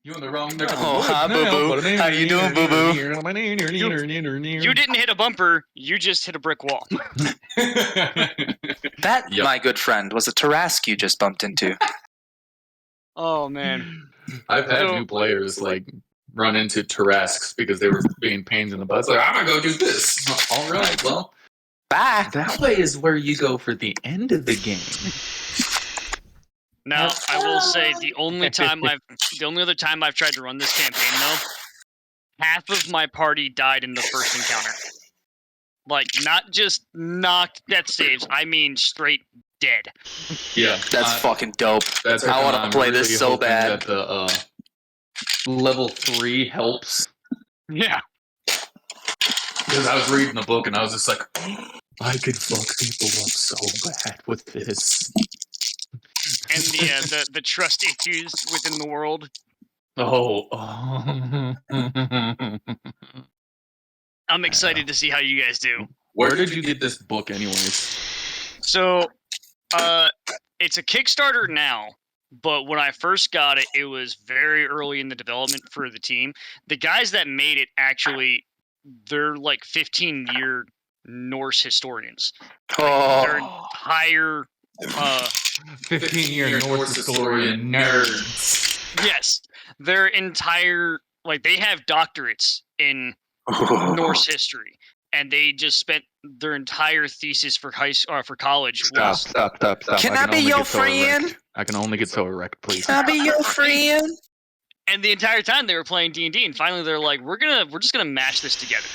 You in the wrong neck of the Oh, woods hi, now, boo-boo. How you doing, boo-boo? You didn't hit a bumper, you just hit a brick wall. That, Yep. my good friend, was a Tarrasque you just bumped into. Oh, man. I've had new players like run into Tarrasques because they were being pains in the butt. It's like, I'm gonna go do this. All right, well, Bye. that way is where you go for the end of the game. Now, I will say the only other time I've tried to run this campaign, though, half of my party died in the first encounter. Like, not just knocked death saves, I mean straight dead. Yeah, That's fucking dope. That's I want to play this so bad. That the level 3 helps. Yeah. Because I was reading the book and I was just like, I could fuck people up so bad with this. And the trust issues within the world. Oh. I'm excited to see how you guys do. Where did you get this book anyways? So, it's a Kickstarter now, but when I first got it, it was very early in the development for the team. The guys that made it they're like 15-year Norse historians. Their entire 15-year Norse historian nerds. Yes, their entire they have doctorates in Norse history, and they just spent their entire thesis for college. Stop. Can I be your friend? I can only get so erect, please. Can I be your friend? And the entire time they were playing D&D, and finally they're like, we're just gonna match this together.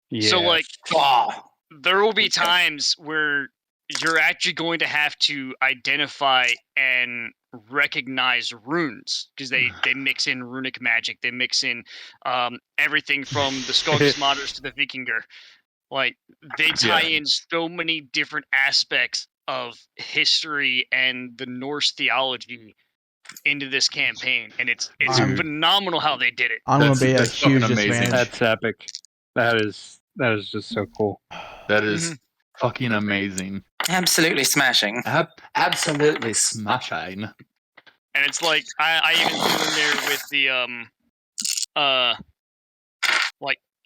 Yeah. So there will be times where you're actually going to have to identify and recognize runes, because they mix in runic magic. They mix in everything from the Skogsmaders to the Vikingur. Like, they tie in so many different aspects of history and the Norse theology into this campaign, and it's phenomenal how they did it. I'm going to be a that's huge fucking amazing. advantage. That's epic. That is just so cool. That is fucking amazing. Absolutely smashing. Absolutely smashing. And it's like I even threw in there with the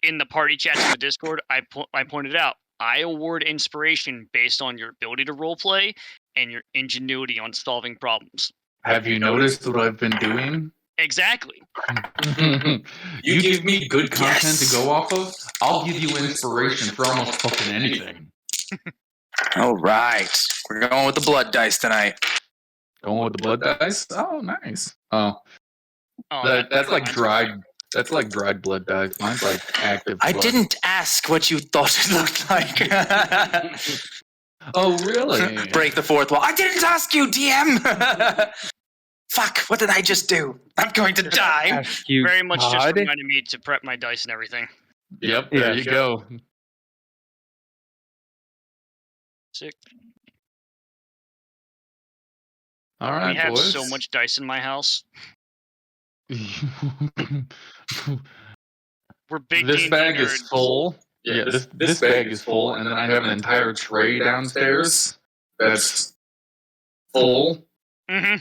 in the party chats in the Discord, I pointed out, I award inspiration based on your ability to roleplay and your ingenuity on solving problems. Have you noticed what I've been doing? Exactly. You give me good content to go off of, I'll give you inspiration for almost fucking anything. All right. We're going with the blood dice tonight. Going with the blood dice? Oh, nice. That's like dried. That's like dried blood dice. Mine's like active blood. I didn't ask what you thought it looked like. Oh, really? Break the fourth wall. I didn't ask you, DM! Fuck, what did I just do? I'm going to die. Very much just reminded me to prep my dice and everything. Yep, there you go. Sick. All right, we have boys. so much dice in my house. We're big. This bag is full. Yeah, this bag is full, and then I have an entire tray downstairs that's full. Mm-hmm.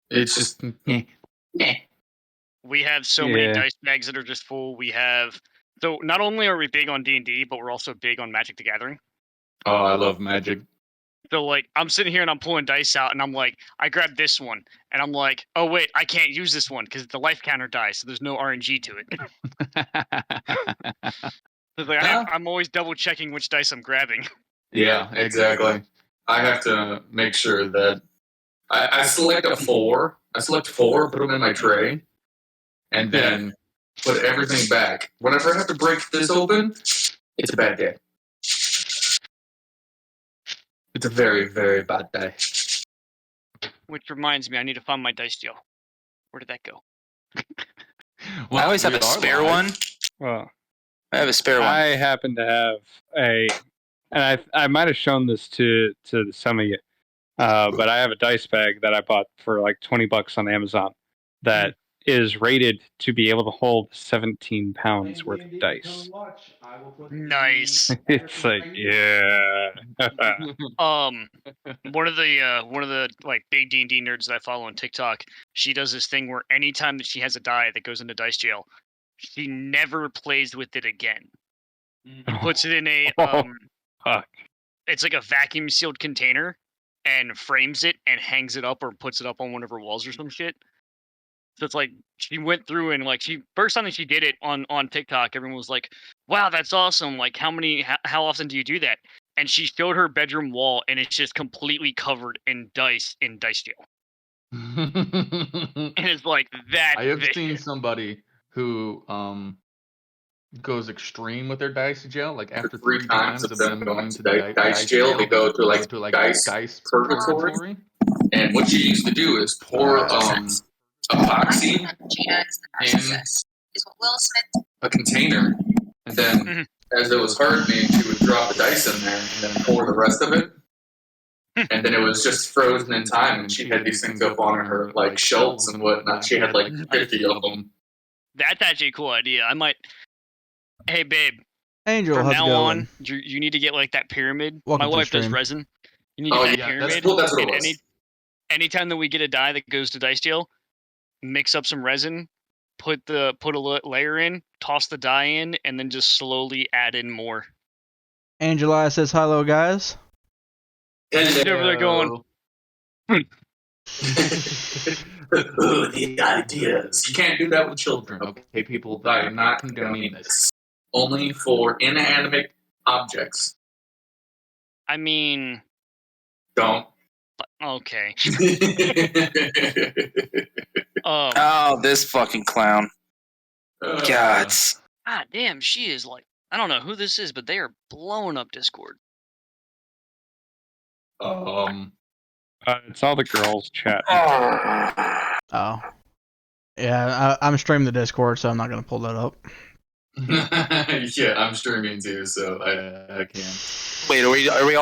It's just. We have so many dice bags that are just full. So not only are we big on D&D, but we're also big on Magic the Gathering. Oh, I love Magic. So, I'm sitting here and I'm pulling dice out, and I'm like, I grabbed this one, and I'm like, oh, wait, I can't use this one because the life counter dies, so there's no RNG to it. So I'm always double-checking which dice I'm grabbing. Yeah, exactly. I have to make sure that I select a 4. I select 4, put them in my tray, and then put everything back. Whenever I have to break this open, it's a bad day. It's a very, very bad day. Which reminds me, I need to find my dice deal. Where did that go? Well, I always have a spare one. Well, I have a spare one. I happen to have and I might have shown this to some of you, but I have a dice bag that I bought for like $20 on Amazon that is rated to be able to hold 17 pounds worth of dice. Nice. It's like, yeah. One of the like big D&D nerds that I follow on TikTok, she does this thing where anytime that she has a die that goes into dice jail, she never plays with it again. He puts it in a Fuck. it's like a vacuum sealed container and frames it and hangs it up or puts it up on one of her walls or some shit. So it's like she went through and like first time that she did it on TikTok, everyone was like, "Wow, that's awesome! Like, how often do you do that?" And she showed her bedroom wall, and it's just completely covered in dice jail. And it's like that. I have vicious. seen somebody who goes extreme with their dice jail. Like after 3 times of them going to the dice jail, they go to like dice purgatory. And what she used to do is pour epoxy in a container, and then as it was hardening, she would drop the dice in there and then pour the rest of it. And then it was just frozen in time, and she had these things up on her like shelves and whatnot. She had like 50 of them. That's actually a cool idea. I might. Hey, babe. Angel, From how's it now going? on, you need to get like that pyramid. Welcome My to wife does stream. resin. You need to get that pyramid. That's cool. That's what it was. Anytime that we get a die that goes to dice jail, mix up some resin, put a layer in, toss the die in, and then just slowly add in more. Angela says hello, guys. And she's over there going, the ideas. You can't do that with children. Okay, people, I am not condoning this. Only for inanimate objects. I mean, Don't. okay. Oh, this fucking clown. God. God damn, she is like, I don't know who this is, but they are blowing up Discord. It's all the girls chat. Oh. Yeah, I'm streaming the Discord, so I'm not going to pull that up. Yeah, I'm streaming too, so I can't. Wait, are we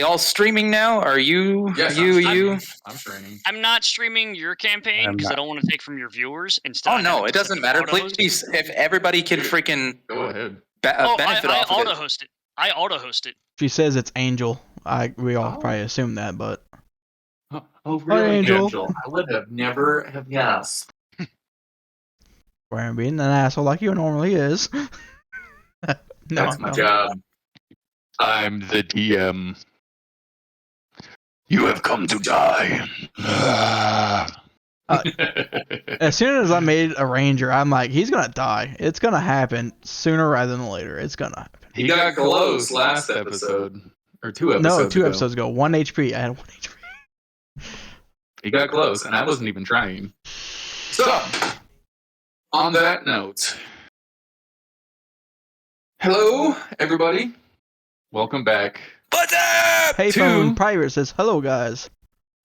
all streaming now? Are you? Yes, you? I'm streaming. I'm not streaming your campaign because I don't want to take from your viewers. Instead, Oh no, it doesn't matter. Please, if everybody can freaking go ahead. Benefit off I of it. auto-host it. I auto-host it. She says it's Angel. We all probably assume that, but... Oh, really? Hi, Angel. I would have never have guessed. Brian being an asshole like you normally is. That's my job. I'm the DM. You have come to die. As soon as I made a ranger, I'm like, he's gonna die. It's gonna happen sooner rather than later. It's gonna happen. He got close last episode. Or 2 episodes No, 2 ago. episodes ago. 1 HP. I had 1 HP. He got close, and I wasn't even trying. So, on that note, hello, everybody. Welcome back. What's up? Payphone Pirate says, hello, guys.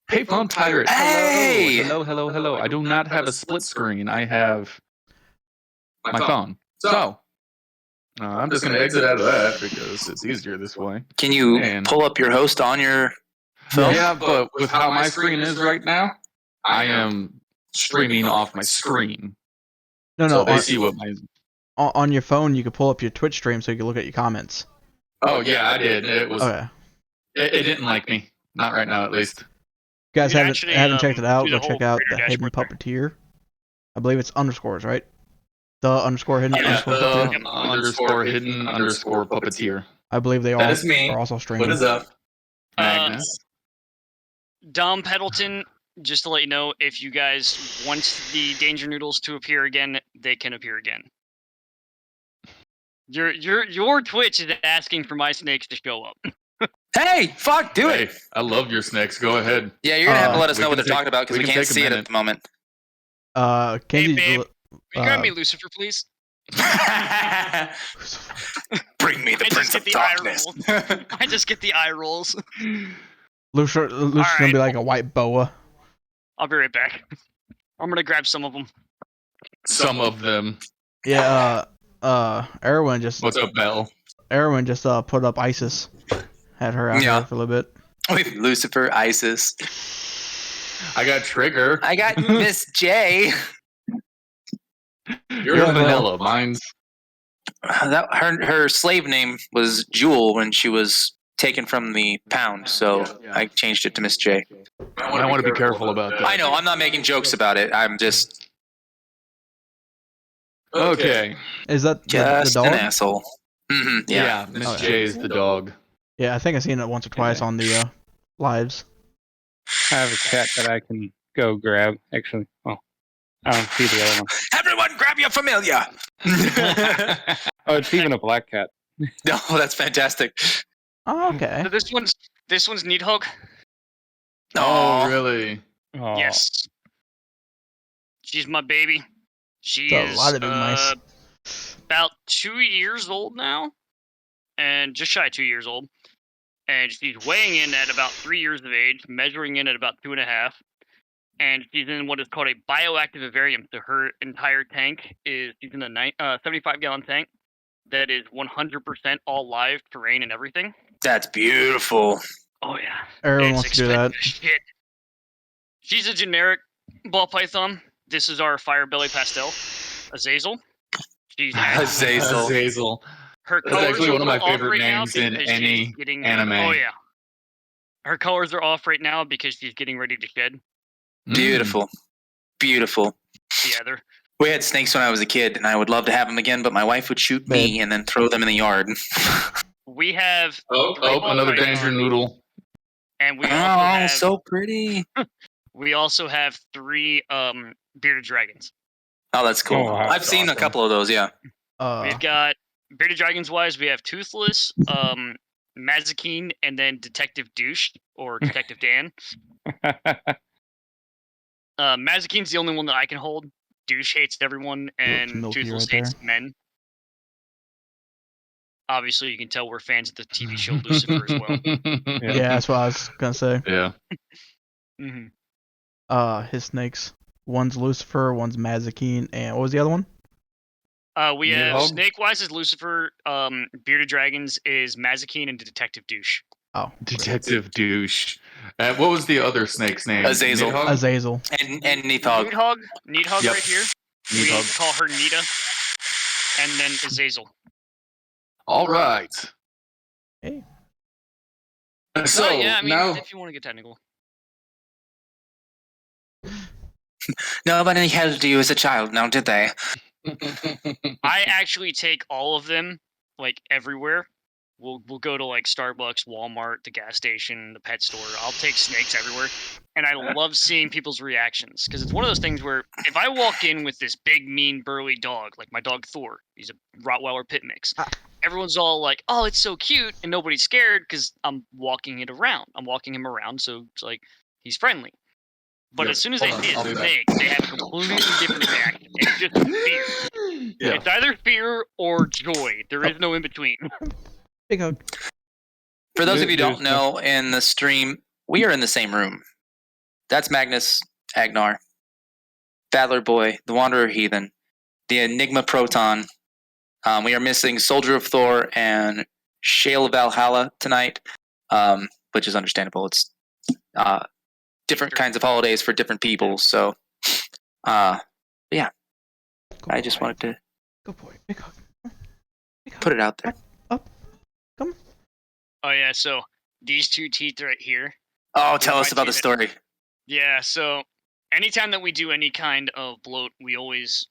Payphone Pirate. Hey! Hello. I do not have a split screen. I have my phone. So, I'm just going to exit out of that because it's easier this way. Can you pull up your host on your phone? Yeah, but with how my screen is right now, I am streaming off my screen. No. So they see what my... On your phone, you can pull up your Twitch stream so you can look at your comments. Oh, yeah, I did. It was... Okay. It didn't like me. Not right now, at least. If you guys You haven't actually, checked it out, do go the check whole out creator the Hidden dashboard Puppeteer. I believe it's underscores, right? The underscore hidden underscore puppeteer. Underscore hidden underscore puppeteer. I believe they all That is me. are also streaming. What is up, Magnus? Dom Peddleton, just to let you know, if you guys want the Danger Noodles to appear again, they can appear again. Your Twitch is asking for my snakes to show up. Hey, fuck, do it. Hey, I love your snakes. Go ahead. Yeah, you're gonna have to let us we know what can they're talking about because we can can't take a see it minute. at the moment. Kenzie, Hey, babe. Will you grab me Lucifer, please? Bring me the I Prince just of get the eye Darkness. rolls. I just get the eye rolls. Lucifer's gonna Alright. be like a white boa. I'll be right back. I'm gonna grab some of them. Some of them. Yeah, Erwin just What's up, Belle? put up ISIS. Had her out Yeah. there for a little bit. With Lucifer, Isis. I got Trigger. I got Miss J. You're Yeah, bro. vanilla. Mine's Her slave name was Jewel when she was taken from the pound, so Yeah. I changed it to Miss J. I want to be careful about that. I know, I'm not making jokes about it. I'm just Okay. Is that the an dog? asshole. Yeah, Miss Okay. J is the dog. Yeah, I think I've seen it once or twice on the lives. I have a cat that I can go grab. Actually, I don't see the other one. Everyone, grab your familiar. Oh, it's even a black cat. No, that's fantastic. Oh, okay. So this one's Needhog. Oh, really? Oh, Yes. She's my baby. She It's a is lot of big mice. about 2 years old now, and just shy of 2 years old. And she's weighing in at about 3 years of age, measuring in at about 2.5. And she's in what is called a bioactive vivarium. So her entire tank she's in a 75-gallon tank that is 100% all live terrain and everything. That's beautiful. Oh yeah, Everyone it's wants to do that. expensive as shit. She's a generic ball python. This is our fire belly pastel, Azazel. She's Azazel. Azazel. Her That's colors actually are one of my a little off favorite right now names in because any she's getting, anime. Oh yeah, her colors are off right now because she's getting ready to shed. Beautiful. Beautiful. Yeah, We had snakes when I was a kid, and I would love to have them again, but my wife would shoot me and then throw them in the yard. we have Oh, ball another pythons, danger noodle. and we also have so pretty. we also have 3 bearded dragons. Oh, that's cool. Oh, wow. I've seen a couple of those, yeah. We've got bearded dragons wise. We have Toothless, Mazikeen, and then Detective Douche or Detective Dan. Mazikeen's the only one that I can hold. Douche hates everyone, and Milky Toothless right hates men. Obviously, you can tell we're fans of the TV show Lucifer as well. Yeah, that's what I was gonna say. Yeah. His snakes. One's Lucifer, one's Mazikeen, and what was the other one? We have Needhog? Snake-wise is Lucifer, Bearded Dragons is Mazikeen, and Detective Douche. Oh, Detective Douche. What was the other snake's name? Azazel. Nidhogg? Azazel. And Neathog. Needhog Yep. right here. Nidhogg. We call her Nita, and then Azazel. All right. Hey. So Oh, yeah, I mean, now, if you want to get technical. Nobody held you as a child, now did they? I actually take all of them, like, everywhere. We'll go to, like, Starbucks, Walmart, the gas station, the pet store. I'll take snakes everywhere. And I love seeing people's reactions. Because it's one of those things where if I walk in with this big, mean, burly dog, like my dog Thor, he's a Rottweiler pit mix, everyone's all like, oh, it's so cute, and nobody's scared because I'm walking him around, so it's like, he's friendly. But Yep. as soon as they Hold on, see I'll a be back. snake, they have a completely different reaction. It's just fear. Yeah. It's either fear or joy. There is no in between. Big hug. For those of you who don't know, in the stream, we are in the same room. That's Magnus Agnar, Battler Boy, the Wanderer Heathen, the Enigma Proton. We are missing Soldier of Thor and Shale of Valhalla tonight, which is understandable. It's different kinds of holidays for different people. So, yeah, I just wanted to Good boy. Big hug. Big hug. put it out there. Up. Come. Oh yeah, so these 2 teeth right here. Oh, tell us my about the teeth. story. Yeah, so anytime that we do any kind of bloat, we always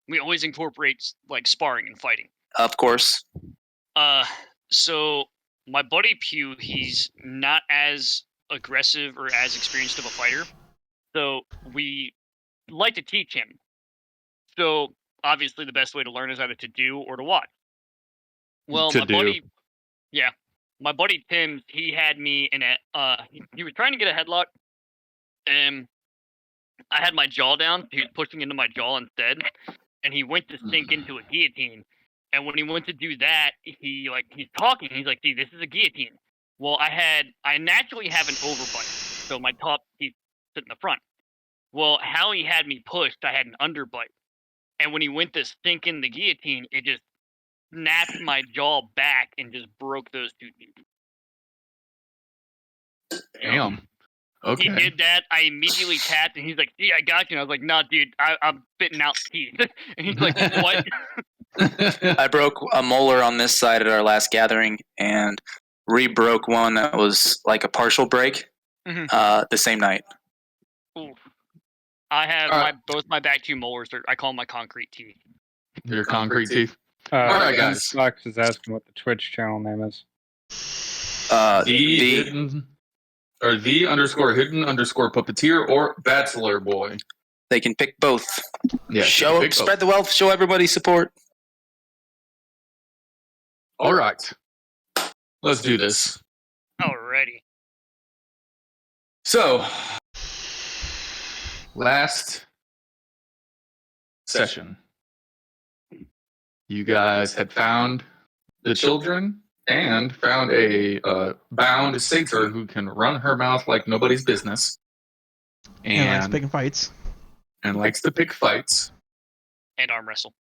incorporate like sparring and fighting. Of course. So my buddy Pew, he's not as aggressive or as experienced of a fighter, so we like to teach him. So obviously, the best way to learn is either to do or to watch. Well, my buddy Tim, he had me in a. He was trying to get a headlock, and I had my jaw down. He was pushing into my jaw instead, and he went to sink into a guillotine. And when he went to do that, he's talking. He's like, "See, this is a guillotine." Well, I naturally have an overbite, so my top teeth sit in the front. Well, how he had me pushed, I had an underbite, and when he went to sink in the guillotine, it just snapped my jaw back and just broke those 2 teeth. Damn. Okay. He did that. I immediately tapped, and he's like, "Yeah, I got you." And I was like, "No, dude, I'm spitting out teeth." And he's like, "What?" I broke a molar on this side at our last gathering, and re-broke one that was like a partial break the same night. Ooh. I have both my back two molars. I call them my concrete teeth. Your concrete teeth. All right, guys. Fox is asking what the Twitch channel name is. The hidden, or the _hidden_puppeteer or bachelor boy. They can pick both. Yeah. Spread the wealth. Show everybody support. All right. Let's do this. Alrighty. So, last session, you guys had found the children and found a bound satyr who can run her mouth like nobody's business. And likes picking fights. And likes to pick fights. And arm wrestle.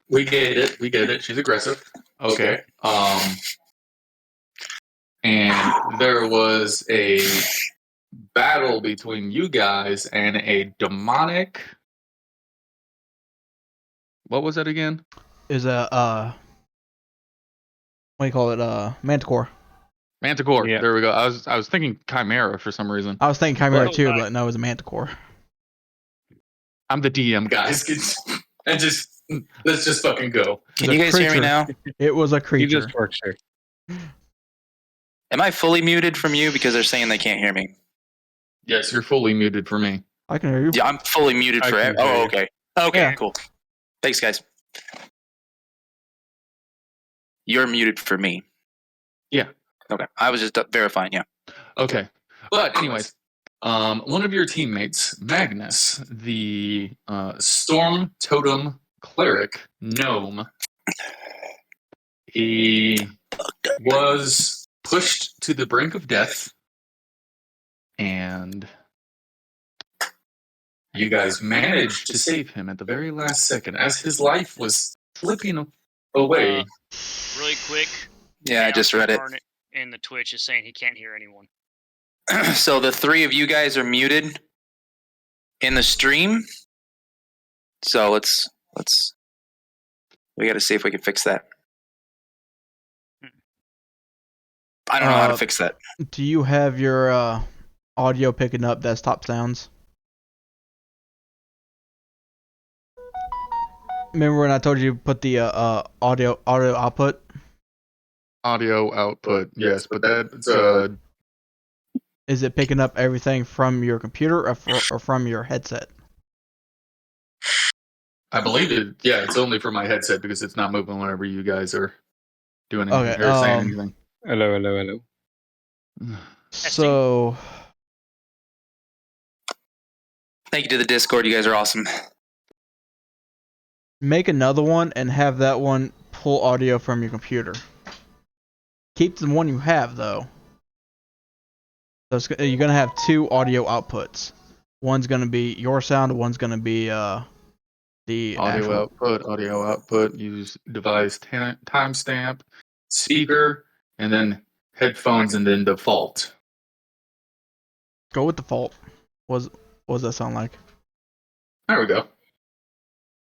We get it. She's aggressive. Okay. And there was a battle between you guys and a demonic. What was that again? Is a what do you call it? Manticore. Manticore. Yeah. There we go. I was thinking Chimera for some reason. I was thinking Chimera too, but no, it was a Manticore. I'm the DM, guys. And let's just fucking go. Can you guys hear me now? It was a He creature. just works here. Am I fully muted from you because they're saying they can't hear me? Yes, you're fully muted for me. I can hear you. Yeah, I'm fully muted I for. can hear Oh, you. okay. Okay, Yeah. cool. Thanks, guys. You're muted for me. Yeah. Okay. I was just verifying. Yeah. Okay. But anyways, one of your teammates, Magnus, the Storm Totem Cleric Gnome, he was pushed to the brink of death, and you guys managed to save him at the very last second as his life was slipping away. Really quick. Yeah, I just read it. In the Twitch is saying he can't hear anyone. So the three of you guys are muted in the stream. So let's we got to see if we can fix that. I don't know how to fix that. Do you have your audio picking up desktop sounds? Remember when I told you to put the audio output? Audio output, yes, but that's Is it picking up everything from your computer or from your headset? I believe it. Yeah, it's only for my headset because it's not moving whenever you guys are doing anything Okay, or saying anything. Hello. So Thank you to the Discord. You guys are awesome. make another one and have that one pull audio from your computer. Keep the one you have though. So you're gonna have two audio outputs. One's gonna be your sound. One's gonna be the Audio output. Use device timestamp, speaker, and then headphones, and then default. Go with default. What does that sound like? There we go.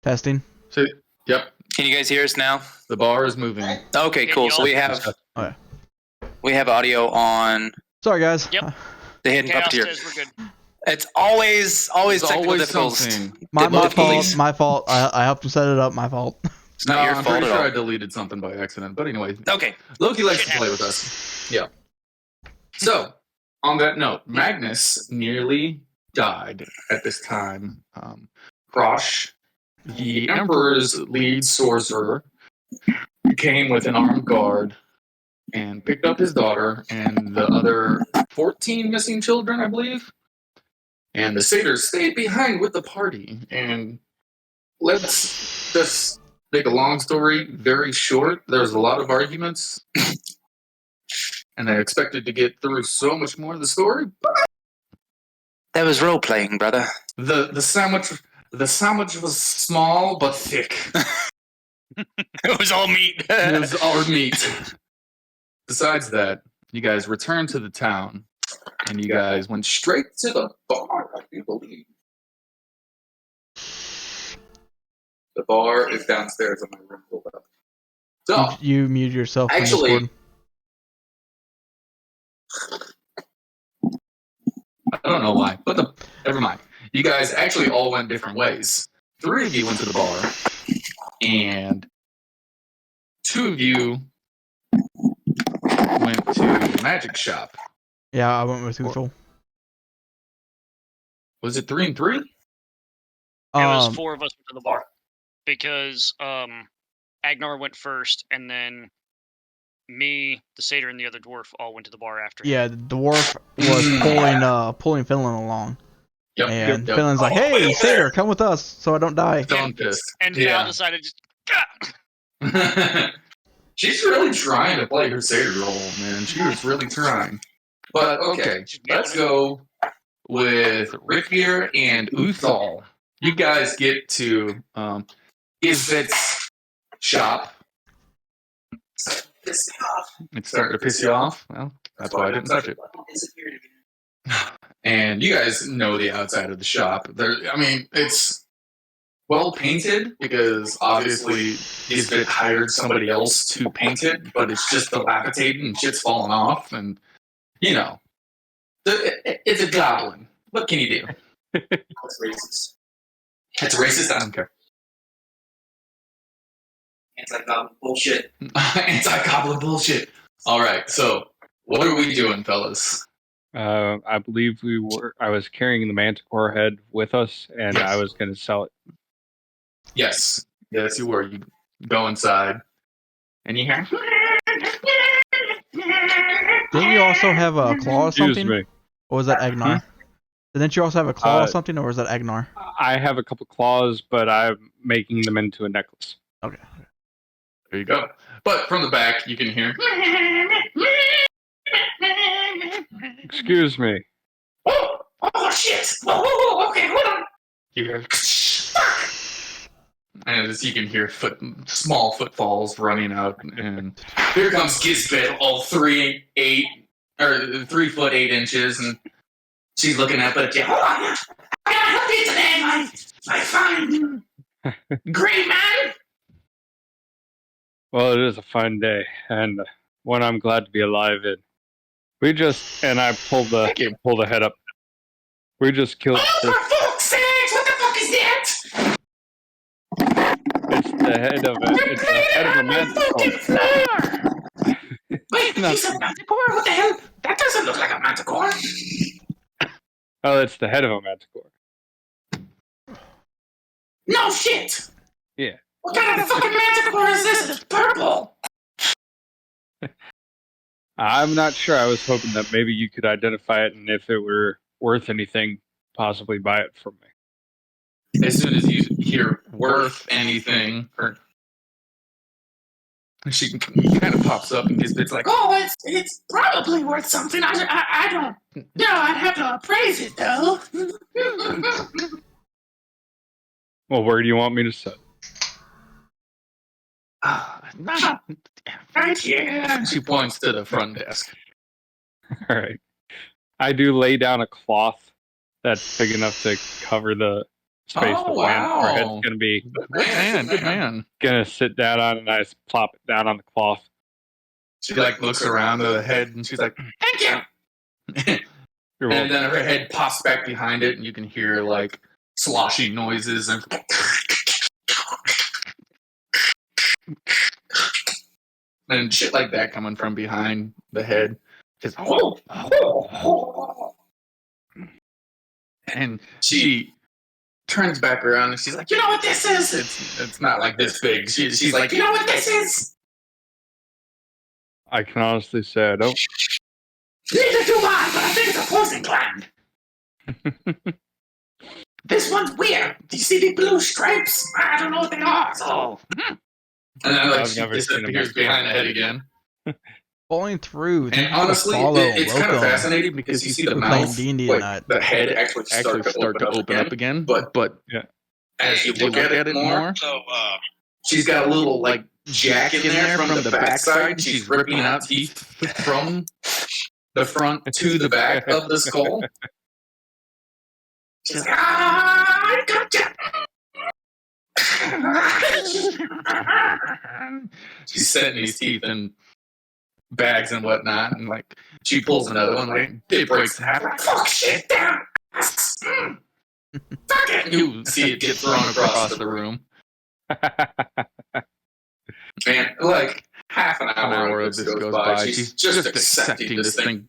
Testing. So, yep, Can you guys hear us now? the bar is moving. Okay, cool. So we have audio on Sorry guys. Yep. the hidden Chaos puppeteer. says we're good. It's always There's technical always difficulties. something. My Difficulties. fault. My fault. I helped him set it up. My fault. It's not your I'm fault pretty at sure all. I deleted something by accident. But anyway, Okay. Loki likes to play with us. Yeah. So, on that note, Magnus nearly died at this time. Krosh, the Emperor's lead sorcerer, came with an armed guard and picked up his daughter and the other 14 missing children, I believe. And the satyrs stayed behind with the party. And let's just make a long story very short. There's a lot of arguments. And I expected to get through so much more of the story. That was role playing, brother. The sandwich was small but thick. It was all meat. It was our meat. Besides that, you guys returned to the town And you guys went straight to the bar, I do believe. The bar is downstairs in my room pulled up. So, You muted yourself in actually, Discord. I don't know why, but never mind. You guys actually all went different ways. 3 of you went to the bar, and 2 of you went to the magic shop. Yeah, I went with Uthul. Was it 3 and 3? It was 4 of us went to the bar because Agnar went first, and then me, the satyr, and the other dwarf all went to the bar after him. Yeah, the dwarf was pulling Finland along. Yep. And Finland's like, "Hey, satyr, come with us so I don't die." Stone pissed. And Val decided just. She's really trying to play her satyr role, man. She was really trying. But okay, let's go with Rickier and Uthal. You guys get to Isbit's shop. It's starting to piss you off. Well, that's why I didn't touch it. And you guys know the outside of the shop. It's well painted because obviously Isbit hired somebody else to paint it, but it's just dilapidated and shit's falling off, and it's a goblin. What can you do? That's racist. It's racist. I don't care. Anti-goblin bullshit. Anti-goblin bullshit. All right. So, what are we doing, fellas? I believe I was carrying the manticore head with us, and Yes. I was going to sell it. Yes, you were. You go inside, and you hear. Didn't you also have a claw or Excuse something? me. Or was that Agnar? Didn't you also have a claw or something, or was that Agnar? I have a couple claws, but I'm making them into a necklace. Okay. There you go. But from the back, you can hear. Excuse me. Oh shit! Whoa, okay, hold on. You hear. And as you can hear small footfalls running out, and here comes Gizbit, all 3 foot 8 inches, and she's looking up at you. Hold on, I gotta help you today, my fine green man. Well, it is a fine day, and one I'm glad to be alive in. And I pulled the head up. We just killed. Oh, for fuck's sakes! What the fuck is that? It's the head of It's the head of a manticore. Wait, you said manticore? What the hell? That doesn't look like a manticore. Oh, it's the head of a manticore. No shit. Yeah. What kind of fucking manticore is this? It's purple. I'm not sure. I was hoping that maybe you could identify it, and if it were worth anything, possibly buy it from me. As soon as you hear worth anything, she kind of pops up and it's like, oh, it's probably worth something. I don't know. I'd have to appraise it though. Well, where do you want me to set? Right here. She points to the front desk. All right. I do lay down a cloth that's big enough to cover the space the manticore head's going to be. Good man. Going to sit down on, and I just plop it down on the cloth. She looks around the head and she's like, "Thank you." And then her head pops back behind it, and you can hear sloshing noises and shit like that coming from behind the head. Just and she turns back around and she's like, "You know what this is? It's not like this big." She's like, "You know what this is?" I can honestly say I don't. Neither do I, but I think it's a poison gland. This one's weird. Do you see the blue stripes? I don't know what they are. So. And then she disappears behind the head again. Falling through. And honestly, it's kind of fascinating because you see the mouth, D&D the head actually start to open up again. But yeah. As you look at it more, she's got a little jack in there from the backside. She's ripping out teeth from the front to the back of the skull. She's like, I gotcha. She's setting these teeth in bags and whatnot, and like she pulls another one, like it breaks in half. Like, fuck shit, damn. Fuck it. You see it get thrown across the room. And like half an hour of this goes by. She's just accepting this thing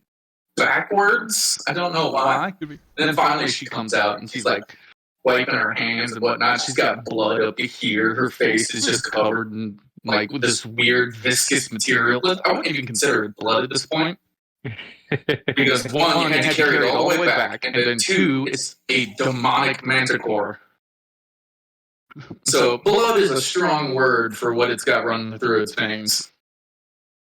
backwards. I don't know why. Then finally she comes out and she's like wiping her hands and whatnot. She's got blood up to here. Her face is just covered in like with this weird viscous material. I wouldn't even consider it blood at this point. Because one, you had to carry it all the way back, and then two, it's a demonic manticore. So blood is a strong word for what it's got running through its veins.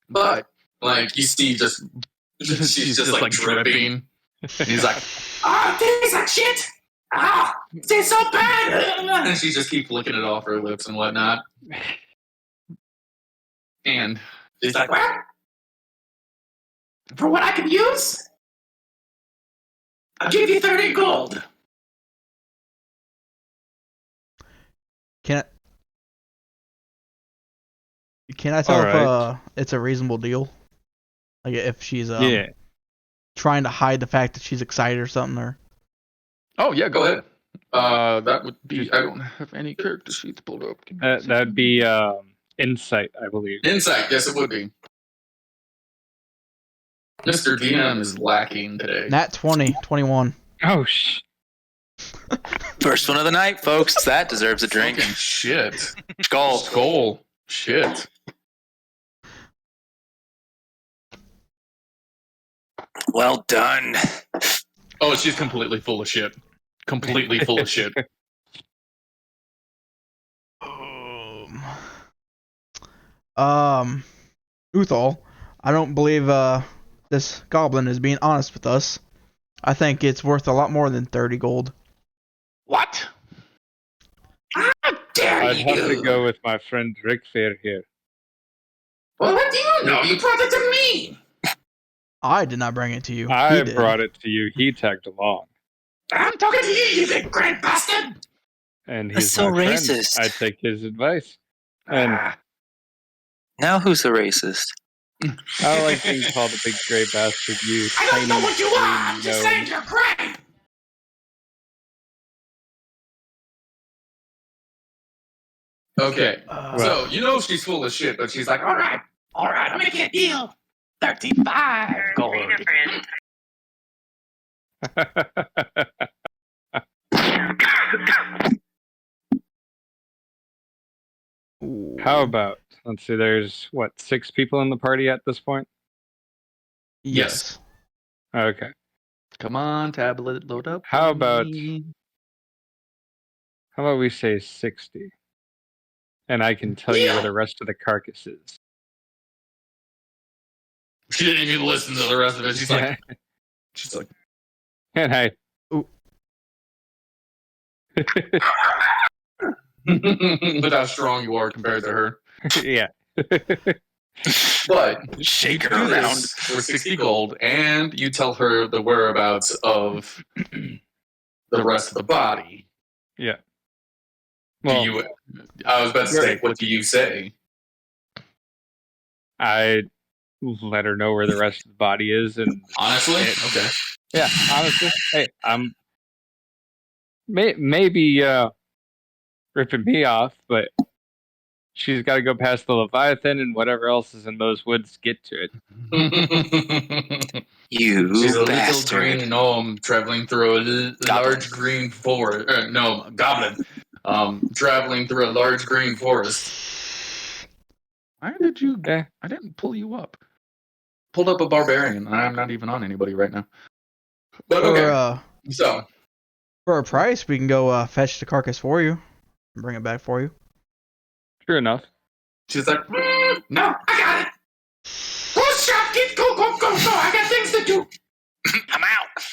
But like you see, she's just like dripping. And he's like, "Ah, tastes like shit. Ah, it tastes so bad." And she just keeps licking it off her lips and whatnot. And she's like, "Well, for what I could use, I'll give you 30 gold." Can I tell if it's a reasonable deal? Like if she's trying to hide the fact that she's excited or something, or Oh yeah, go ahead. That would be. I don't have any character sheets pulled up. That'd be insight, I believe. Insight, yes, it would be. Mr. DM is lacking today. Nat 20, 21. Oh First one of the night, folks. That deserves a drink. Fucking shit. Skull. Shit. Well done. Oh, she's completely full of shit. Completely full of shit. Uthal, I don't believe this goblin is being honest with us. I think it's worth a lot more than 30 gold. What? How dare I'd have to go with my friend Rick Fair here. Well, what do you know? You brought it to me. I did not bring it to you. I brought it to you. He tagged along. I'm talking to you, you big grand bastard. And That's he's so my racist. friend. I take his advice. And Now who's a racist? I like being called a big gray bastard. You I don't know tiny what you are. I'm green just gnome. saying you're great. Okay, so you know she's full of shit, but she's like, all right, I'm making a deal. 35 gold. How about, let's see, there's, 6 people in the party at this point? Yes. Okay. Come on, tablet, load up. How about we say 60? And I can tell you where the rest of the carcass is. She didn't even listen to the rest of it. She's like, And I... Look how strong you are compared to her. yeah. But Shake you her do around. this for 60 gold, and you tell her the whereabouts of the rest of the body. Yeah. Well, I was about to say, what do you say? I let her know where the rest of the body is, and Honestly? Okay. yeah, honestly, hey, I'm maybe ripping me off, but she's got to go past the Leviathan and whatever else is in those woods to get to it. You She's a bastard. little green gnome traveling through a large green forest. No, goblin. Traveling through a large green forest. Why did you? I didn't pull you up. Pulled up a barbarian. I'm not even on anybody right now. But okay. So for a price, we can go fetch the carcass for you and bring it back for you. True enough. she's like, no, I got it. Close shop, kids. Go. I got things to do. I'm out.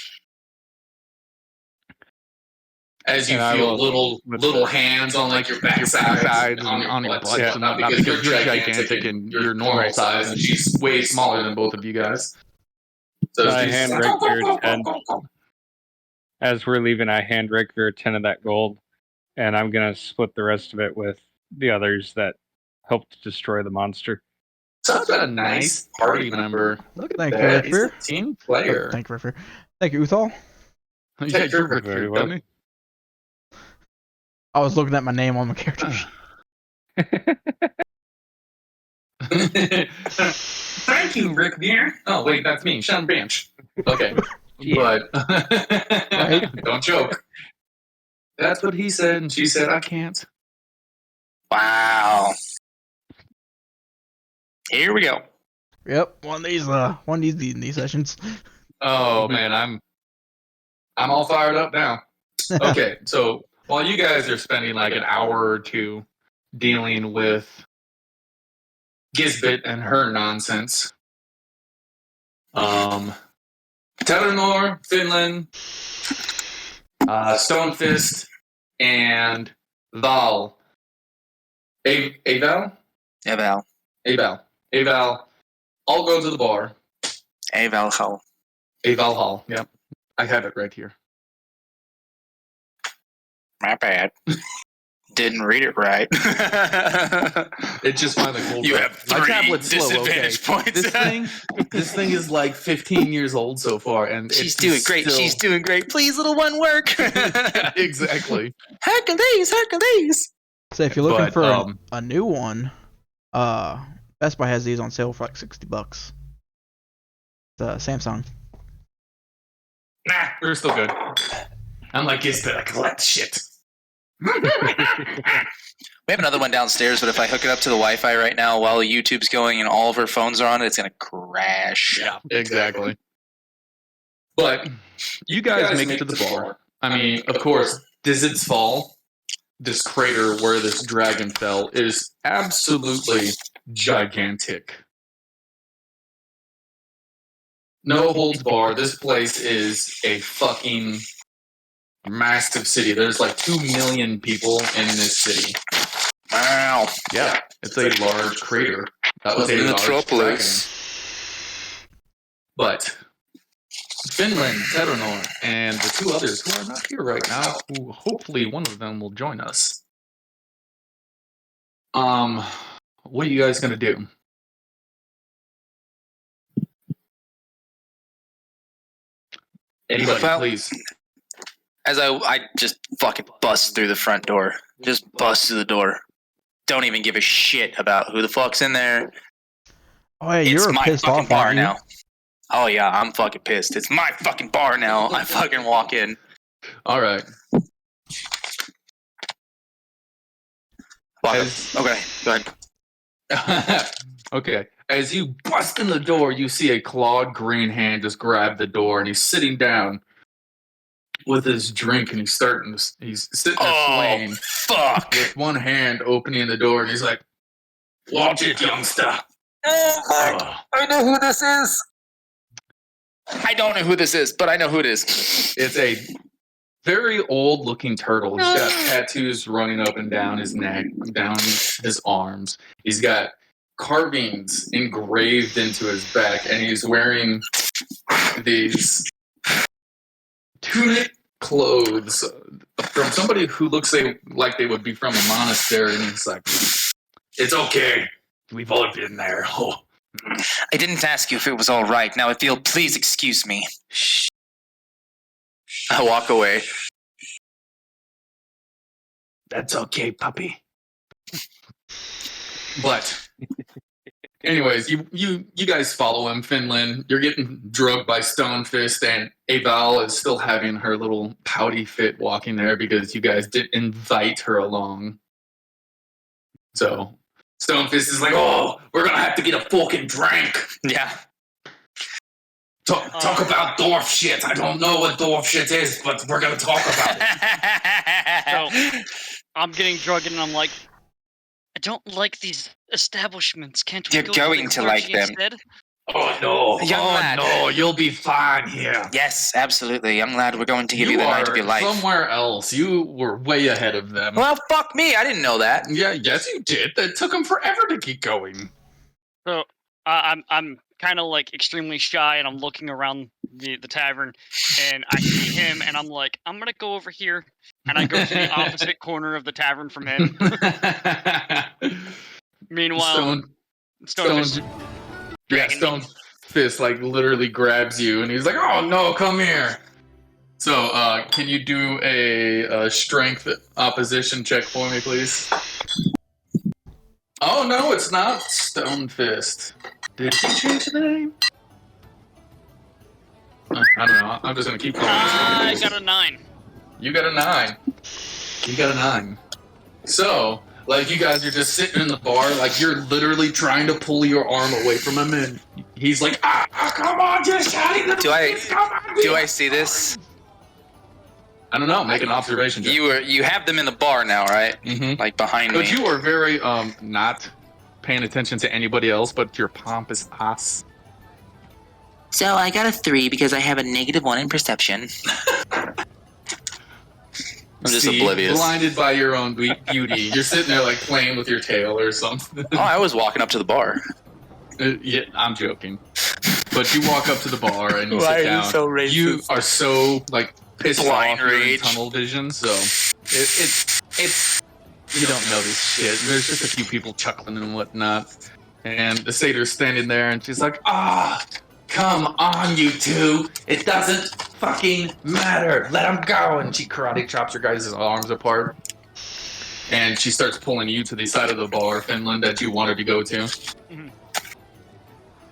As you And feel little hands on like your backside, on your butt, yeah. not because you're gigantic and you're normal size, and she's way smaller than both of you guys. So I hand Ricker 10. As we're leaving, I hand Ricker 10 of that gold, and I'm gonna split the rest of it with the others that helped destroy the monster. Such a nice party member. Look at Thank you, that. He's a Ricker. team player. Thank you, Ricker. Thank you, Uthal. Yeah, you're Ricker, Very well. dummy. I was looking at my name on my character sheet. Thank you, Rick Beer. Oh, wait, that's me, Sean Branch. Okay. Yeah. But don't joke. That's what he said, and she said, I can't. Wow. Here we go. Yep, one of these D&D sessions. Oh man, I'm all fired up now. Okay, so while you guys are spending like an hour or two dealing with Gisbit and her nonsense, Telenor, Finland, Stonefist, and Val. Aval, all go to the bar. Aval Hall. Aval Hall. Yep, I have it right here. My bad. Didn't read it right. It just finally pulled You up. have My 3 tablet's slow, disadvantage points. This thing is like 15 years old so far, and She's it's doing great. still- She's doing great. Please, little one, work. Exactly. Hercules. So if you're looking But, for a new one, Best Buy has these on sale for like $60. The Samsung. Nah, we're still good. I'm like, it's that I collect shit. We have another one downstairs, but if I hook it up to the Wi-Fi right now while YouTube's going and all of our phones are on it, it's gonna crash. Yeah, exactly. But you guys make it to the bar. I mean, of course, Dizzard's Fall, this crater where this dragon fell, is absolutely gigantic. No holds bar. This place is a fucking massive city. There's like 2 million people in this city. Wow. Yeah, it's a large crater. That was a large Metropolis. dragon. But Finland, Telenor, and the 2 others who are not here right now, who hopefully one of them will join us. What are you guys gonna do? Anybody, Well, please. As I just fucking bust through the front door. Just bust through the door. Don't even give a shit about who the fuck's in there. Oh, hey, It's you're my pissed fucking off, bar aren't you? now. Oh yeah, I'm fucking pissed. It's my fucking bar now. I fucking walk in. All right. Okay, go ahead. Okay. As you bust in the door, you see a clawed green hand just grab the door, and he's sitting down with his drink, and he's sitting there swaying fuck! with one hand opening the door, and he's like, "Watch it, youngster." I know who this is. I don't know who this is, but I know who it is. It's a very old-looking turtle. He's got tattoos running up and down his neck, down his arms. He's got carvings engraved into his back, and he's wearing these tunic clothes from somebody who looks like they would be from a monastery, and he's like, "It's okay. We've all been there." Oh. I didn't ask you if it was all right. Now, if you'll please excuse me. I walk away. That's okay, puppy. But, anyways, you guys follow him, Finland. You're getting drugged by Stonefist, and Aval is still having her little pouty fit walking there because you guys didn't invite her along. So, Stonefist is like, "Oh, we're gonna have to get a fucking drink." Yeah. Talk about dwarf shit. I don't know what dwarf shit is, but we're gonna talk about it. So I'm getting drugged and I'm like, I don't like these establishments. Can't we You're go going to to like them. instead? Oh no! Young lad. No! You'll be fine here. Yes, absolutely. Young lad, we're going to give you the night of your life. Somewhere else. You were way ahead of them. Well, fuck me. I didn't know that. Yeah, yes, you did. That took them forever to get going. So I'm kind of like extremely shy, and I'm looking around the tavern, and I see him, and I'm like, I'm gonna go over here, and I go to the opposite corner of the tavern from him. Meanwhile, Stone Fist like literally grabs you, and he's like, "Oh no, come here!" So, can you do a strength opposition check for me, please? Oh no, it's not Stone Fist. Did he change the name? I don't know. I'm just gonna keep going. I got a 9. You got a 9. You got a 9. So, like, you guys are just sitting in the bar, like, you're literally trying to pull your arm away from him, and he's like, come on, just shouting the Do I see this? I don't know. Make an observation check. You have them in the bar now, right? Mm-hmm. Like behind But me. you are very not paying attention to anybody else but your pompous ass. So I got a 3 because I have a -1 in perception. I'm just oblivious. Blinded by your own beauty. You're sitting there like playing with your tail or something. Oh, I was walking up to the bar. Yeah, I'm joking. But you walk up to the bar and you Why sit are you down. so racist? You are so like pissed Blind off, you're in rage. tunnel vision, so it's you don't know this shit. There's just a few people chuckling and whatnot, and the satyr's standing there, and she's like, come on, you two! It doesn't fucking matter. Let him go! And she karate chops your guys' arms apart, and she starts pulling you to the side of the bar, Finland, that you wanted to go to. Mm-hmm.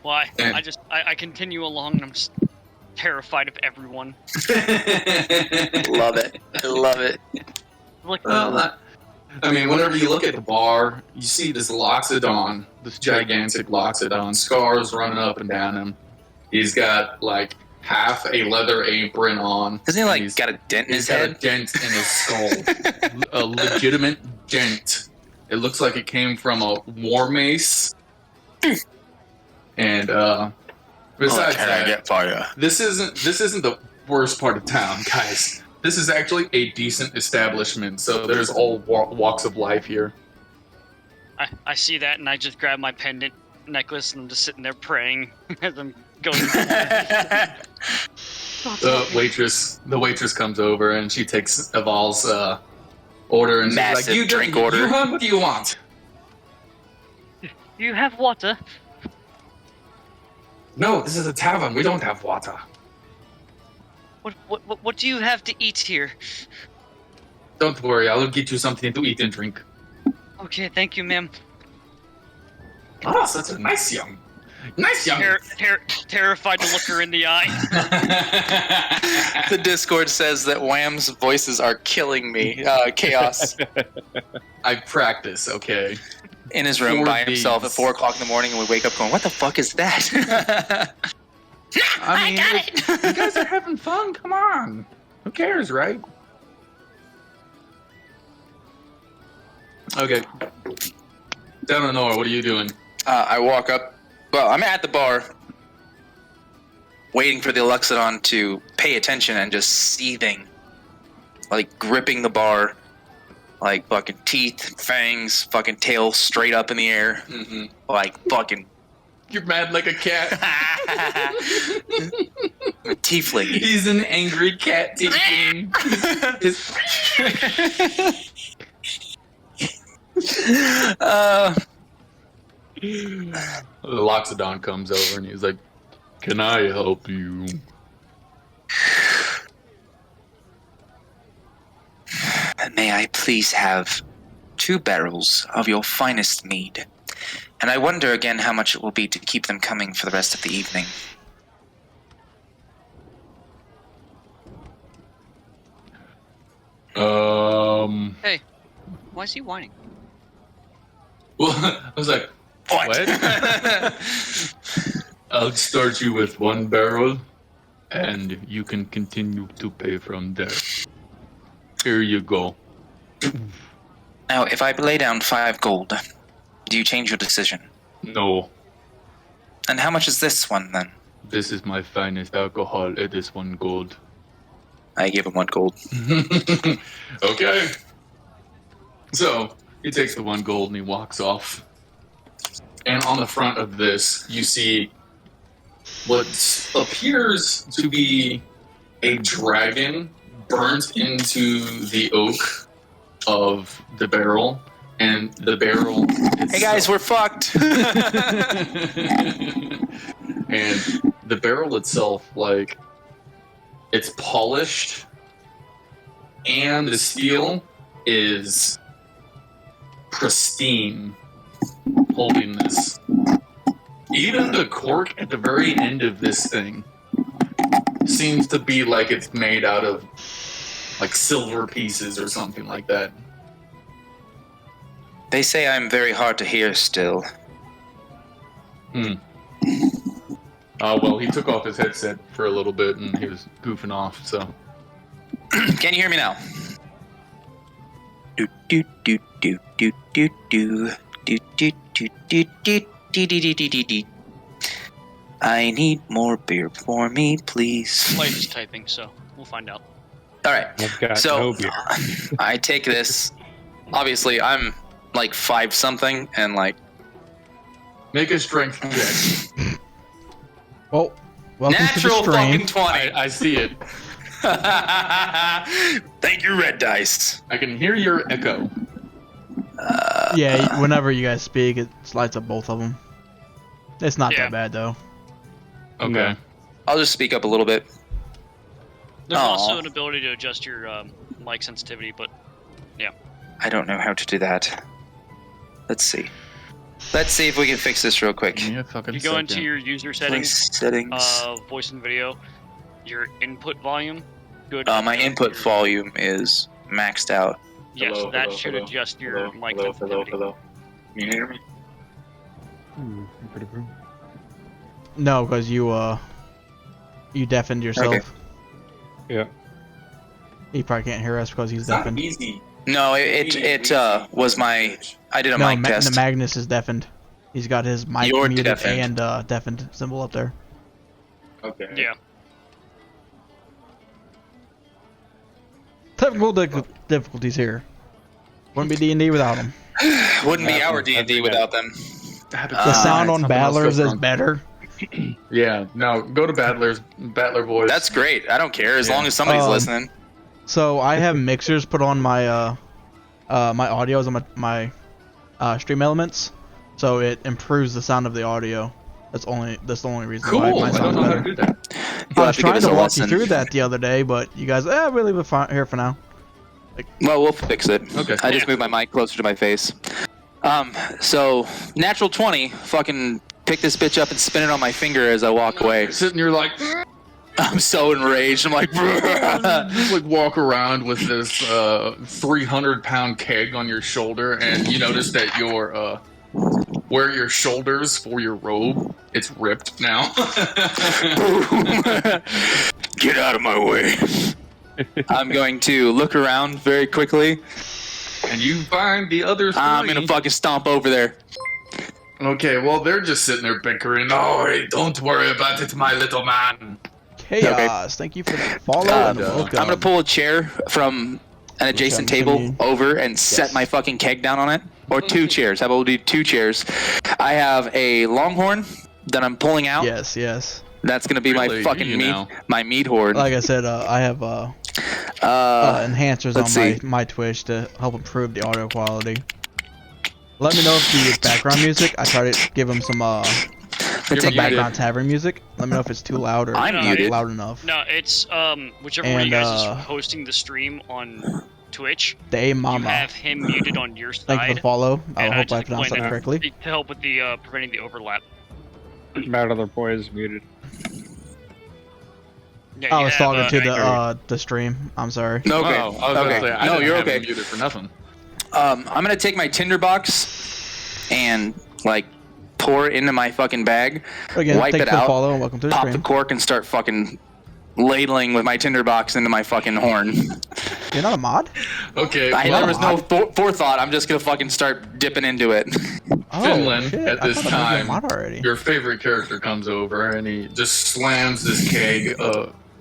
Why? And- I continue along, and I'm just terrified of everyone. Love it. I love it. Like, Well, I mean, whenever you look at the bar, you see this Loxodon, this gigantic Loxodon, scars running up and down him. He's got like half a leather apron on. Hasn't he and like he's got a dent in his got a head? dent in his skull. A legitimate dent. It looks like it came from a war mace. And besides Can I that, get fire? this isn't the worst part of town, guys. This is actually a decent establishment, so there's all walks of life here. I see that, and I just grab my pendant necklace, and I'm just sitting there praying as I'm going. The waitress comes over and she takes Aval's order and she's like, Massive drink order. Yuhan, what do you want? You have water? No, this is a tavern. We don't have water. What do you have to eat here? Don't worry, I'll get you something to eat and drink. Okay, thank you, ma'am. Oh, such a nice young. Terrified to look her in the eye. The Discord says that Wham's voices are killing me. Chaos. I practice, okay? In his room For by himself at these. 4 o'clock in the morning, and we wake up going, "What the fuck is that?" I mean, you guys are having fun. Come on. Who cares, right? Okay. Down in Nora, what are you doing? I walk up. Well, I'm at the bar, waiting for the Alexodon to pay attention and just seething, like gripping the bar, like fucking teeth, fangs, fucking tail straight up in the air, Mm-hmm. like fucking You're mad like a cat. a tiefling. He's an angry cat teaching. Loxodon comes over and he's like, "Can I help you?" May I please have 2 barrels of your finest mead? And I wonder again how much it will be to keep them coming for the rest of the evening. Hey, why is he whining? Well, I was like, what? I'll start you with 1 barrel, and you can continue to pay from there. Here you go. Now, if I lay down 5 gold, do you change your decision? No, And how much is this one then? this is my finest alcohol. It is 1 gold. I give him 1 gold. Okay. So, he takes the 1 gold and he walks off. And on the front of this, you see what appears to be a dragon burnt into the oak of the barrel, and the barrel itself, Hey guys, we're fucked. and the barrel itself, like, it's polished, and the steel is pristine, holding this. Even the cork at the very end of this thing seems to be like it's made out of like silver pieces or something like that. They say I'm very hard to hear still. Well, he took off his headset for a little bit and he was goofing off, so. Can you hear me now? Do do do do do do do do do do do do do do do do. I need more beer for me, please. Light is typing, so we'll find out. All right. I've got So no beer. I take this. Obviously, I'm like 5 something, and like Make a strength check. Well, welcome natural to the stream. fucking 20. I see it. Thank you, Red Dice. I can hear your echo. Yeah, whenever you guys speak, it lights up both of them. It's not Yeah. that bad though. Okay. I'll just speak up a little bit. There's Aw. also an ability to adjust your mic sensitivity, but I don't know how to do that. Let's see. Let's see if we can fix this real quick. Give me a fucking you go into second. your user settings, Settings. voice and video, your input volume. Good. My input volume is maxed out. Yes, Hello, that hello, should hello, adjust your hello, mic hello, sensitivity. hello. Can you hear me? No, because you deafened yourself. Okay. Yeah. He probably can't hear us because he's It's not deafened. easy. No, it was my. I did a No, mic test. Magnus is deafened. He's got his mic You're muted deafened. and deafened symbol up there. Okay. Yeah. Technical difficulties here. Wouldn't be D&D without them. Wouldn't be our D&D without them. The sound on Battlers is better. Yeah, no, go to Battler Voice. That's great. I don't care as Yeah. long as somebody's Um, listening. So I have mixers put on my my audios on my stream elements, so it improves the sound of the audio. That's the only reason cool. why I my don't sound's know how better. to do that. You'll I have was to give trying us to a walk lesson. you through that the other day, but you guys, we'll leave it here for now. Well, we'll fix it. Okay. I just moved my mic closer to my face. So natural 20. Fucking pick this bitch up and spin it on my finger as I walk away. You're sitting, you're like, I'm so enraged. I'm like, you like walk around with this 300-pound keg on your shoulder, and you notice that your where your shoulders for your robe, it's ripped now. get out of my way. I'm going to look around very quickly. And you find the other 3. I'm gonna fucking stomp over there. Okay, well, they're just sitting there bickering. Oh, hey, don't worry about it, my little man. Chaos. Thank you for the follow and the welcome. I'm gonna pull a chair from an adjacent I'm table assuming- over and set Yes. my fucking keg down on it. Or 2 chairs. How about we do 2 chairs? I have a longhorn that I'm pulling out. Yes. That's gonna be Really, my fucking you meat, know. my meat horn. Like I said, I have enhancers let's on see. my Twitch to help improve the audio quality. Let me know if the background music. I try to give them some take background tavern music. Let me know if it's too loud or I'm not muted. loud enough. No, it's whichever one of you And, guys is hosting the stream on Twitch. The A You Mama. have him muted on your Thank you for side the follow. I And I hope just I pronounced explained that it. correctly. to help with the preventing the overlap. Bad other boy is muted. Yeah, I you was have, talking to Anchor. the stream. I'm sorry. Okay. Oh, I was gonna okay. say, I No, didn't you're have okay. him muted for nothing. I'm gonna take my tinderbox and like pour it into my fucking bag, Again, wipe thank it you for the out, follow and welcome to the pop the stream. cork, and start fucking ladling with my tinderbox into my fucking horn. You're not a mod? Okay, There was no mod. forethought. I'm just gonna fucking start dipping into it. Oh, Finland, shit. at I this thought I was a time, mod already. your favorite character comes over and he just slams this keg,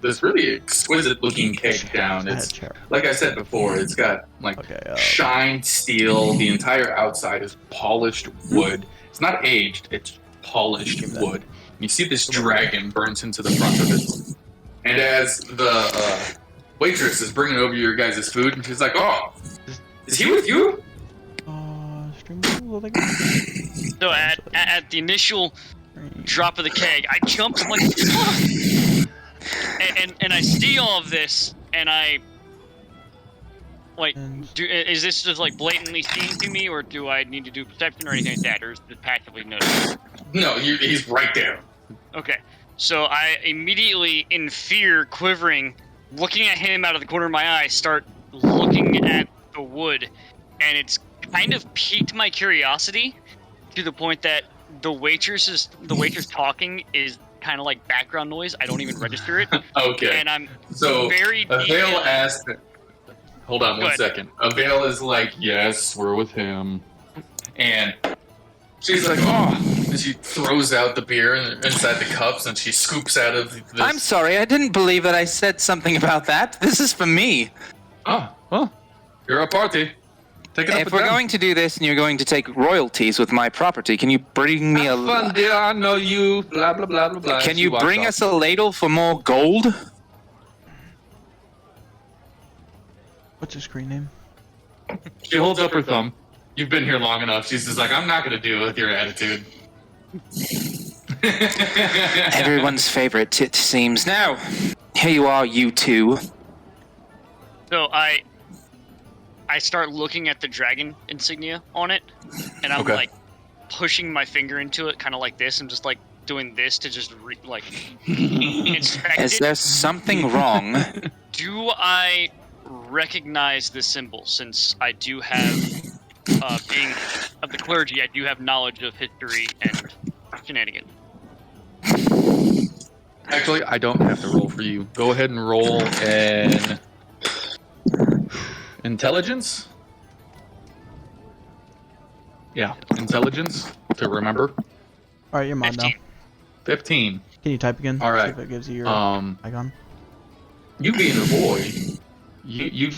this really exquisite-looking keg down. I had It's a chair. like I said before, it's got like Okay. shined steel. The entire outside is polished wood. It's not aged; it's polished wood. You see this dragon burns into the front of it. And as the waitress is bringing over your guys' food, and she's like, "Oh, is he with you?" So at the initial drop of the keg, I jumped like, and I see all of this, and I like, is this just like blatantly seen to me, or do I need to do perception or anything like that, or is it passively noticed? No, he's right there. Okay, so I immediately, in fear, quivering, looking at him out of the corner of my eye, start looking at the wood, and it's kind of piqued my curiosity to the point that the waitress talking is kind of like background noise. I don't even register it. Okay. And I'm so very Avail asked. Hold on 1 second. Avail is like, "Yes, we're with him," and she's like, "Oh," and she throws out the beer inside the cups, and she scoops out of this. I'm sorry, I didn't believe that I said something about that. This is for me. Oh, well, you're a party. Take it up If with we're them. going to do this and you're going to take royalties with my property, can you bring me Have fun, dear. I know you. Blah blah blah blah blah. Can you bring us a ladle for more gold? What's his screen name? She holds up her thumb. You've been here long enough. She's just like, "I'm not going to deal with your attitude." Everyone's favorite, it seems. Now, here you are, you two. So I start looking at the dragon insignia on it, and I'm like pushing my finger into it, kind of like this, and just like doing this to just inspect Is it. there something wrong? Do I recognize the symbol, since I do have, being of the clergy, I do have knowledge of history and shenanigans? Actually, I don't have to roll for you. Go ahead and roll an intelligence. Yeah, intelligence to remember. All right, you're mine now. 15. Can you type again? All right. See if it gives you your icon. You being a boy, you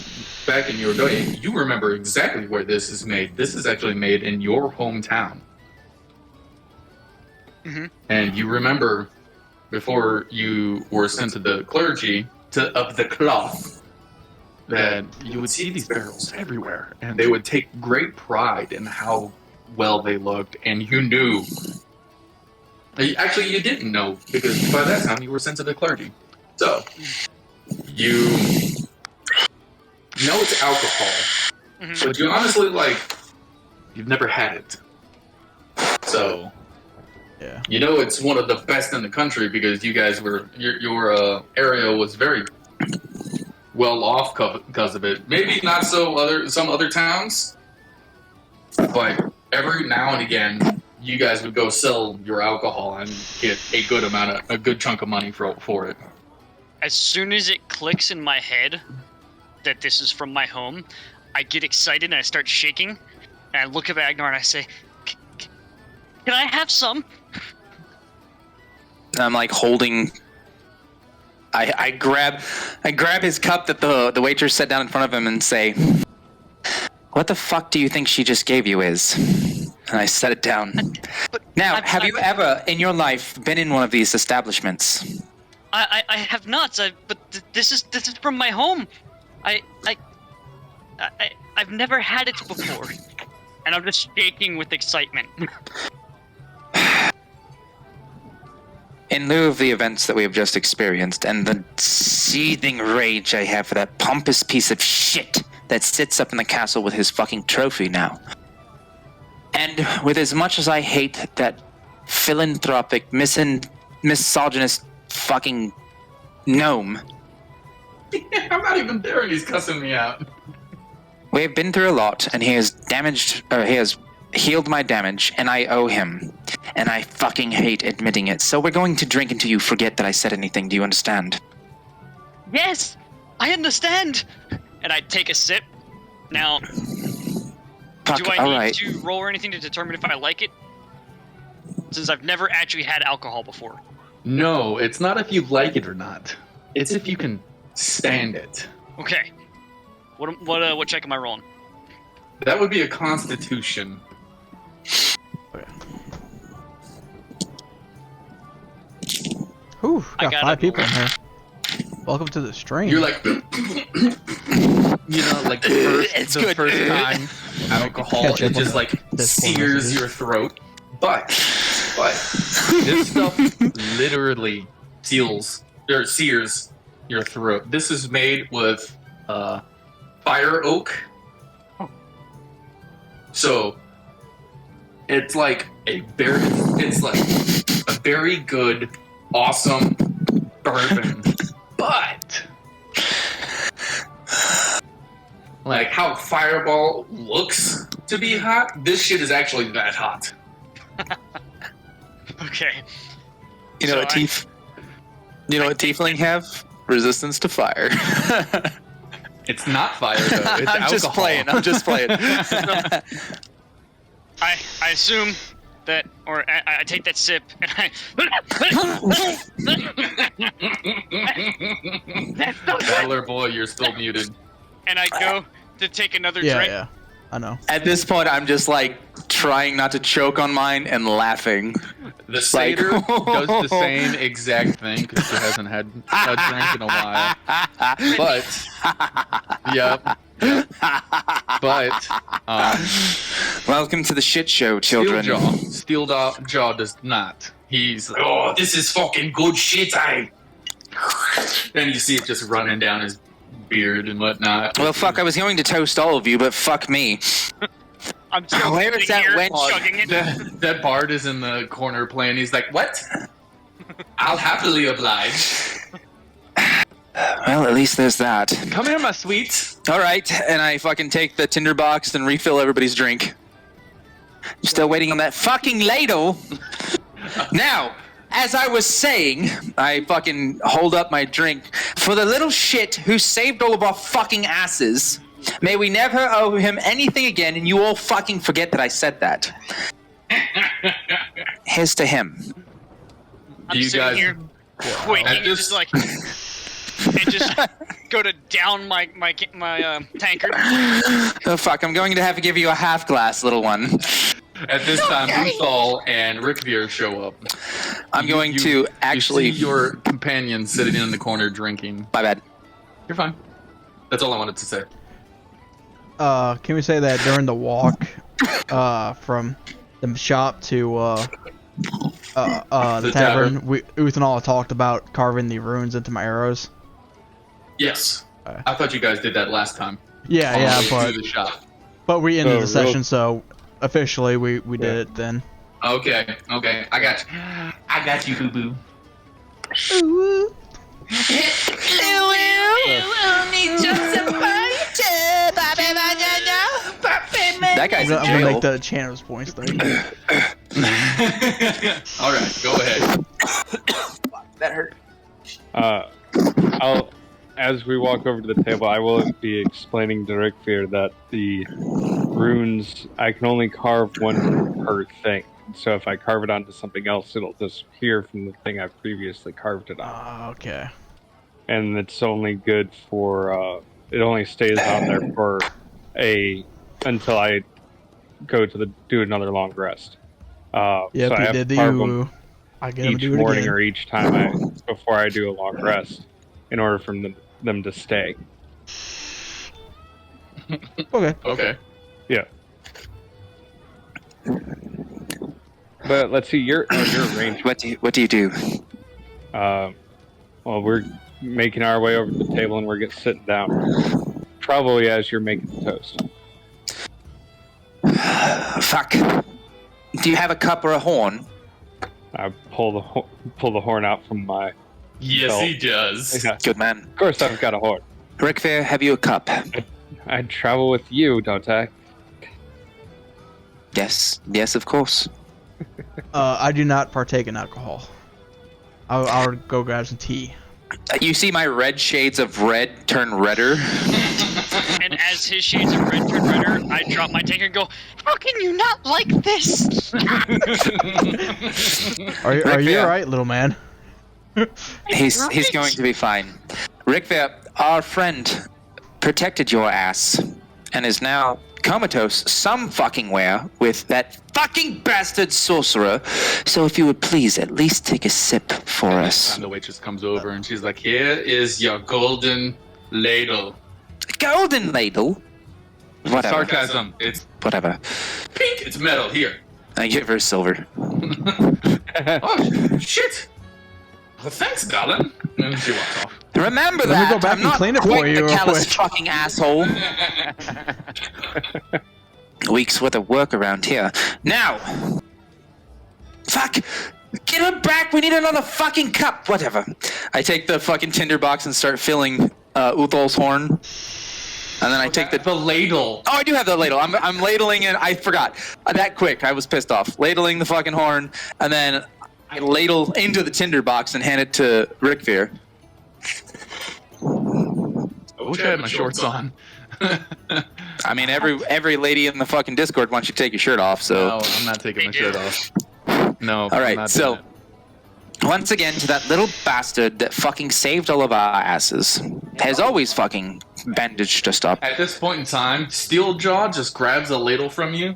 back in your day, you remember exactly where this is made. This is actually made in your hometown. Mm-hmm. And you remember before you were sent to the clergy of the cloth that you would see these barrels everywhere, and they would take great pride in how well they looked, and you knew. Actually, you didn't know, because by that time you were sent to the clergy. So, you know it's alcohol, but you honestly, you've never had it. So, yeah, you know it's one of the best in the country because you guys were, your area was very well off because of it. Maybe not so some other towns, but every now and again, you guys would go sell your alcohol and get a good chunk of money for it. As soon as it clicks in my head that this is from my home, I get excited and I start shaking, and I look at Agnar and I say, "Can I have some?" I'm like holding. I grab his cup that the waitress set down in front of him and say, "What the fuck do you think she just gave you is?" And I set it down. Now, have you ever in your life been in one of these establishments? I have not. But this is from my home. I've never had it before, and I'm just shaking with excitement. In lieu of the events that we have just experienced and the seething rage I have for that pompous piece of shit that sits up in the castle with his fucking trophy now, and with as much as I hate that philanthropic, misogynist fucking gnome, I'm not even there and he's cussing me out. we have been through a lot, and he has healed my damage, and I owe him. And I fucking hate admitting it. So we're going to drink until you forget that I said anything. Do you understand? Yes, I understand. And I take a sip. Now, do I need to roll or anything to determine if I like it? Since I've never actually had alcohol before. No, it's not if you like it or not. It's if you can stand it. Okay. What check am I rolling? That would be a Constitution. Ooh, I got gotta 5 go. people in here. Welcome to the stream. You're like, like It's the good. first time alcohol, Catch up it on just the like Discord sears messages. your throat. But this stuff literally sears your throat. This is made with fire oak. So it's like a very good, awesome bourbon. But like how Fireball looks to be hot, this shit is actually that hot. Okay. You know So what tiefling have? Resistance to fire. It's not fire though. It's I'm just alcohol. playing. I'm just playing. I assume that, or I take that sip and Battler boy, you're still muted. I go to take another Yeah, drink. yeah. I know. At this point, I'm just like trying not to choke on mine and laughing. The satyr does the same exact thing because she hasn't had a drink in a while. But, yep. But, Welcome to the shit show, children. Steel Jaw does not. He's like, oh, this is fucking good shit, And you see it just running down his beard and whatnot. Well, fuck, I was going to toast all of you, but fuck me. I'm still Where is that here wench? chugging it. That bard is in the corner playing. He's like, what? I'll happily oblige. Well, at least there's that. Come here, my sweets. All right, and I fucking take the tinderbox and refill everybody's drink. Still waiting on that fucking ladle. Now, as I was saying, I fucking hold up my drink. For the little shit who saved all of our fucking asses, may we never owe him anything again, and you all fucking forget that I said that. Here's to him. I'm You sitting guys- here quaking I and just- just like, and just go to down my tankard. Oh fuck, I'm going to have to give you a half glass, little one. At this time, Uthal and Rick Veer show up. I'm going to actually... You see your companion sitting in the corner drinking. My bad. You're fine. That's all I wanted to say. Can we say that during the walk from the shop to the tavern, Uth and all talked about carving the runes into my arrows? Yes. Okay. I thought you guys did that last time. Yeah, On the yeah, way but to the shop. we ended the real- session, so officially we did it then. Okay. I got you, boo boo. That guy's in I'm gonna jail. make the Channels points thing. All right, go ahead. That hurt. As we walk over to the table, I will be explaining to Rickfear that the runes, I can only carve one per thing. So if I carve it onto something else, it'll disappear from the thing I've previously carved it on. Okay. And it's only good for, it only stays on there for until I go to do another long rest. Yep, so I he have did to carve them you. I get him each to do it morning again. or each time before I do a long rest, in order for them to stay. Okay. Okay. Yeah. But let's see, your range. What do you do? Well, we're making our way over to the table and we're sitting down. Probably as you're making the toast. Fuck. Do you have a cup or a horn? I pull the horn out from my. Yes, belt. he does. Yeah. Good man. Of course, I've got a horn. Rick Fair, have you a cup? I travel with you, don't I? Yes, of course. I do not partake in alcohol. I'll go grab some tea. You see my red shades of red turn redder? And as his shades of red turn redder, I drop my tanker and go, how can you not like this? Are you Fair. alright, little man? He's going to be fine. Rick Fair, our friend protected your ass and is now comatose some fucking where with that fucking bastard sorcerer. So if you would please at least take a sip for us. And the waitress comes over and she's like, "Here is your golden ladle." Golden ladle? Whatever. Sarcasm. It's Whatever. pink. It's metal. Here. I give her silver. Oh, shit. Well, thanks, darling. And she walks off. Remember Let me that. go back I'm and not clean it quite for you the real callous quick. fucking asshole. A week's worth of work around here. Now! Fuck! Get her back! We need another fucking cup! Whatever. I take the fucking tinderbox and start filling Uthol's horn. And then I take the ladle. Oh, I do have the ladle. I'm ladling it. I forgot. That quick. I was pissed off. Ladling the fucking horn, and then I ladle into the tinderbox and hand it to Rickfear. I wish I had my shorts on. I mean, every lady in the fucking Discord wants you to take your shirt off, so... No, I'm not taking my shirt off. No. All right, so once again to that little bastard that fucking saved all of our asses. Has always fucking bandaged us up. At this point in time, Steeljaw just grabs a ladle from you,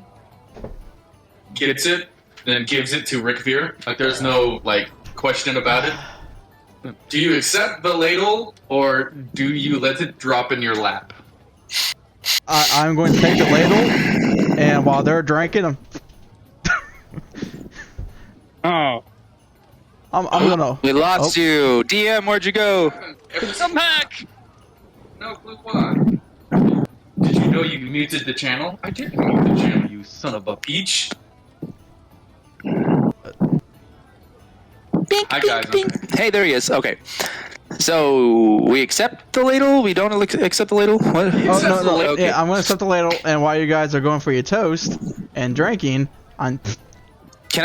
gets it, then gives it to Rick Veer. Like, there's no, like, question about it. Do you accept the ladle, or do you let it drop in your lap? I'm going to take the ladle, and while they're drinking, Oh, I'm gonna. We lost you. DM, where'd you go? Come back! No clue why. Did you know you muted the channel? I didn't mute the channel, you son of a peach. Bink, Hi, bink, guys, bink. okay. Hey, there he is. Okay. So, we accept the ladle? We don't accept the ladle? What? Oh no, no. Okay. Yeah, I'm gonna accept the ladle, and while you guys are going for your toast and drinking, Can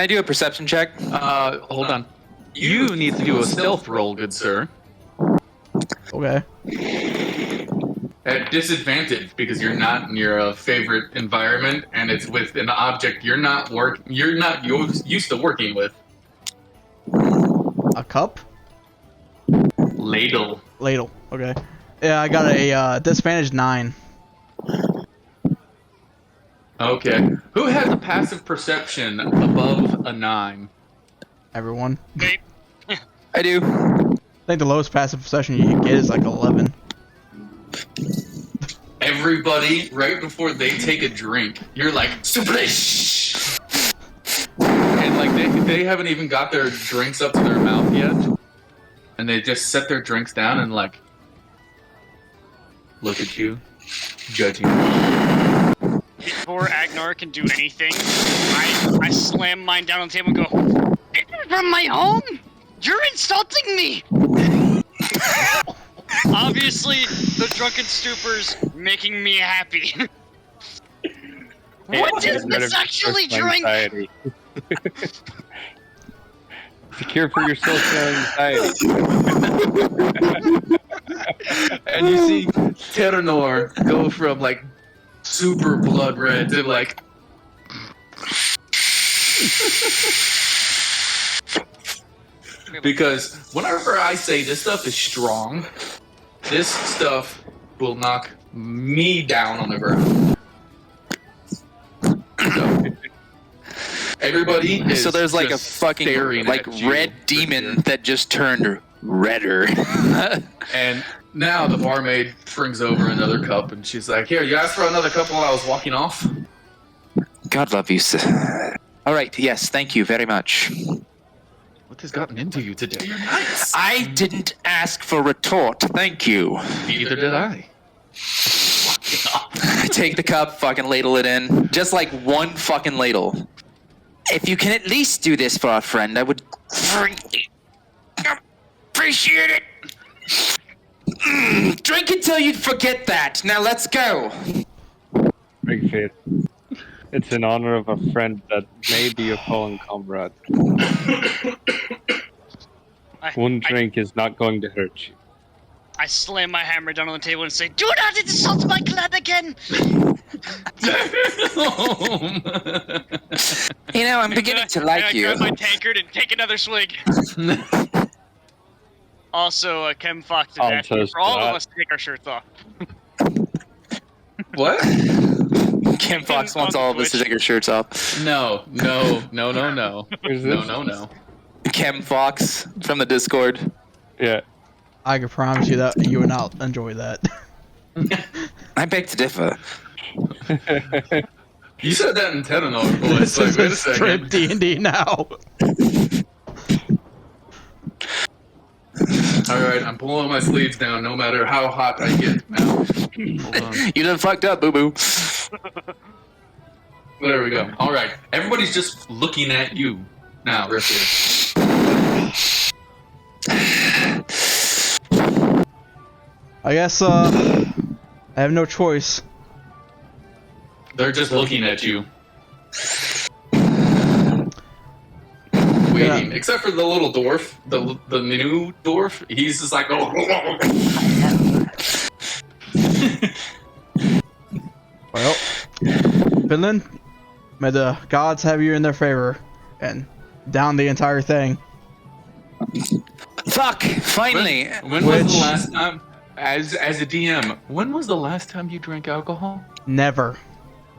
I do a perception check? Hold on. You need to do a stealth roll, good sir. okay. At disadvantage because you're not in your favorite environment, and it's with an object you're not used to working with. A cup? Ladle. Ladle. Okay. Yeah, I got a disadvantage 9. Okay. Who has a passive perception above a 9? Everyone. Hey, I do. I think the lowest passive perception you can get is like 11. Everybody, right before they take a drink, you're like, splish! And like they haven't even got their drinks up to their mouth yet. And they just set their drinks down and like look at you, judging. before Agnar can do anything, I slam mine down on the table and go, "This is from my home? You're insulting me!" Obviously, the drunken stupors making me happy. What is this actually drink? Anxiety. Secure for your social anxiety. And you see Terranor go from like super blood red to like because whenever I say this stuff is strong, this stuff will knock me down on the ground. So, everybody is So there's like a just fucking staring like at you red for demon sure. that just turned redder. And now the barmaid brings over another cup and she's like, "Here, you asked for another cup while I was walking off?" God love you, sir. All right, yes, thank you very much. What has gotten into you today? You're nice. I didn't ask for retort, thank you. Neither did I. I take the cup, fucking ladle it in. Just like one fucking ladle. If you can at least do this for our friend, I would greatly appreciate it. Drink until you forget that. Now let's go. Big faith. It's in honor of a friend that may be a fallen comrade. One drink is not going to hurt you. I slam my hammer down on the table and say, "Do not insult my clan again!" You know, I'm beginning to like and you. I grab my tankard and take another swig. Also, Kem Fox is I'll asking toast for all that. of us to take our shirts off. What? Kim Fox wants all of us to take our shirts off. No. Who's this? No. Kim Fox from the Discord. Yeah. I can promise you that you would not enjoy that. I beg to differ. You said that in Tetanol voice. This Like, is wait a a strip second. D&D now. Alright, I'm pulling my sleeves down no matter how hot I get now. Hold on. You done fucked up, boo-boo. There we go. Alright, everybody's just looking at you now, Rifty. I guess I have no choice. They're just looking at you. Waiting. Yeah. Except for the little dwarf, the new dwarf, he's just like, oh. Well, Finland, may the gods have you in their favor and down the entire thing. Fuck! Finally! When was the last time, as a DM, when was the last time you drank alcohol? Never.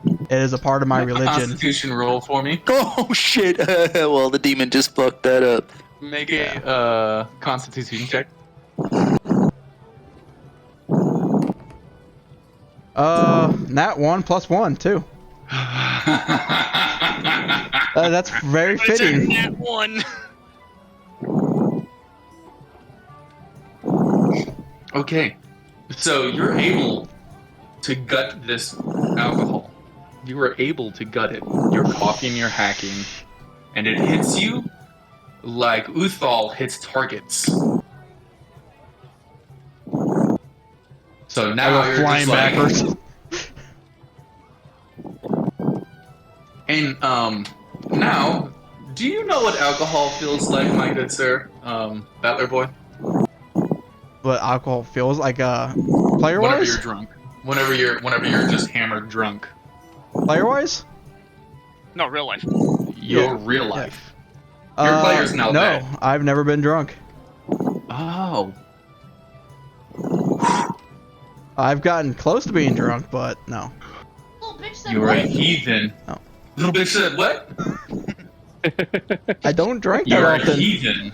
It is a part of my Make a religion. Constitution roll for me. Oh shit! Well, the demon just fucked that up. Make a Constitution check. Nat 1 plus 1 too. That's very It's a fitting. nat 1. Okay, so you're able to gut this alcohol. You were able to gut it. You're coughing, you're hacking, and it hits you like Uthal hits targets. So I now go you're flying just like, backwards. And now, do you know what alcohol feels like, my good sir, Battler Boy? What alcohol feels like, player Whenever wise? you're drunk, whenever you're just hammered drunk, Player wise? No, real life. your real life. Your player's now no, dead. I've never been drunk. Oh. I've gotten close to being drunk, but no. Little bitch said You're a what? heathen. Oh. Little bitch said what? I don't drink that You're a often. heathen,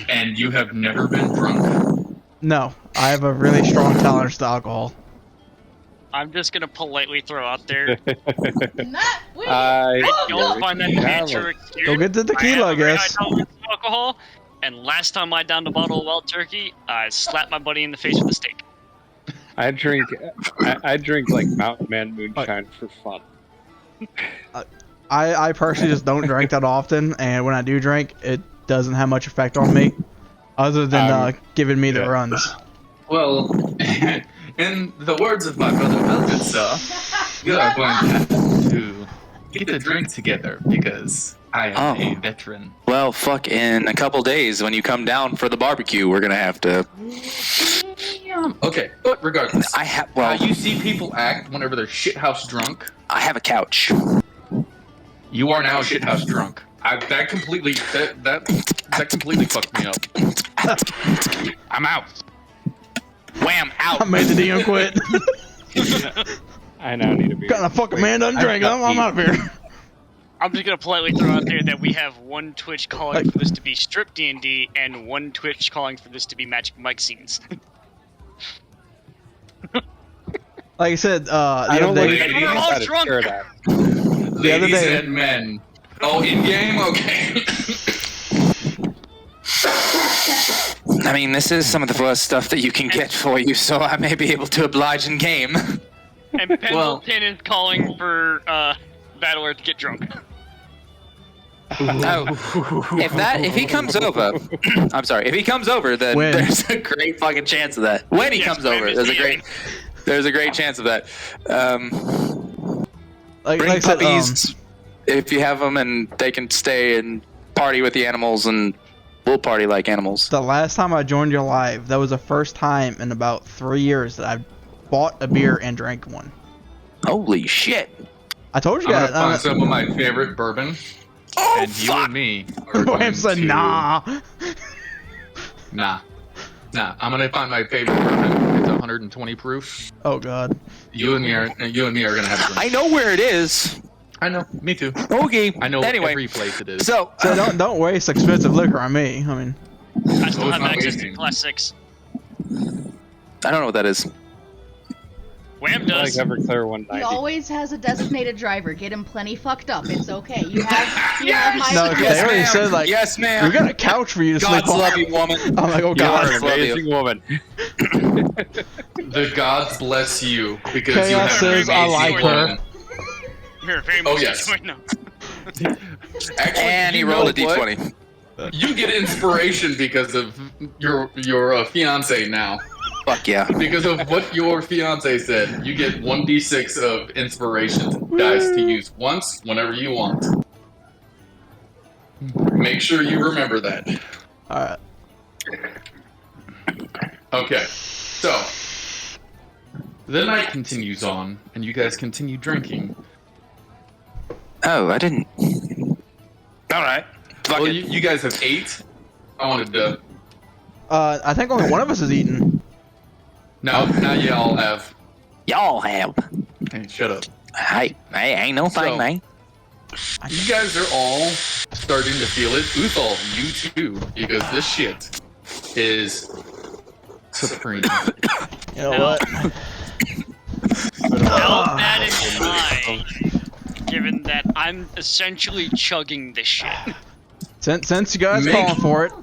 and you have never been drunk. No, I have a really strong tolerance to alcohol. I'm just gonna politely throw out there. Not we. I Don't find that to be a true experience. Go get the tequila, I have a very guess. high tolerance to alcohol, and last time I downed a bottle of wild turkey, I slapped my buddy in the face with a steak. I drink like Mountain Man moonshine for fun. I personally just don't drink that often, and when I do drink, it doesn't have much effect on me, other than giving me the runs. Well, in the words of my brother Velvet, sir, you are going to have to get a drink together because I am a veteran. Well, fuck, in a couple days when you come down for the barbecue, we're gonna have to... Okay, but regardless, I have, how well, you see people act whenever they're shithouse drunk, I have a couch. you are now shithouse drunk. That completely fucked me up. I'm out. Wham, I out. made the DM quit. I now need a beer. Kinda fucking man doesn't drink. I'm out of here. I'm just gonna politely throw out there that we have one Twitch calling for this to be strip D&D and one Twitch calling for this to be Magic Mike scenes. Like I said, the I other don't look day, at We're all that. drunk. Sure that. The other Ladies day- and men. Oh, in game? Okay. I mean, this is some of the first stuff that you can get for you, so I may be able to oblige in game. And Pendleton is calling for Battler to get drunk. If he comes over, I'm sorry, if he comes over, then When? there's a great fucking chance of that. When he Yes, comes when over, is there's a great chance of that. like Bring I said, puppies if you have them, and they can stay and party with the animals, and we'll party like animals. the last time I joined your live, that was the first time in about 3 years that I bought a beer and drank one. Holy shit! I told you I'm guys. gonna find some of my favorite bourbon, Oh and you fuck! and me are Boy, going said to... nah. Nah. I'm gonna find my favorite bourbon. It's 120 proof. Oh God. You and me are gonna have a drink. I know where it is. I know. Me too. Okay. I know Anyway, every place it is. so So don't waste expensive liquor on me. I mean, I still it's have not access wasting. to class 6. I don't know what that is. Wham Like does. Everclear He 190. always has a designated driver. Get him plenty fucked up. It's okay. You have my no, approval. they already said like, yes, ma'am. we got a couch for you to sleep God's on. love you, woman. I'm like, oh You are God. an love you. amazing woman. The gods bless you because you Chaos have an says, I amazing like her. woman. You're very Oh, much yes. enjoying them. Actually, And he you rolled a know what? d20. You get inspiration because of your fiance now. Fuck yeah. Because of what your fiance said, you get 1d6 of inspiration dice to use once, whenever you want. Make sure you remember that. All right. Okay, so the night continues on, and you guys continue drinking. Oh, I didn't. All right. Fuck Well, it. you guys have 8. I wanted to. I think only one of us is eating. Now you all have. Y'all have. Hey, shut up. Hey, ain't no thing, So- man. You guys are all starting to feel it. Uthal, you too, because this shit is supreme. You know what? How bad am I, given that I'm essentially chugging this shit? Since you guys Make- calling for it,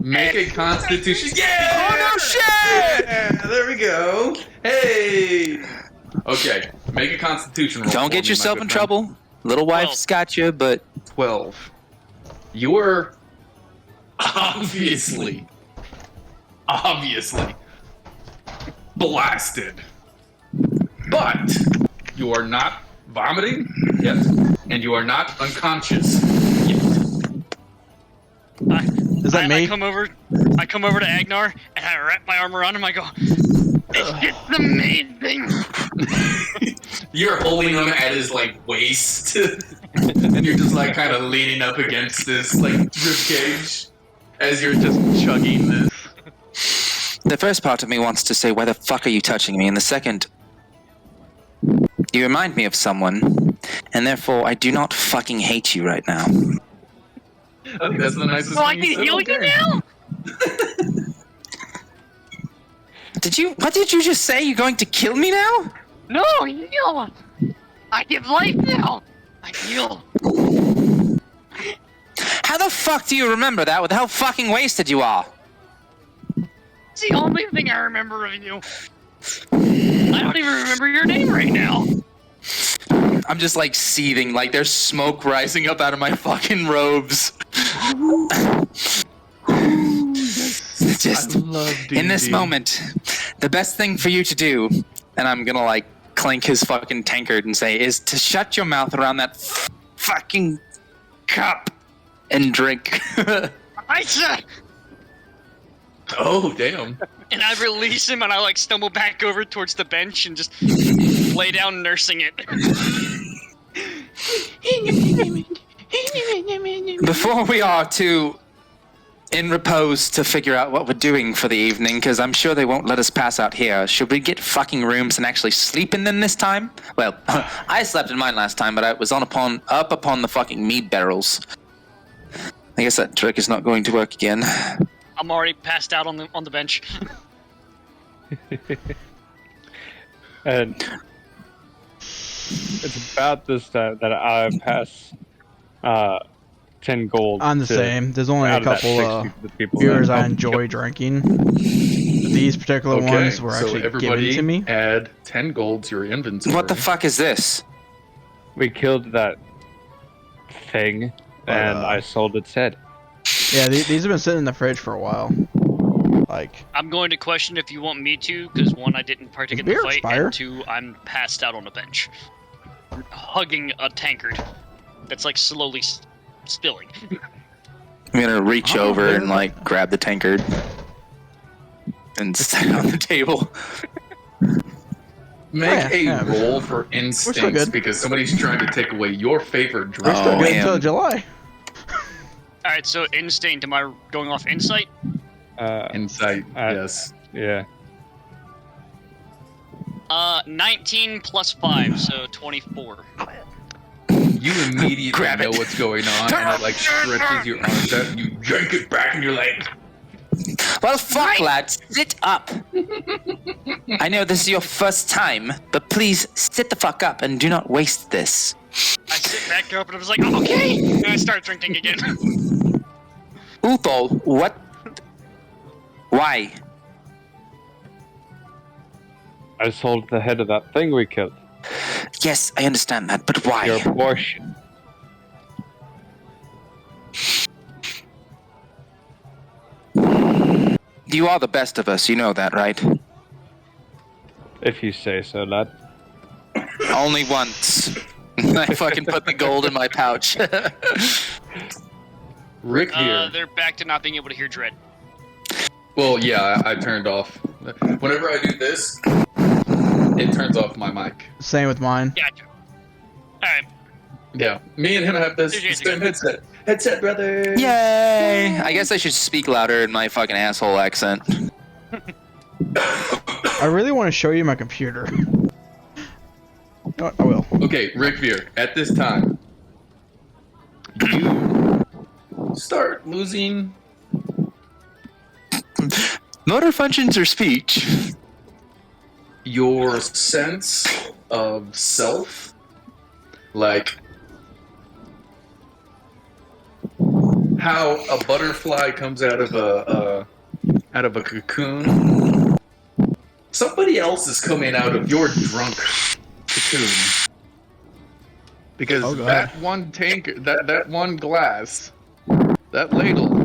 Make a constitution. Yeah! Oh, no shit! Yeah, there we go. Hey! Okay, make a constitution roll. Don't for get me, yourself my in good friend. trouble. Little wife's got you, but 12. You are obviously blasted. But you are not vomiting yet, and you are not unconscious yet. is that me? I come over to Agnar and I wrap my arm around him. I go, "It's amazing." You're holding him at his like waist, and you're just like kind of leaning up against this like rib cage as you're just chugging this. the first part of me wants to say, why the fuck are you touching me? And the second, you remind me of someone, and therefore I do not fucking hate you right now. I think that's the nicest So I thing can you said heal all you day. now. What did you just say? You're going to kill me now? No, heal. I give life now. I heal. How the fuck do you remember that with how fucking wasted you are? It's the only thing I remember of you. I don't even remember your name right now. I'm just like seething, like there's smoke rising up out of my fucking robes. Just I love in this D&D. moment, the best thing for you to do, and I'm gonna like clink his fucking tankard and say, is to shut your mouth around that fucking cup and drink. I said, Oh damn! and I release him, and I like stumble back over towards the bench and just lay down nursing it. Before we are to in repose to figure out what we're doing for the evening, because I'm sure they won't let us pass out here, should we get fucking rooms and actually sleep in them this time? Well, I slept in mine last time, but I was up upon the fucking mead barrels. I guess that trick is not going to work again. I'm already passed out on the bench. And it's about this time that I pass 10 gold. I'm the to- same. There's only a out of that couple 60 people beers that- I enjoy drinking. These particular Okay, ones were so actually given everybody to me. add 10 gold to your inventory. What the fuck is this? We killed that thing, and I sold its head. Yeah, these have been sitting in the fridge for a while. Like, I'm going to question if you want me to, because one, I didn't partake Does in the beer fight, expire? and two, I'm passed out on a bench, hugging a tankard that's like slowly spilling. I'm gonna reach Oh, over yeah. and like grab the tankard and set it on the table. Make Yeah, a roll for still instincts good. because somebody's trying to take away your favorite drink. Oh, good man. until July. All right, so instinct. Am I going off insight? Insight, Uh, yes. Yeah. 19 plus 5, so 24. You immediately Grab know it. what's going on, and it like stretches your arms out, and you yank it back, and you're like, Well, fuck, lad. Sit up. I know this is your first time, but please sit the fuck up and do not waste this. I sit back up and I was like, okay! And I start drinking again. Uthal, what? Why? I sold the head of that thing we killed. Yes, I understand that, but why? Your portion. You are the best of us, you know that, right? If you say so, lad. Only once. I fucking put the gold in my pouch. Rick here. They're back to not being able to hear Dread. Well, yeah, I turned off. Whenever I do this, it turns off my mic. Same with mine. Gotcha. Alright. Yeah, me and him have this same headset. Headset, brother. Yay! I guess I should speak louder in my fucking asshole accent. I really want to show you my computer. No, I will. Okay, Rick Veer, at this time, you start losing Motor functions or speech? your sense of self. Like how a butterfly comes out of a cocoon. Somebody else is coming out of your drunk cocoon. Because Oh, God. that one tank, that one glass, that ladle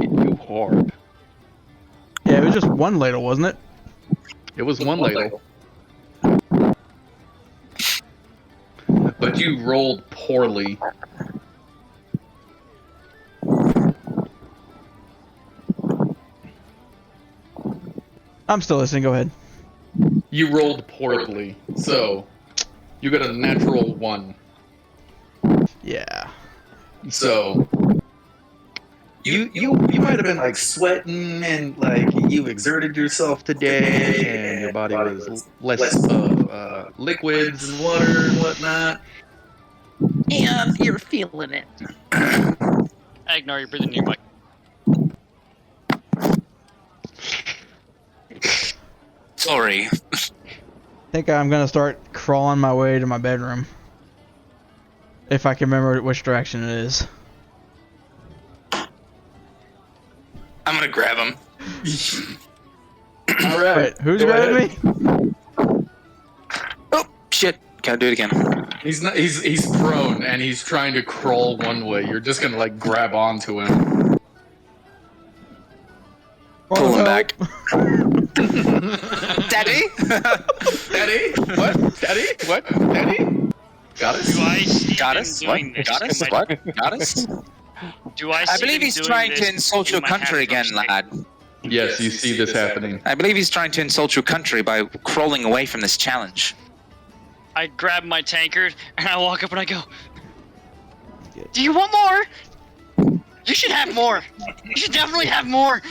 hit you hard. Yeah, it was just one ladle, wasn't it? It was one ladle. But you rolled poorly. I'm still listening. Go ahead. You rolled poorly. So, you got a natural 1. Yeah. So, you might have been like sweating and like you exerted yourself today and your body was less liquids and water and whatnot. And you're feeling it. Agnar, you're breathing in your mic. Sorry. I think I'm gonna start crawling my way to my bedroom. If I can remember which direction it is. I'm gonna grab him. All right. Wait, who's go grabbing ahead. me? Oh, shit. Gotta do it again. He's not. He's prone and he's trying to crawl one way. You're just gonna like grab onto him. Pull him Oh, back. Daddy? Daddy? What? Daddy? What? Daddy? Got us? Do I see Got him us? What? doing this? Got us? Am I- What? Got us? Do I I see believe him he's doing trying this to insult in your my country again, half-drunk state? lad. Yes, you see this happening. I believe he's trying to insult your country by crawling away from this challenge. I grab my tankard and I walk up and I go, do you want more? You should have more. You should definitely have more.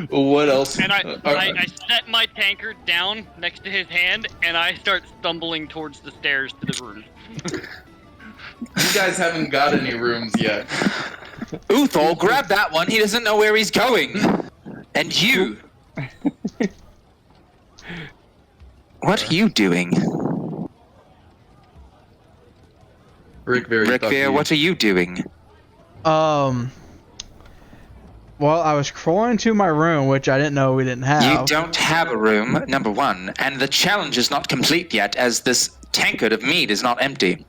What else? And I set my tankard down next to his hand and I start stumbling towards the stairs to the room. You guys haven't got any rooms yet. Uthal, grab that one. He doesn't know where he's going. And you. What are you doing? Rick Veer, What are you doing? Well, I was crawling to my room, which I didn't know we didn't have. You don't have a room, number one, and the challenge is not complete yet, as this tankard of mead is not empty.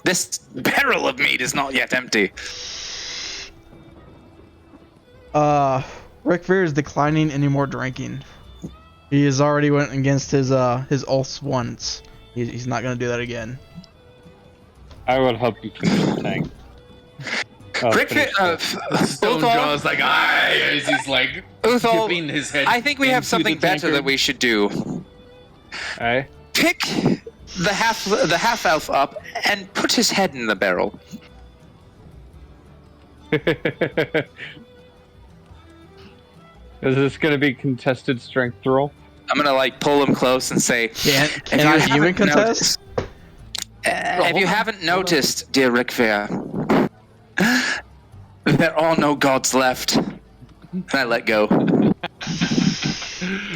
This barrel of mead is not yet empty. Rick Veer is declining any more drinking. He has already went against his oaths once. He's not gonna do that again. I will help you finish the tank. Rick Veer, Stonejaw's like, as he's like Uthal, dipping his head. I think we have into something the better tankard. that we should do. Aye? Pick the half elf up and put his head in the barrel. Is this going to be contested strength roll? I'm gonna like pull him close and say, Can I human contest? if you haven't noticed, dear Rick Fair, there are no gods left. And I let go.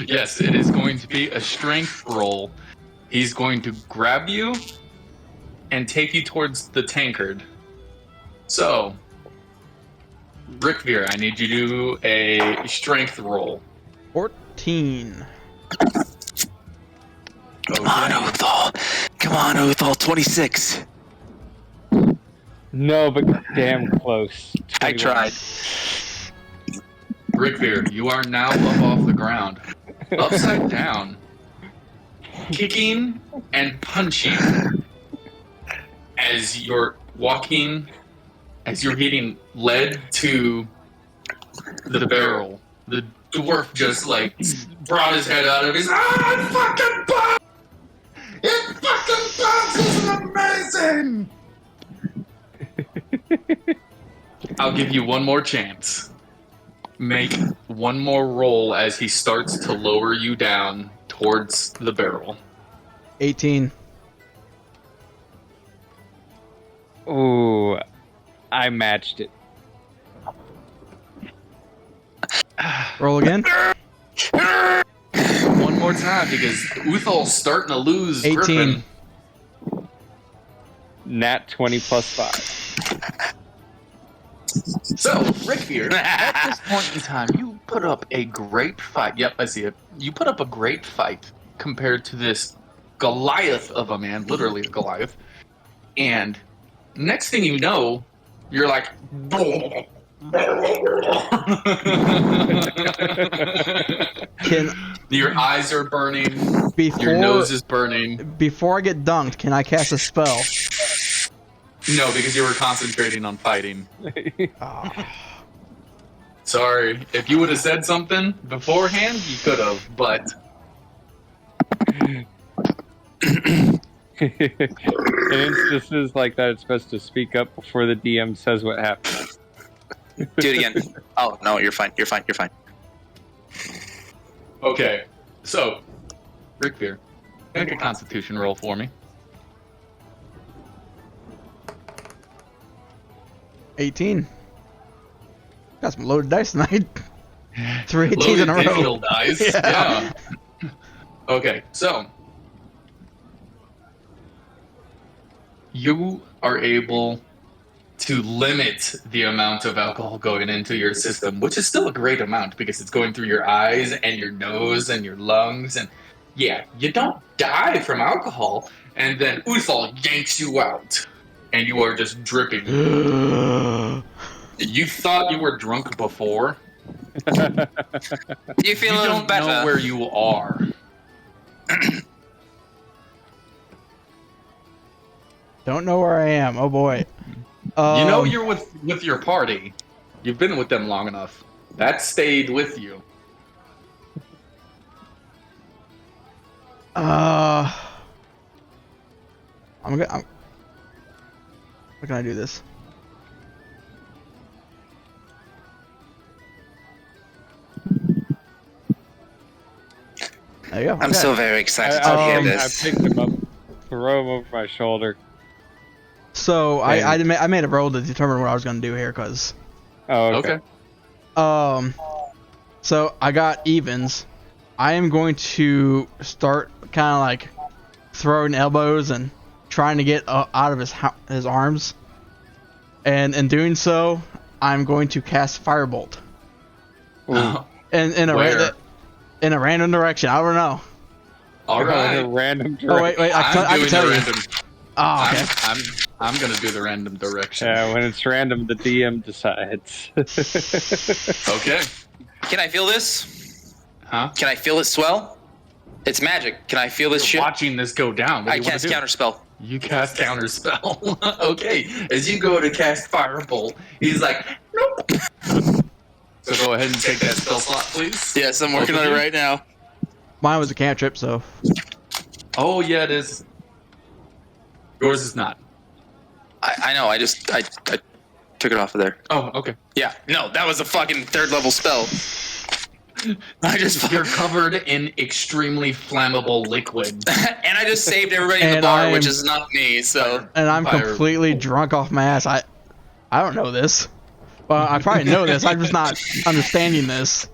Yes, it is going to be a strength roll. He's going to grab you and take you towards the tankard. So, Rickveer, I need you to do a strength roll. 14. Come on, Uthal. Come on, Uthal. 26. No, but damn close. 21. I tried. Rickveer, you are now up off the ground, upside down, kicking and punching as you're walking, as you're getting led to the barrel. The dwarf just like brought his head out of his. It fucking pops! It fucking pops! This is amazing! I'll give you one more chance. Make one more roll as he starts to lower you down towards the barrel. 18. Ooh, I matched it. Roll again. One more time because Uthal's starting to lose 18. gripping. Nat 20 plus 5. So, Rickbeard, at this point in time, you put up a great fight. Yep, I see it. You put up a great fight compared to this Goliath of a man, literally a Goliath. And next thing you know, you're like... Your eyes are burning. Your nose is burning. Before I get dunked, can I cast a spell? No, because you were concentrating on fighting. Oh. Sorry. If you would have said something beforehand, you could have, but... In instances like that, it's best to speak up before the DM says what happened. Do it again. Oh, no, you're fine. You're fine. You're fine. Okay. So, Rickbeard, make a constitution roll for me. 18. Got some loaded dice tonight. 3 18s in a row. Digital dice. Yeah. Okay, so you are able to limit the amount of alcohol going into your system, which is still a great amount because it's going through your eyes and your nose and your lungs. And yeah, you don't die from alcohol. And then Uthal yanks you out. And you are just dripping. You thought you were drunk before. You feel a little don't better. know where you are. Don't know where I am. Oh boy. You know you're with your party. You've been with them long enough. That stayed with you. How can I do this? There you go. I'm okay. so very excited to hear I this. picked him up, throw him over my shoulder. So I made a roll to determine what I was going to do here, cause. Oh, okay. So I got evens. I am going to start kind of like throwing elbows and trying to get out of his arms, and in doing so, I'm going to cast Firebolt. In a random direction. I don't know. All right. A random direction. Oh wait, I can tell you. Random. Oh, okay. I'm gonna do the random direction. Yeah, when it's random, the DM decides. Okay. Can I feel this? Huh? Can I feel it swell? It's magic. Can I feel this shit? Watching this go down. What I do you cast wanna do? Counterspell. You cast Counterspell. Okay. As you go to cast Firebolt, he's like, nope. So go ahead and take that spell slot, please. Yes, I'm working on it right now. Mine was a cantrip, so. Oh yeah, it is. Yours is not. I know. I took it off of there. Oh, okay. Yeah. No, that was a fucking 3rd level spell. You're covered in extremely flammable liquid. And I just saved everybody in the And bar, which is not me, so... And I'm Fire. completely drunk off my ass. I don't know this. Well, I probably know this. I'm just not understanding this.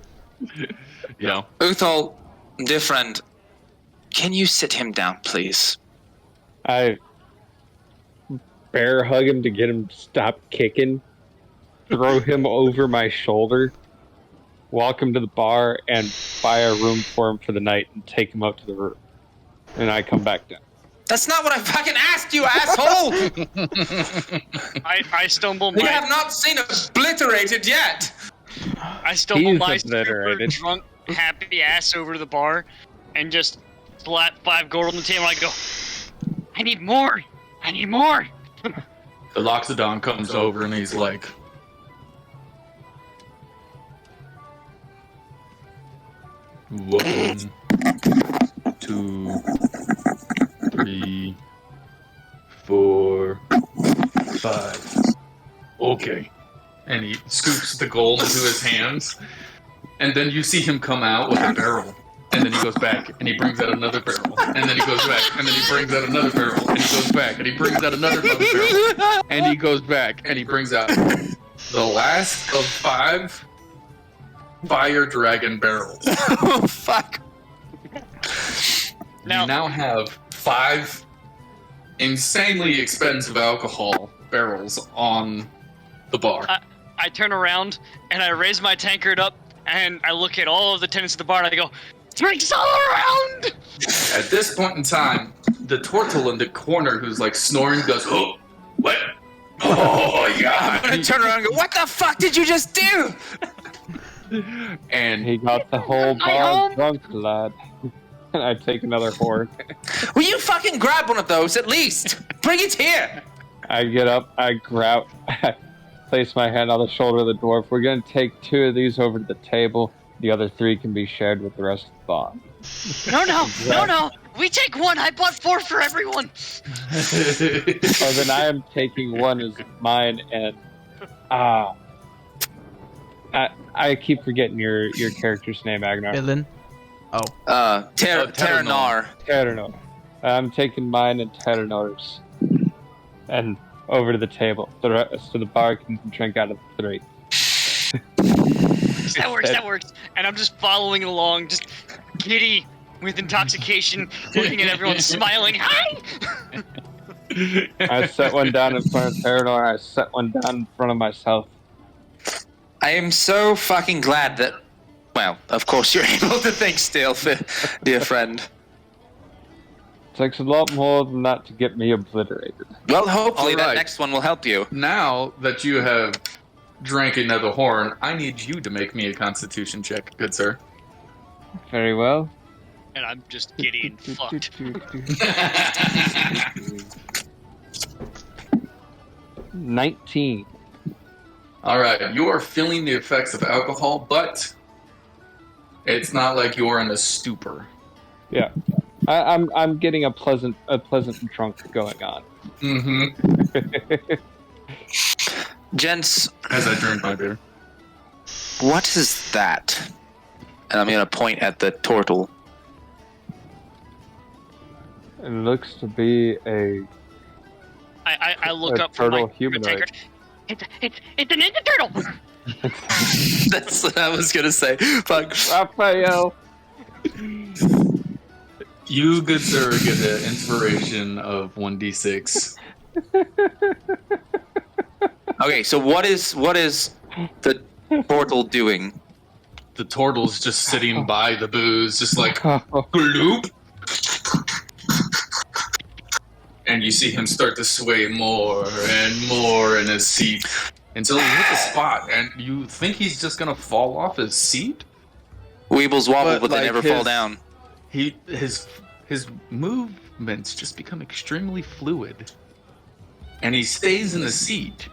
Yeah. Uthal, dear friend, can you sit him down, please? I bear hug him to get him to stop kicking, throw him over my shoulder, walk him to the bar, and buy a room for him for the night and take him up to the room. And I come back down. That's not what I fucking asked you, asshole! I stumble We my have not seen obliterated yet! I stumble He's my super obliterated. drunk, happy ass over to the bar and just slap 5 gold on the table. I go, I need more! I need more! The Loxodon comes over and he's like, "1, 2, 3, 4, 5. Okay." And he scoops the gold into his hands, and then you see him come out with a barrel. And then he goes back, and he brings out another barrel. And then he goes back, and then he brings out another barrel. And he goes back, and he brings out another barrel. And he goes back, and he brings out the last of 5 fire dragon barrels. Oh, fuck. Now- You now have 5 insanely expensive alcohol barrels on the bar. I turn around and I raise my tankard up and I look at all of the tenants of the bar and I go, drinks all around! At this point in time, the turtle in the corner who's like snoring goes, "Oh, what? Oh, yeah." I'm gonna turn around and go, what the fuck did you just do? And He got the whole My bar home. drunk, lad. And I take another horn. Will you fucking grab one of those at least? Bring it here! I get up, I grab, I place my hand on the shoulder of the dwarf. We're gonna take 2 of these over to the table. The other 3 can be shared with the rest of the bar. No. We take 1. I bought 4 for everyone. Oh, then I am taking 1 as mine, and I keep forgetting your character's name, Agnar. Midland. Terranar. Terranor. I'm taking mine and Terranor's, and over to the table. The rest of the bar can drink out of the 3. That works. And I'm just following along, just giddy with intoxication, looking at everyone smiling. Hi! I set one down in front of Terranor. I set one down in front of myself. I am so fucking glad that, well, of course you're able to think still, dear friend. Takes a lot more than that to get me obliterated. Well, hopefully All that right. next one will help you. now that you have drank another horn, I need you to make me a constitution check, good sir. Very well. And I'm just giddy and fucked. 19. Alright, you are feeling the effects of alcohol, but it's not like you're in a stupor. Yeah. I'm getting a pleasant drunk going on. Mm-hmm. Gents, As I drink my beer. what is that? And I'm gonna point at the turtle. It looks to be a I look A up from my turtle humanoid. tankard. It's a ninja turtle! That's what I was gonna say. Fuck. Raphael. You, good sir, get an inspiration of 1d6. Okay, so what is the turtle doing? The turtle's just sitting by the booze, just like, gloop. And you see him start to sway more and more in his seat until he hits a spot, and you think he's just gonna fall off his seat. Weebles wobble, But, but they like, never fall down. His movements just become extremely fluid, and he stays in the seat.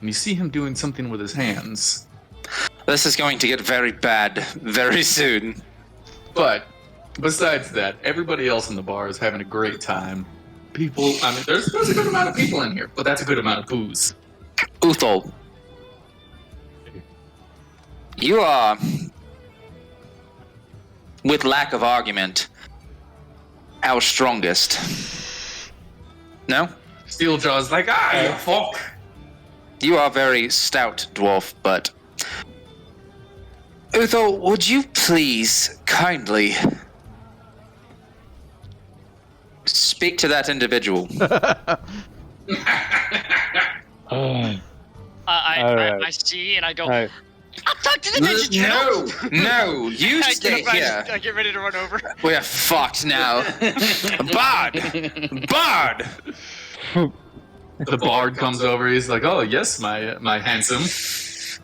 And you see him doing something with his hands. This is going to get very bad very soon. But besides that, everybody else in the bar is having a great time. People, I mean, there's a good amount of people in here, but that's a good amount of booze. Uthal, you are with lack of argument, our strongest. No? Steeljaw's like, you fuck. You are very stout, dwarf, but... Uthor, would you please kindly speak to that individual? I see, and I go. Right. I'll talk to the ninja turtle. No, you stay here. I get ready to run over. We're fucked now. Bard! The bard comes over. He's like, "Oh yes, my handsome."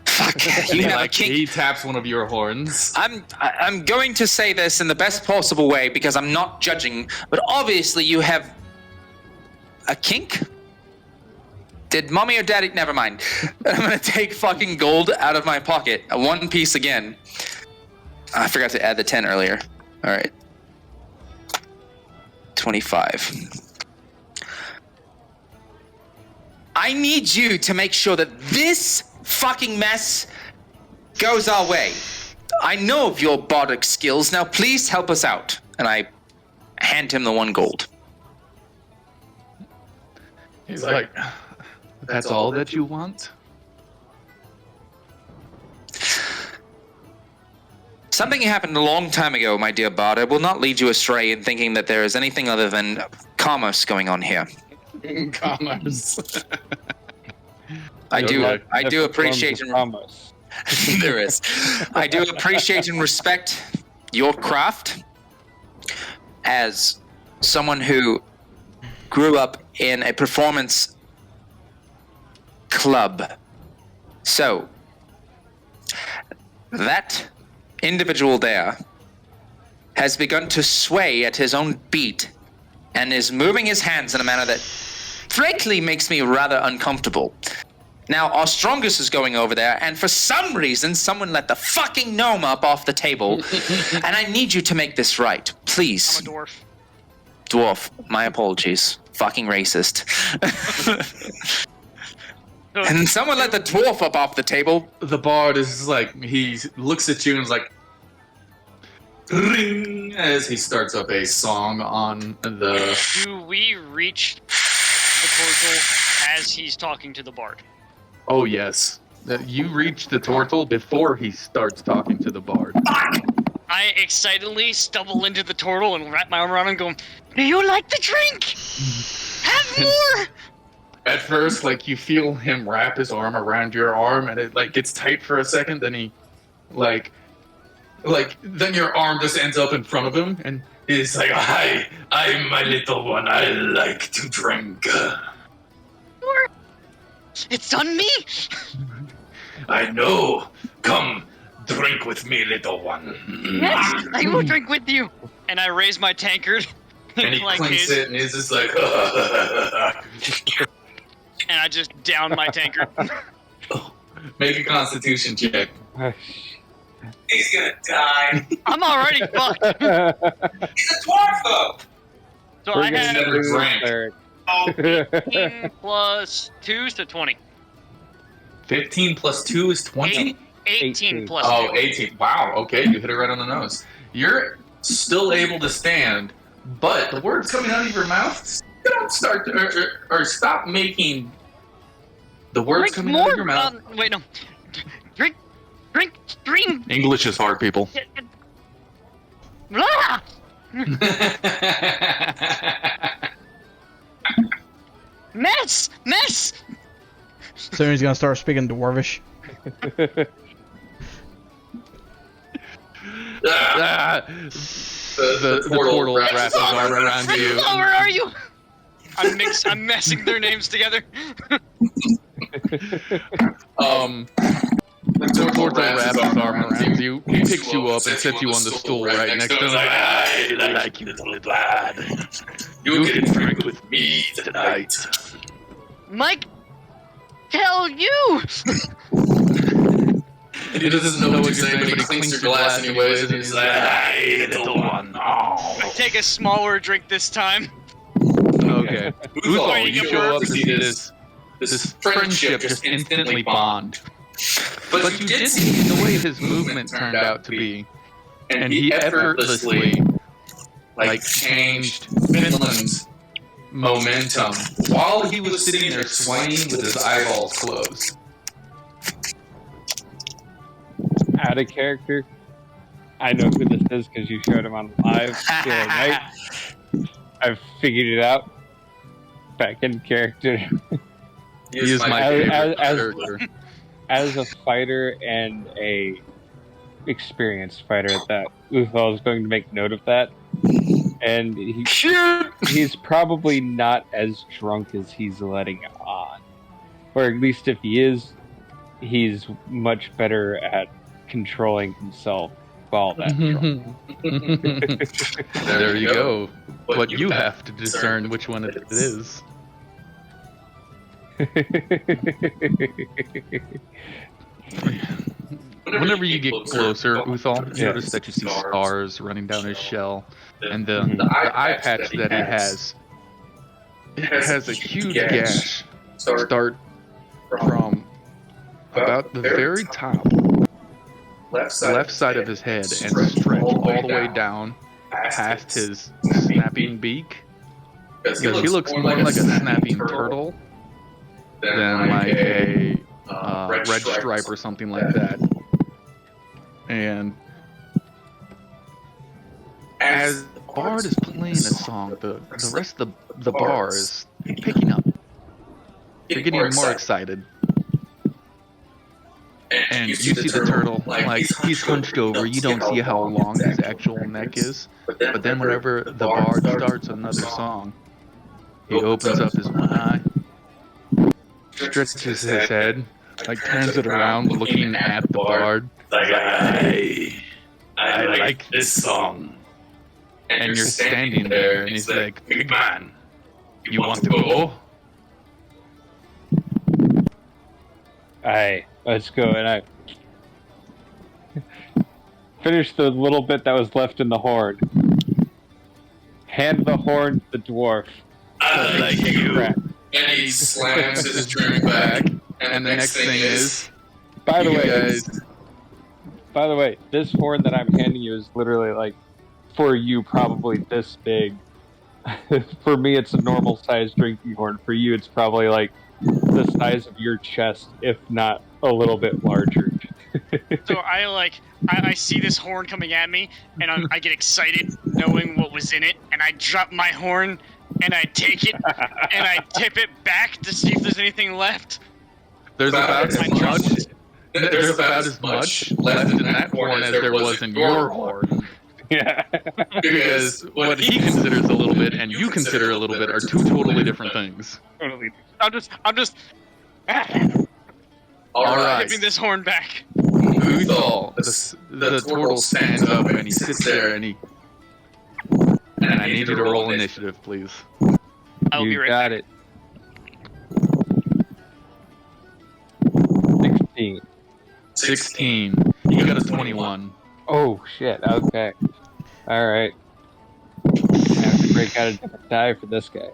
Fuck, you have a kink. He taps one of your horns. I'm going to say this in the best possible way because I'm not judging, but obviously you have a kink? Did mommy or daddy? Never mind. I'm gonna take fucking gold out of my pocket. One piece again. I forgot to add the 10 earlier. All right. 25. I need you to make sure that this fucking mess goes our way. I know of your bardic skills. Now please help us out. And I hand him the 1 gold. He's like, "That's all that you want?" Something happened a long time ago, my dear Bard. I will not lead you astray in thinking that there is anything other than commerce going on here. Commerce. I do appreciate and there is. I do appreciate and respect your craft as someone who grew up in a performance club. So, that individual there has begun to sway at his own beat and is moving his hands in a manner that frankly makes me rather uncomfortable. Now, our strongest is going over there, and for some reason, someone let the fucking gnome up off the table, and I need you to make this right. Please. I'm a dwarf. Dwarf, my apologies. Fucking racist. And someone let the dwarf up off the table. The bard is like, he looks at you and is like, ring, as he starts up a song on the... Do we reach the portal as he's talking to the bard? Oh, yes. You reach the turtle before he starts talking to the bard. I excitedly stumble into the turtle and wrap my arm around him going, "Do you like the drink? Have more!" At first, like, you feel him wrap his arm around your arm, and it, like, gets tight for a second, then he, like, then your arm just ends up in front of him, and he's like, "Hi, I'm my little one, I like to drink." It's on me! I know. Come, drink with me, little one. Yes, I will drink with you. And I raise my tankard And he clinks it, and he's just like, and I just down my tankard. Make a constitution check. He's gonna die. I'm already fucked. He's a dwarf, though. So I have never drank. 15 plus 2 is 20. 15 plus 2 is 20? 18 plus Oh, 2. 18. Wow, okay, you hit it right on the nose. You're still able to stand, but the words coming out of your mouth don't start to, or stop making the words Drink coming more. out of your mouth. Wait, no. Drink. English is hard, people. Blah! Mess! Soon he's gonna start speaking Dwarvish. The portal wraps his arm around you. Oh, where are you? I'm messing their names together. The turtle wraps his arm around you. He picks you up and sets you on the stool right next to him. I like you, little lad. You can drink with me tonight. Mike, tell you. He doesn't know what you're saying, but he clinks your glass anyways, and he's like, "Hey, little one." I take a smaller drink this time. Okay. Uthor, You show up to see this friendship just instantly bond. But you did see the way his movement turned out to be. and he effortlessly changed Finland's momentum while he was sitting there swaying with his eyeballs closed. Out of character. I know who this is because you showed him on live the other night. I've figured it out. Back in character. He is my favorite character. As a fighter and a experienced fighter at that, Uthal is going to make note of that. And he's probably not as drunk as he's letting on. Or at least if he is, he's much better at controlling himself while that drunk. There you go. But you have to discern which one it is. Whenever you get closer, Uthal, you notice that you see stars running down his shell, and the eye patch that he has, it has a huge gash start from about the very top left side of his head and stretch all the way down past his snapping beak. Because he looks more like a snapping turtle than like a red stripe or something like that. And as the bard is playing a song, the rest of the bar is picking up. They're getting more excited. And you see the turtle, like, he's hunched over. You don't see how long his actual neck is. But then whenever the bard starts another song, he opens up his one eye, stretches his head, like turns it around looking at the bard. I like this song. And you're standing there, and he's like, big man, you want to go? Aye, let's go. And I finished the little bit that was left in the horn. Hand the horn to the dwarf. I like you. And he slams his drink back. And the next thing is, By the way, this horn that I'm handing you is literally like, for you, probably this big. For me, it's a normal sized drinking horn. For you, it's probably like the size of your chest, if not a little bit larger. So I see this horn coming at me, and I get excited knowing what was in it, and I drop my horn, and I take it, and I tip it back to see if there's anything left. There's about as much left in that horn as there was in your horn. Yeah. Because what he considers a little bit and you consider a little bit are two totally different things. Totally. I'm just alright. tipping this horn back. Uthal, the turtle stands up and he sits there and I need you to roll initiative, please. I'll be right got back. it. 16. 16. You got a 21. Oh shit. Okay. All right. I have to break out a different die for this guy.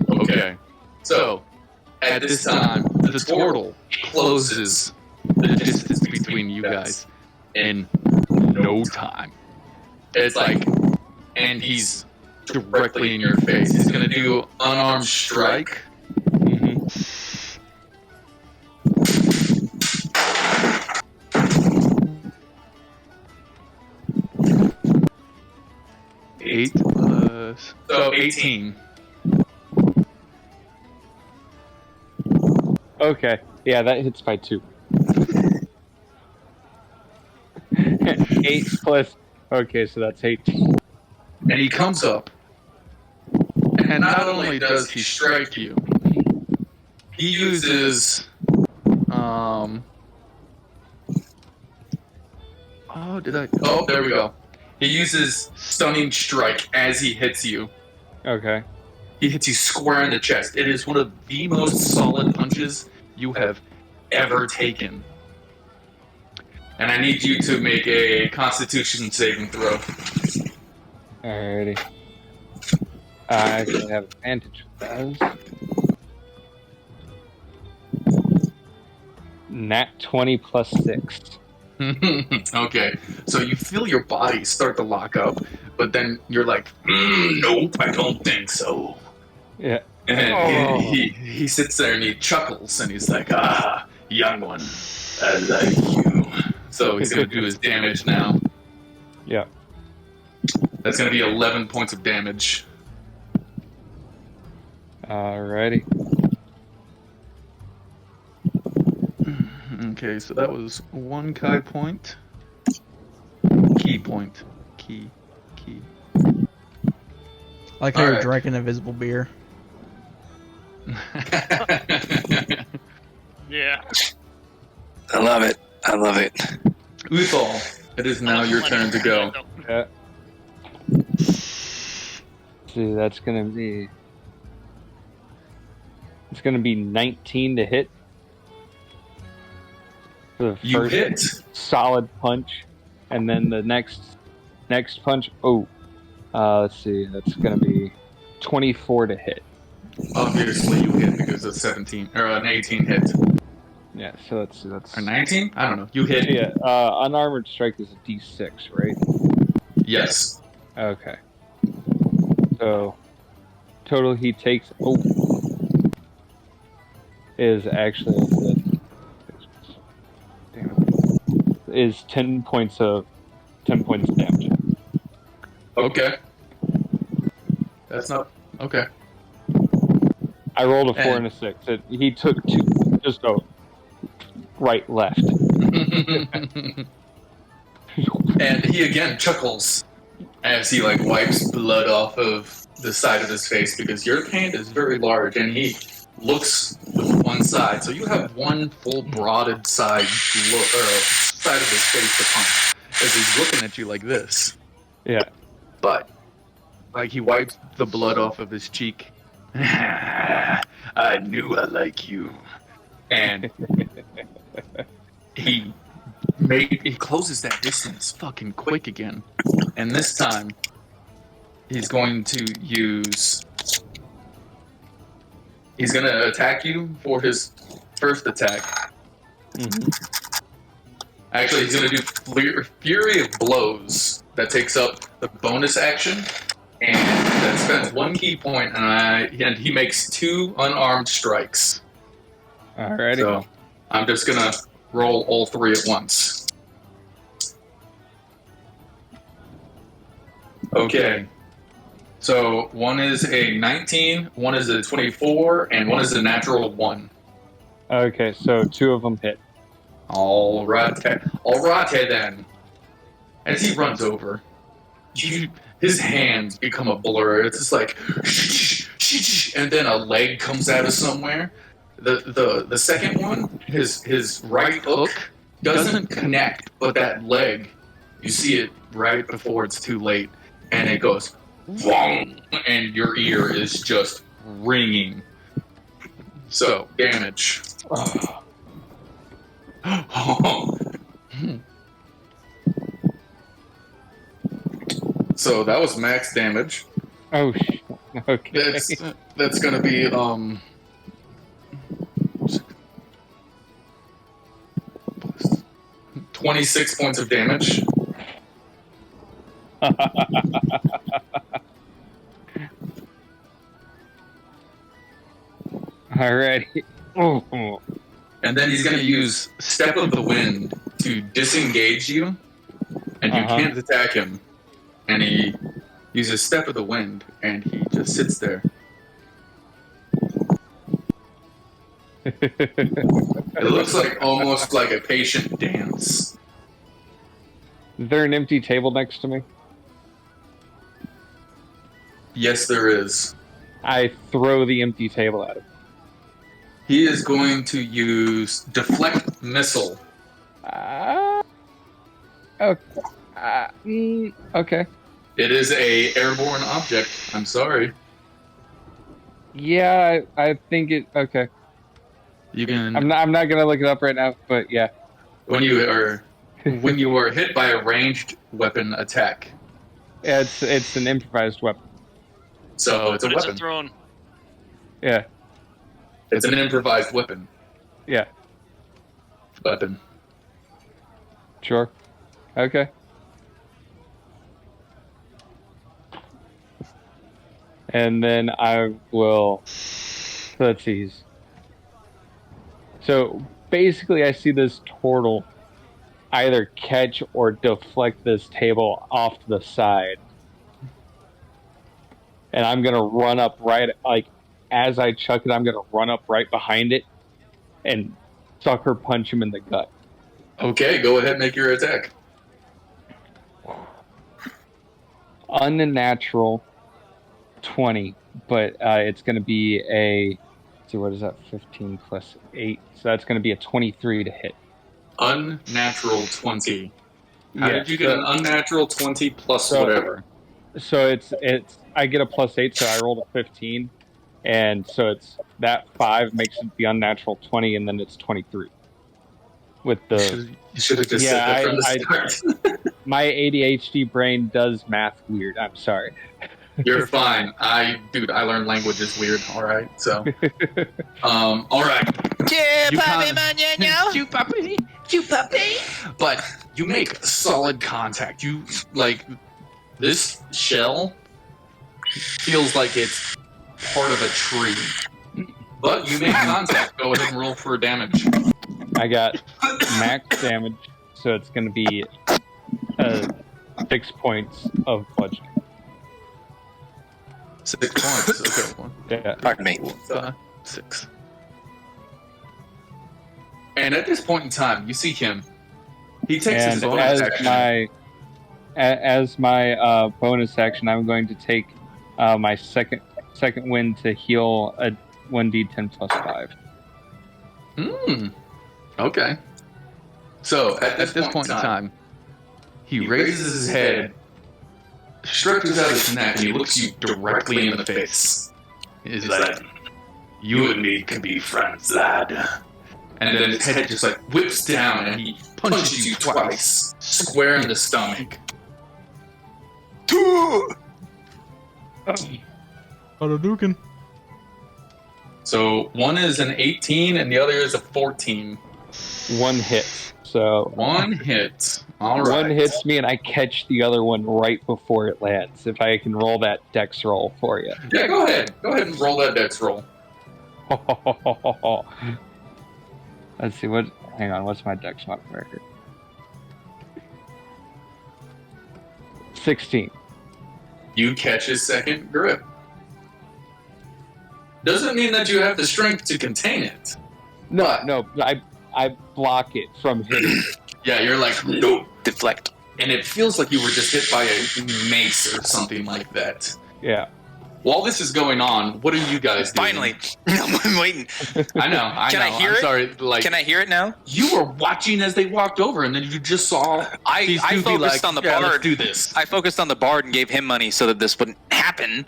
Okay. So, at this time, the turtle closes the distance between you guys in no time. It's like, and he's directly in your face. He's gonna do unarmed strike. 8 plus... So 18. Okay. Yeah, that hits by 2. 8 plus... Okay, so that's 18. And he comes up. And not only does he strike you, he uses... Oh, there we go. He uses Stunning Strike as he hits you. Okay. He hits you square in the chest. It is one of the most solid punches you have ever taken. And I need you to make a Constitution saving throw. Alrighty. I actually have advantage with those. Nat 20 plus 6. Okay, so you feel your body start to lock up, but then you're like, nope, I don't think so. Yeah. And he sits there and he chuckles and he's like, young one, I like you. So he's going to do his damage now. Yeah. That's going to be 11 points of damage. Alrighty. Okay, so that was 1 Kai point. Key point. Key. I like how All you're right. drinking invisible beer. Yeah. I love it. I love it. Uthal, it is now your turn to go. Yeah. See, that's gonna be. It's gonna be 19 to hit. For the You first hit. solid punch, and then the next punch. Let's see. That's gonna be 24 to hit. Obviously, you hit because of 17 or an 18 hit. Yeah. So that's Or 19? I don't know. You hit. Yeah. Unarmored strike is a D6, right? Yes. Okay. So total he takes is actually is 10 points of damage. Okay. That's not okay. I rolled a 4 and a 6. He took 2. Just go right, left. And he again chuckles as he like wipes blood off of the side of his face because your hand is very large and he looks with one side. So you have one full broaded side side of his face to punch as he's looking at you like this. Yeah. But Like he wipes the blood off of his cheek. I knew I like you. and he closes that distance fucking quick again. And this time he's going to use he's going to attack you for his first attack. Mm-hmm. Actually, he's going to do Fury of Blows. That takes up the bonus action. And that spends 1 key point, and he makes 2 unarmed strikes. Alrighty. So I'm just going to roll all 3 at once. Okay. So one is a 19, one is a 24, and one is a natural 1. Okay, so 2 of them hit. All right then. As he runs over, his hands become a blur. It's just like, and then a leg comes out of somewhere. The second one, his right hook doesn't connect, but that leg, you see it right before it's too late, and it goes, wong, and your ear is just ringing. So damage. So that was max damage. Oh, okay. That's gonna be 26 points of damage. Alrighty. Oh. And then he's gonna use Step of the Wind to disengage you, and you can't attack him. And he uses Step of the Wind, and he just sits there. It looks like almost like a patient dance. Is there an empty table next to me? Yes, there is. I throw the empty table at him. He is going to use Deflect Missile. Okay. It is a airborne object. I'm sorry. Yeah, I think it. Okay. You can. I'm not gonna look it up right now, but yeah. When you are hit by a ranged weapon attack. Yeah, it's an improvised weapon. So it's a But it's a weapon. thrown. Yeah. It's an improvised weapon. Yeah. Weapon. Sure. Okay. And then I will. Let's see. So basically, I see this turtle either catch or deflect this table off to the side. And I'm going to run up right, like, as I chuck it, I'm going to run up right behind it and sucker punch him in the gut. Okay, go ahead and make your attack. Unnatural 20, but it's going to be a, let's see, what is that? 15 plus 8. So that's going to be a 23 to hit. Unnatural 20. How did you get an unnatural 20 plus whatever? So it's I get a plus 8, so I rolled a 15, and so it's that 5 makes it the unnatural 20, and then it's 23. With the you should have just said that from the start. My ADHD brain does math weird. I'm sorry. You're fine. I learned languages weird. All right, so all right. But you make solid contact. You like this shell feels like it's part of a tree, but you make contact. Go ahead and roll for damage. I got max damage, so it's going to be 6 points of bludgeoning. 6 points. Okay. Yeah. Pardon me. 6. And at this point in time, you see him. He takes his bonus action. As my bonus action, I'm going to take my second wind to heal a 1d10 plus 5. Okay. So at this point in time, he raises his head, stretches out his neck, and he looks you directly in the face. He's like, "You and me can be friends, lad." And then his head just like whips down, and he punches you twice, square in the stomach. Hadouken. So one is an 18, and the other is a 14. One hit. So one hit. All right. One hits me, and I catch the other one right before it lands. If I can roll that dex roll for you. Yeah, go ahead. Go ahead and roll that dex roll. Let's see. Hang on. What's my dex modifier? 16. You catch his second grip. Doesn't mean that you have the strength to contain it. No. I block it from hitting. Yeah, you're like, no. Deflect. And it feels like you were just hit by a mace or something like that. Yeah. While this is going on, what are you guys doing? Finally. I'm waiting. I know. Can I hear I'm it? sorry. Like, Can I hear it now? You were watching as they walked over, and then you just saw I focused on the bard. Let's do this. I focused on the bard and gave him money so that this wouldn't happen.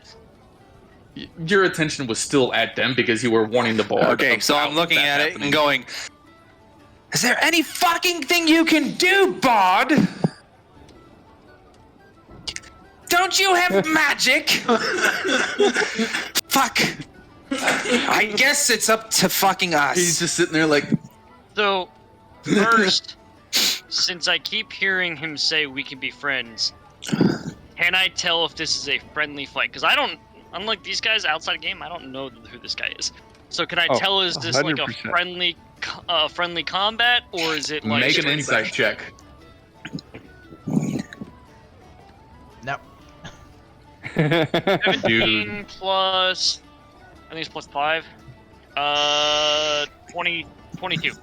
Your attention was still at them because you were warning the bard. Okay, so I'm looking at it and going, is there any fucking thing you can do, bard? Don't you have magic? Fuck. I guess it's up to fucking us. He's just sitting there like... So, first, since I keep hearing him say we can be friends, can I tell if this is a friendly fight? Because I don't, unlike these guys outside the game, I don't know who this guy is. So can I tell, is this 100%. like a friendly combat, or is it like... Make an insight check. No. 17 plus... I think it's plus 5. 22.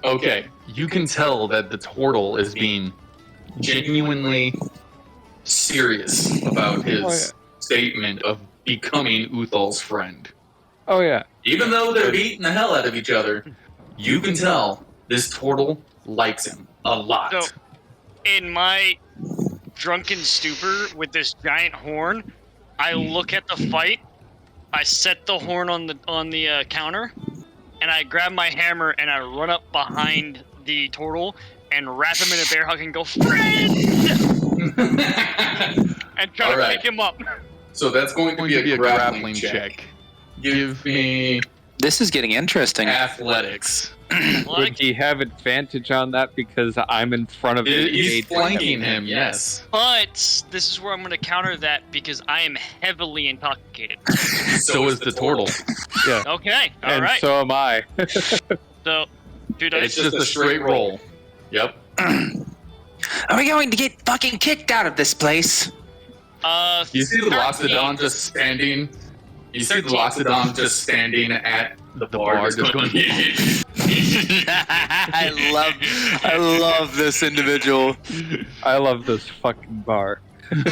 Okay, you can tell that the turtle is being genuinely serious about his statement of becoming Uthal's friend. Oh, yeah. Even though they're beating the hell out of each other, you can tell this turtle likes him a lot. So, in my drunken stupor with this giant horn, I look at the fight, I set the horn on the counter, and I grab my hammer and I run up behind the turtle and wrap him in a bear hug and go, friend! And try to pick him up. So that's going to be a grappling check. Give me... This is getting interesting. Athletics. Would he have advantage on that because I'm in front of him? He's flanking him, yes. But this is where I'm going to counter that because I am heavily intoxicated. So is the turtle. Yeah. Okay, all and right. so am I. So, dude, It's just a straight roll. Yep. Are we going to get fucking kicked out of this place? You see the Loxodon just standing. You see the Loxodon just standing at the bar, just going. I love this individual. I love this fucking bar. But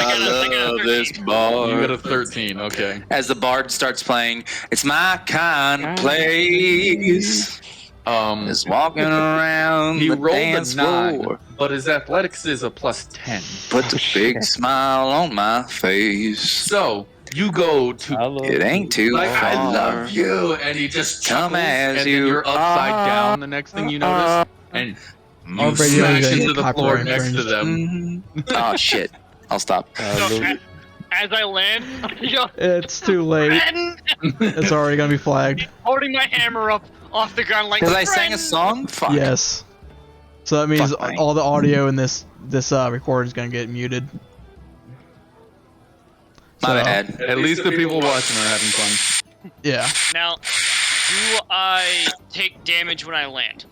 I love this bar. You got a 13, okay. As the bard starts playing, it's my kind of place. Just walking around He the rolled dance a 9, floor. but his athletics is a plus 10. Puts a big smile on my face. So you go to. It ain't too Like, far. I love you, and he just Come chuckles, as and you then you're upside are. down. The next thing you notice, and you Our radio smash is into the floor copyright next to infringed. them. Oh shit! I'll stop. As I land, It's too late. It's already gonna be flagged. holding my hammer up off the ground like. Because I sang a "Friend!" song. Fuck. Yes. So that means Fuck, Mike. all the audio in this recorder is gonna get muted. My So, bad. At least the people watching are having fun. Yeah. Now, do I take damage when I land?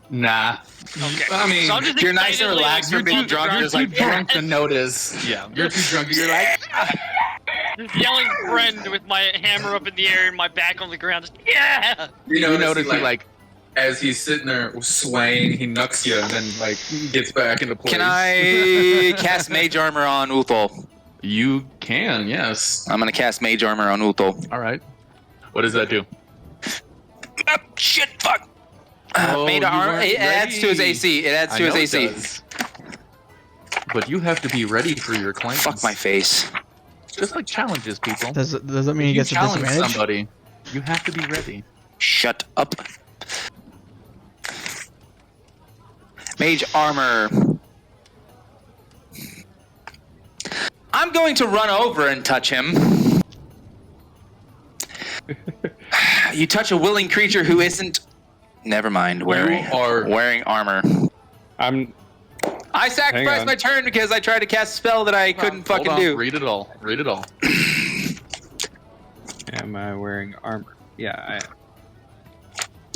Nah. Okay. I mean, so I'm just You're nice and excitedly, relaxed like, for being off the drunk. ground, You're just like drunk to notice. Yeah, you're too drunk. You're like, just yelling "friend" with my hammer up in the air and my back on the ground. Just, yeah. you notice he like, as he's sitting there swaying, he knucks you and then like gets back into place. Can I cast Mage Armor on Uthal? You can, yes. I'm gonna cast Mage Armor on Uthal. All right. What does that do? Shit! Fuck! Oh, Mage you Armor. weren't It adds to his ready. AC. It adds I to his know it AC. does. But you have to be ready for your claims. Fuck my face. Just like challenges, people. Does that mean he You gets a challenge disadvantage? somebody. You have to be ready. Shut up. Mage Armor. I'm going to run over and touch him. You touch a willing creature who isn't. Never mind. Wearing armor. I sacrificed my turn because I tried to cast a spell that I couldn't fucking do. Read it all. Read it all. Am I wearing armor? Yeah,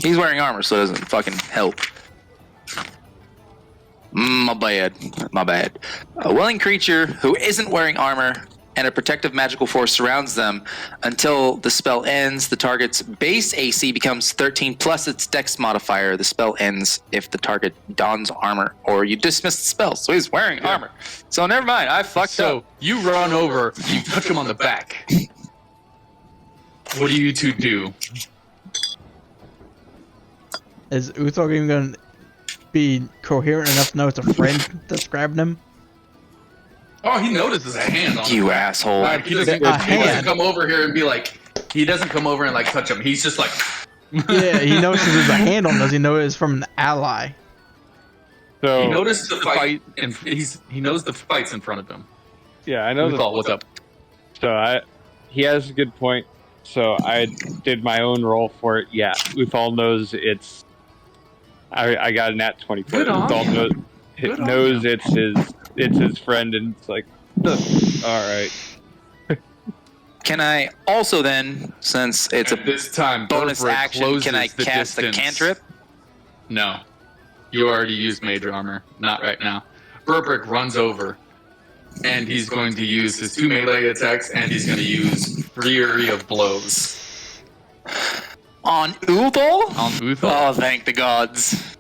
He's wearing armor, so it doesn't fucking help. My bad. A willing creature who isn't wearing armor and a protective magical force surrounds them until the spell ends. The target's base AC becomes 13 plus its dex modifier. The spell ends if the target dons armor or you dismiss the spell. So he's wearing armor. So never mind. I fucked up. So you run over, you touch him on the back. What do you two do? Is Uthog even gonna be coherent enough to know it's a friend that's grabbing him? Oh, he notices a hand on him. You asshole. Like, he doesn't come over here and be like, he doesn't come over and like touch him. He's just like, Yeah, he notices there's a hand on him. Does he know it's from an ally? So he noticed the fight, and he knows the fight's in front of him. yeah, I know. What's up? So he has a good point. So I did my own roll for it. Yeah, Uthal knows it's. I got a nat 20 for it. Good on Uthal you. knows it's his friend, and it's like, all right. Can I also then, since it's At a this time, bonus Burbrick action, closes can I the cast a distance. cantrip? No. You already used major armor. Not right now. Burbrick runs over, and he's going to use his 2 melee attacks, and he's going to use Fury of Blows. On Uthal? On Uthal. Oh, thank the gods.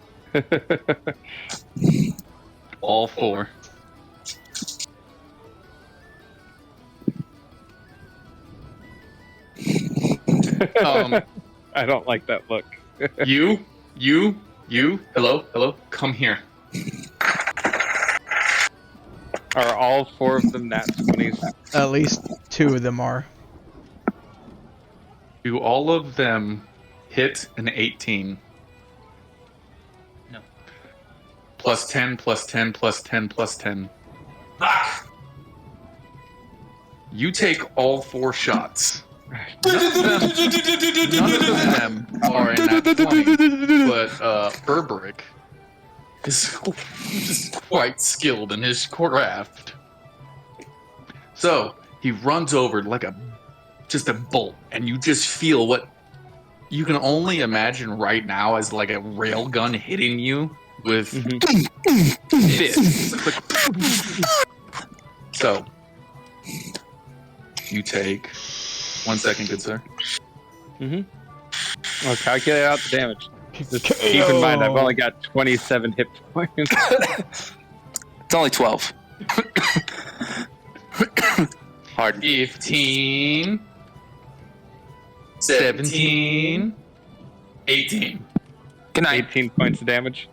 All 4. I don't like that look. You, hello, come here. Are all 4 of them nat 20s? At least 2 of them are. Do all of them hit an 18? No. Plus 10, plus 10, plus 10, plus 10. You take all 4 shots. None of them are in that 20, but Burbrick is just quite skilled in his craft. So he runs over like just a bolt, and you just feel what you can only imagine right now as like a railgun hitting you with fists. So you take 1 second, good sir. I'll calculate out the damage. Just keep in mind, I've only got 27 hit points. It's only 12. Hard. 15, 17, 18. Good night. 18 points of damage.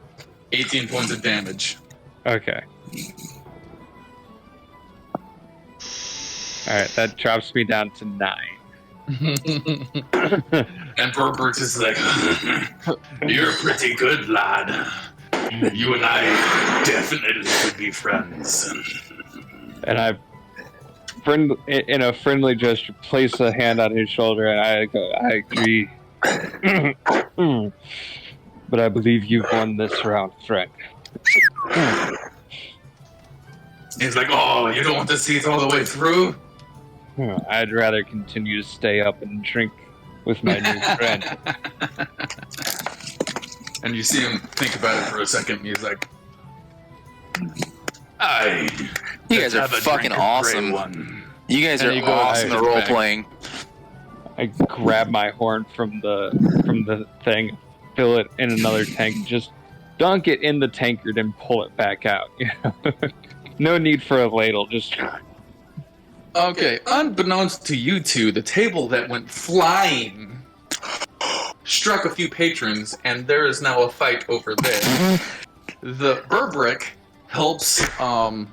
18 points of damage. Okay. Alright, that drops me down to 9. And Burbrick's is like, you're pretty good, lad. You and I definitely could be friends. And I, in a friendly gesture, place a hand on his shoulder, and I go, I agree. But I believe you've won this round, friend. He's like, oh, you don't want to see it all the way through? I'd rather continue to stay up and drink with my new friend. And you see him think about it for a second, and he's like, You guys are fucking awesome. You guys are awesome at role playing. I grab my horn from the thing, fill it in another tank, just dunk it in the tankard and pull it back out. No need for a ladle, just... Okay, unbeknownst to you two, the table that went flying struck a few patrons, and there is now a fight over there. The Burbrick helps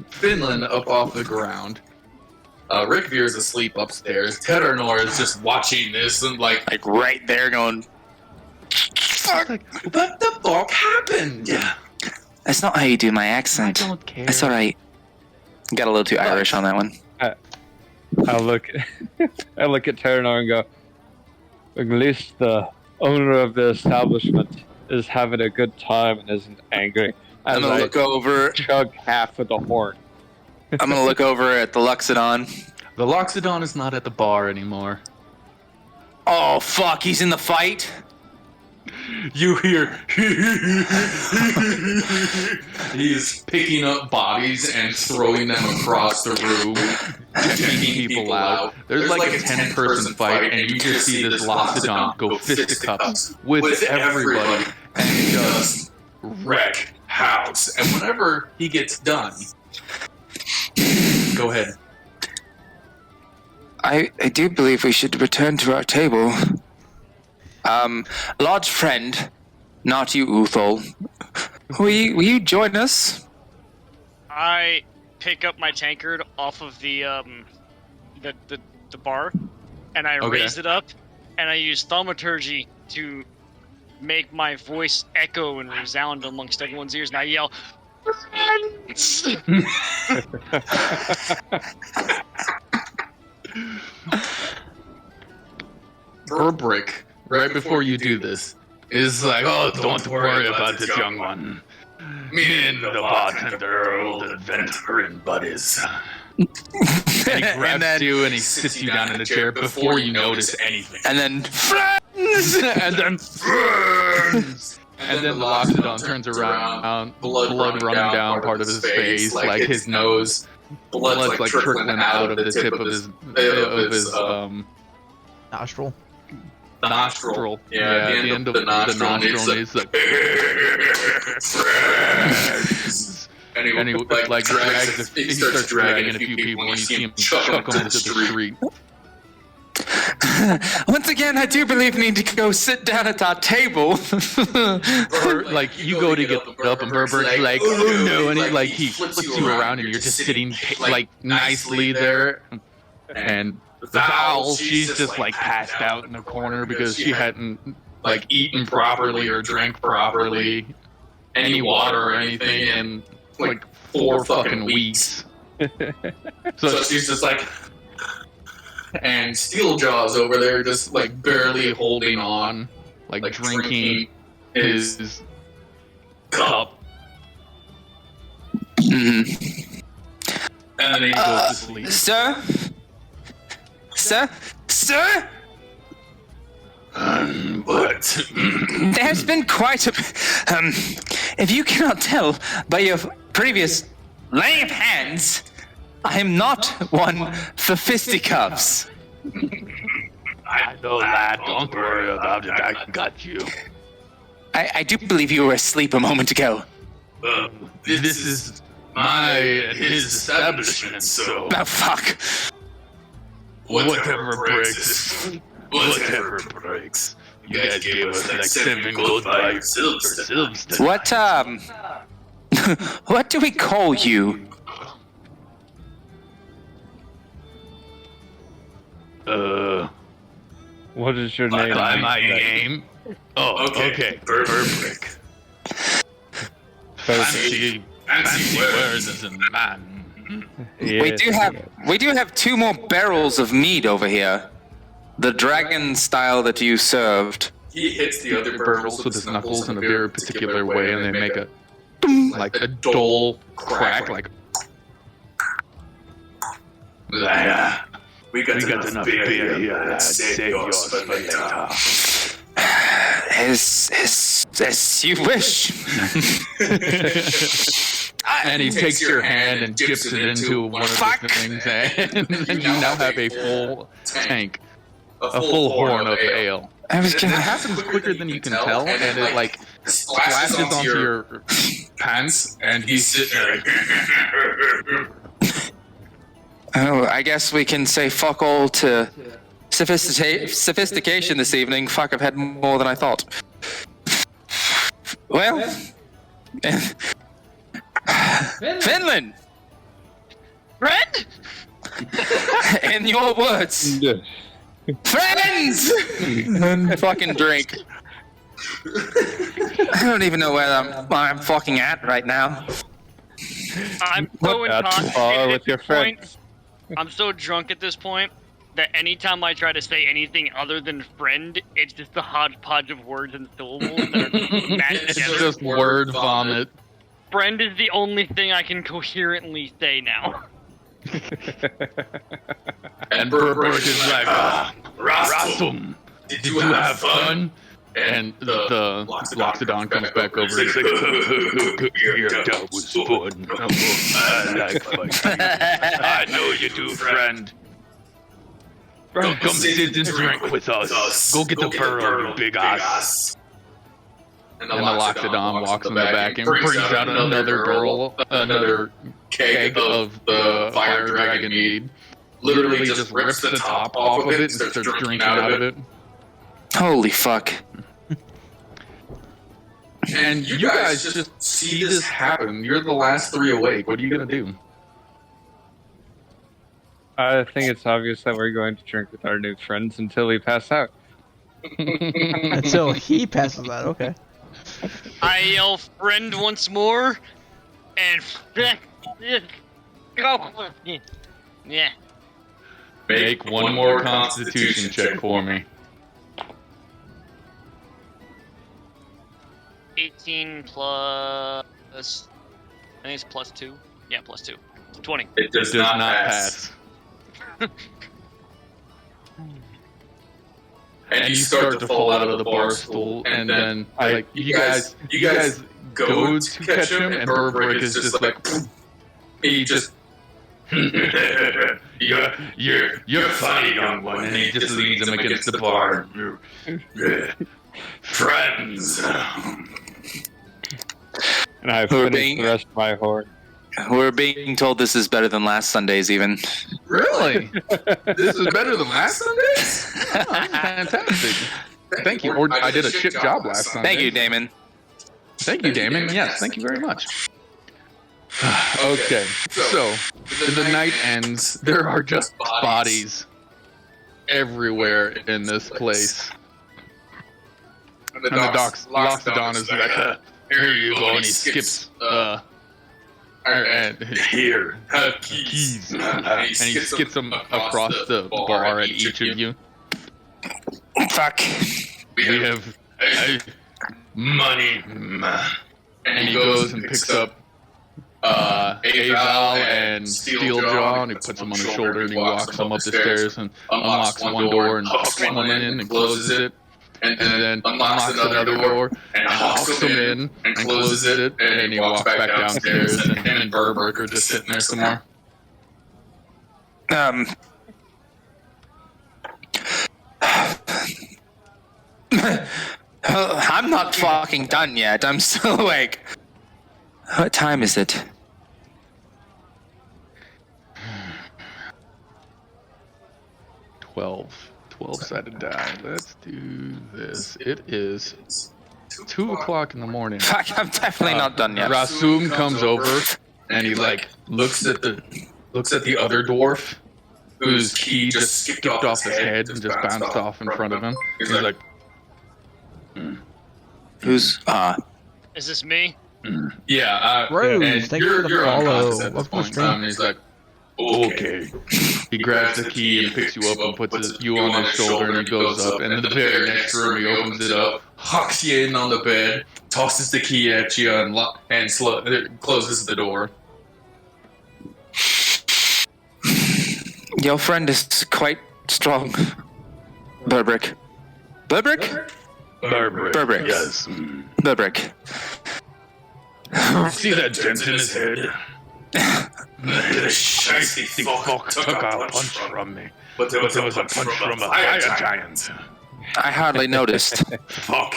Finland up off the ground. Rick Veer's asleep upstairs. Tedernor is just watching this and like right there going, fuck, what the fuck happened? That's not how you do my accent. I don't care. That's alright. Got a little too Irish on that one. I look at Tedernor and go, at least the owner of the establishment is having a good time and isn't angry. I'm gonna look over. Chug half of the horn. I'm gonna look over at the Luxodon. The Loxodon is not at the bar anymore. Oh fuck! He's in the fight. You hear he's picking up bodies and throwing them across the room, taking people out. There's like a 10-person fight, and you just see this Loxodon go fisticuffs with everybody and just wreck house. And whenever he gets done, go ahead. I do believe we should return to our table. Large friend, not you, Uthol. Will you join us? I pick up my tankard off of the bar, and I raise it up, and I use thaumaturgy to make my voice echo and resound amongst everyone's ears, and I yell, "Friends!" Burbrick, right before you do this, is like, oh, don't worry about this young one. Me and the bartender are old adventuring buddies. And he grabs you and he sits you down in a chair before you notice anything. And then friends, and then friends. And then the Loxodon turns around, blood running down part of his face, like his nose. Blood's like trickling out of the tip of his Nostril. Nostril. Yeah, the end of the nostril. And he's like, and he like drags. He starts dragging a few people, and you see him chuck them into the street. Once again, I do believe we need to go sit down at our table. Or like you go to get up, and Burber's like, oh no, and he flips you around, and you're just sitting like nicely there. And Val, she's just like passed out in the corner because she hadn't like eaten properly or drank properly, any water or anything in like 4 fucking weeks. So she's just like, And Steeljaw's over there just like barely holding on, like drinking his cup. Mhm. And then he goes to sleep. Sir? But There's been quite a... if you cannot tell by your previous laying of hands, I am not one for fisticuffs. I know that. Don't worry about it. I got you. I do believe you were asleep a moment ago. this is his establishment, so Oh, fuck. whatever breaks. Whatever breaks. You guys gave us like 7 gold by yourselves. What, what do we call you? What is your name? By my name. Oh, okay. Perfect. Fancy words and man. We do have 2 more barrels of mead over here. The dragon style that you served. He hits the other Barrels with his knuckles in a very particular way, and they make a like a dull crack, like. We got enough beer here to save yours for later. As you wish. And he takes your hand and dips it into one of the things, and you now have a full tank, a full horn of ale. It happens quicker than you can tell, and it like splashes onto your pants, and he's sitting there. Oh, I guess we can say fuck all to sophistication this evening. Fuck, I've had more than I thought. Well, Finland! Friend? In your words. Friends! Fucking drink. I don't even know where I'm fucking at right now. I'm so At intoxicated with at your this point. friends. I'm so drunk at this point that anytime I try to say anything other than friend, it's just a hodgepodge of words and syllables that are matched It's together. just word vomit. Friend is the only thing I can coherently say now. And Burbrick is like, Rassum, did you have fun? And the Loxodon comes back over and he's like, yeah, that was fun. I like fighting. I know you do, friend. Come sit and drink with us. Go get the pearl, you big ass. And the Loxodon walks in the back and brings out another barrel, another keg of the fire dragon mead. Literally just rips the top off of it and starts drinking out of it. Holy fuck. And you guys just see this happen. You're the last 3 awake. What are you gonna do? I think it's obvious that we're going to drink with our new friends until we pass out. Until he passes out, okay. I yell friend once more, and go with me. Yeah. Make one more Constitution check for me. 18 plus... I think it's plus 2. Yeah, plus 2. 20. It does not pass. And you start to fall out of the bar stool, and then like you guys go to catch him, and Burbrick is just like, he just, you're funny, young one, and he just leans him against the bar. Friends. And I finished the rest of my horn. We're being told this is better than last Sunday's even. Really? This is better than last Sunday's? Oh, fantastic. Thank you. Or I did a shit job last Sunday. Thank you, Damon. Thank you, Damon. Yes, thank you very much. Okay, so the night ends. There are just bodies everywhere in this place. And the Loxodon is like, here you go, and he skips And here, have keys. And he skips them across the bar at each of you. Fuck. We have money. And he goes and picks up Aval and Steeljaw, and he puts them on his shoulder, and he walks them up the stairs and unlocks one door and hooks one in and closes it. And then unlocks another door and hooks them in and closes it. And he walks back downstairs, and him and Burbrick are just sitting there some more. I'm not fucking done yet. I'm still awake. What time is it? Twelve-sided die. Let's do this. It is 2 o'clock in the morning. Fuck, I'm definitely not done yet. Rasum comes over and he like looks at the other dwarf whose key just skipped off his head and just bounced off in front of him. He's like, Who's Is this me? Yeah, Rose, and thank you for the you're follow. unconscious at this Welcome to point in stream. time. And he's like, okay. He grabs the key and picks you up and puts you on his shoulder, and he goes up. And in the very next room, he opens it up, hucks you in on the bed, tosses the key at you, and closes the door. Your friend is quite strong. Burbrick. Burbrick? Burbrick. Yes. Burbrick. See that dent in his head? The shicey Fuck took a punch from me. But there was a punch from a fire giant. I hardly noticed. Fuck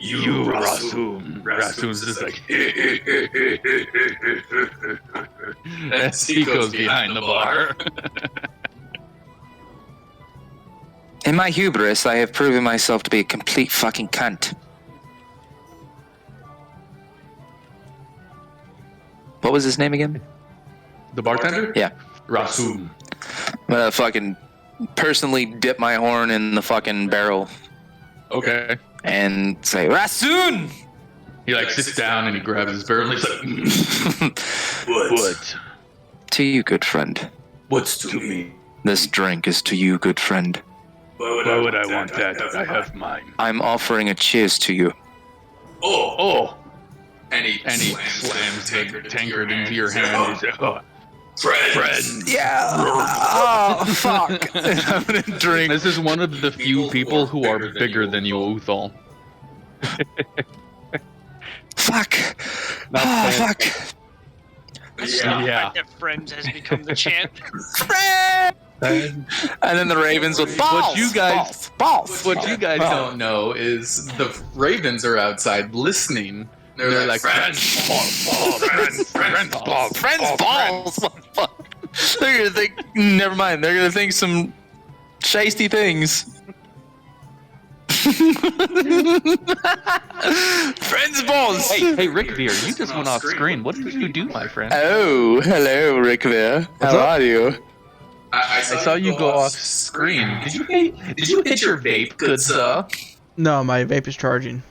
you, Rasum. Rasum's just like, as he goes behind the bar. In my hubris, I have proven myself to be a complete fucking cunt. What was his name again? The bartender? Yeah. Rasum. I'm gonna fucking personally dip my horn in the fucking barrel Okay. and say, Rasoon! He like sits down and he grabs his barrel and he's like, what? To you, good friend. What's to me? This drink is to you, good friend. Why would I want that? I have mine. I'm offering a cheers to you. Oh! And he slams the tankard into your hand. He's like, oh, friend. Yeah. Oh, fuck. I'm gonna drink. This is one of the few people who are bigger than you, Uthal. Fuck. Not Oh, saying- fuck. I just love the Yeah. fact that Friends has become the chant. Friend! And then the Ravens with balls. What you guys- balls. What you guys don't know is the ravens are outside listening. They're like, friends balls. Friends balls. They're gonna think. Never mind. They're gonna think some shisty things. Friends balls. Hey, Rick Veer, you just went off screen. What did you do, my friend? Oh, hello, Rick Veer. How are you? I saw you go off screen. Did you hit your vape, good sir? No, my vape is charging.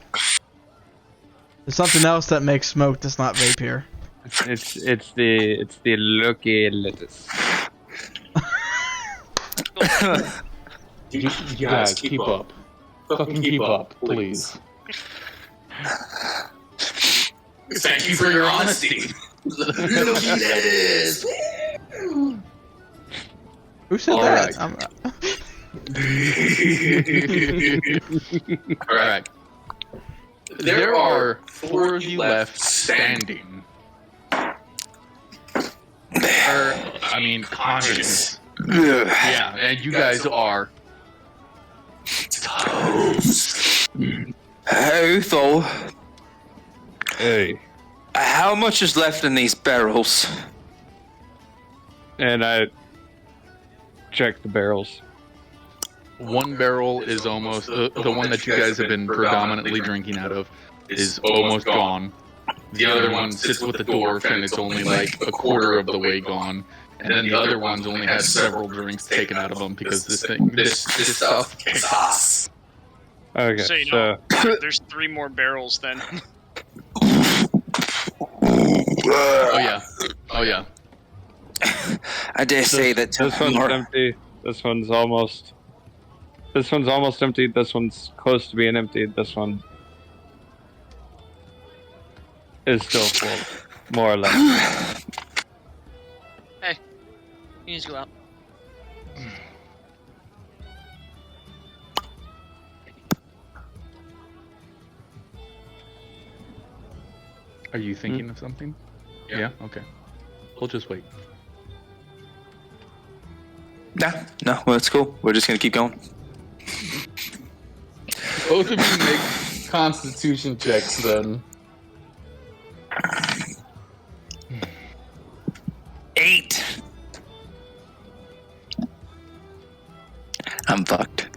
There's something else that makes smoke that's not vape here. It's the lucky lettuce. You guys, keep up. Fucking keep up, please. Thank you for your honesty. Looky that is. Who said All that? right. All right. There are 4 of you left standing. Conscious. Yeah, and you guys are toast. Hey, Thor. Hey. How much is left in these barrels? And I check the barrels. One barrel is almost the one that you guys have been predominantly drinking out of is almost gone. The other one sits with the dwarf and it's only like a quarter of the way gone. And then the other ones only have several drinks taken out of them because this stuff kicks ass. Okay, So, you so know, there's 3 more barrels then. Oh yeah. Oh yeah. I dare say that This one's empty. This one's almost empty. This one's close to being empty. This one is still full, more or less. You need to go out. Are you thinking of something? Yeah. Okay. We'll just wait. No, well, it's cool. We're just gonna keep going. Both of you make Constitution checks then. 8. I'm fucked.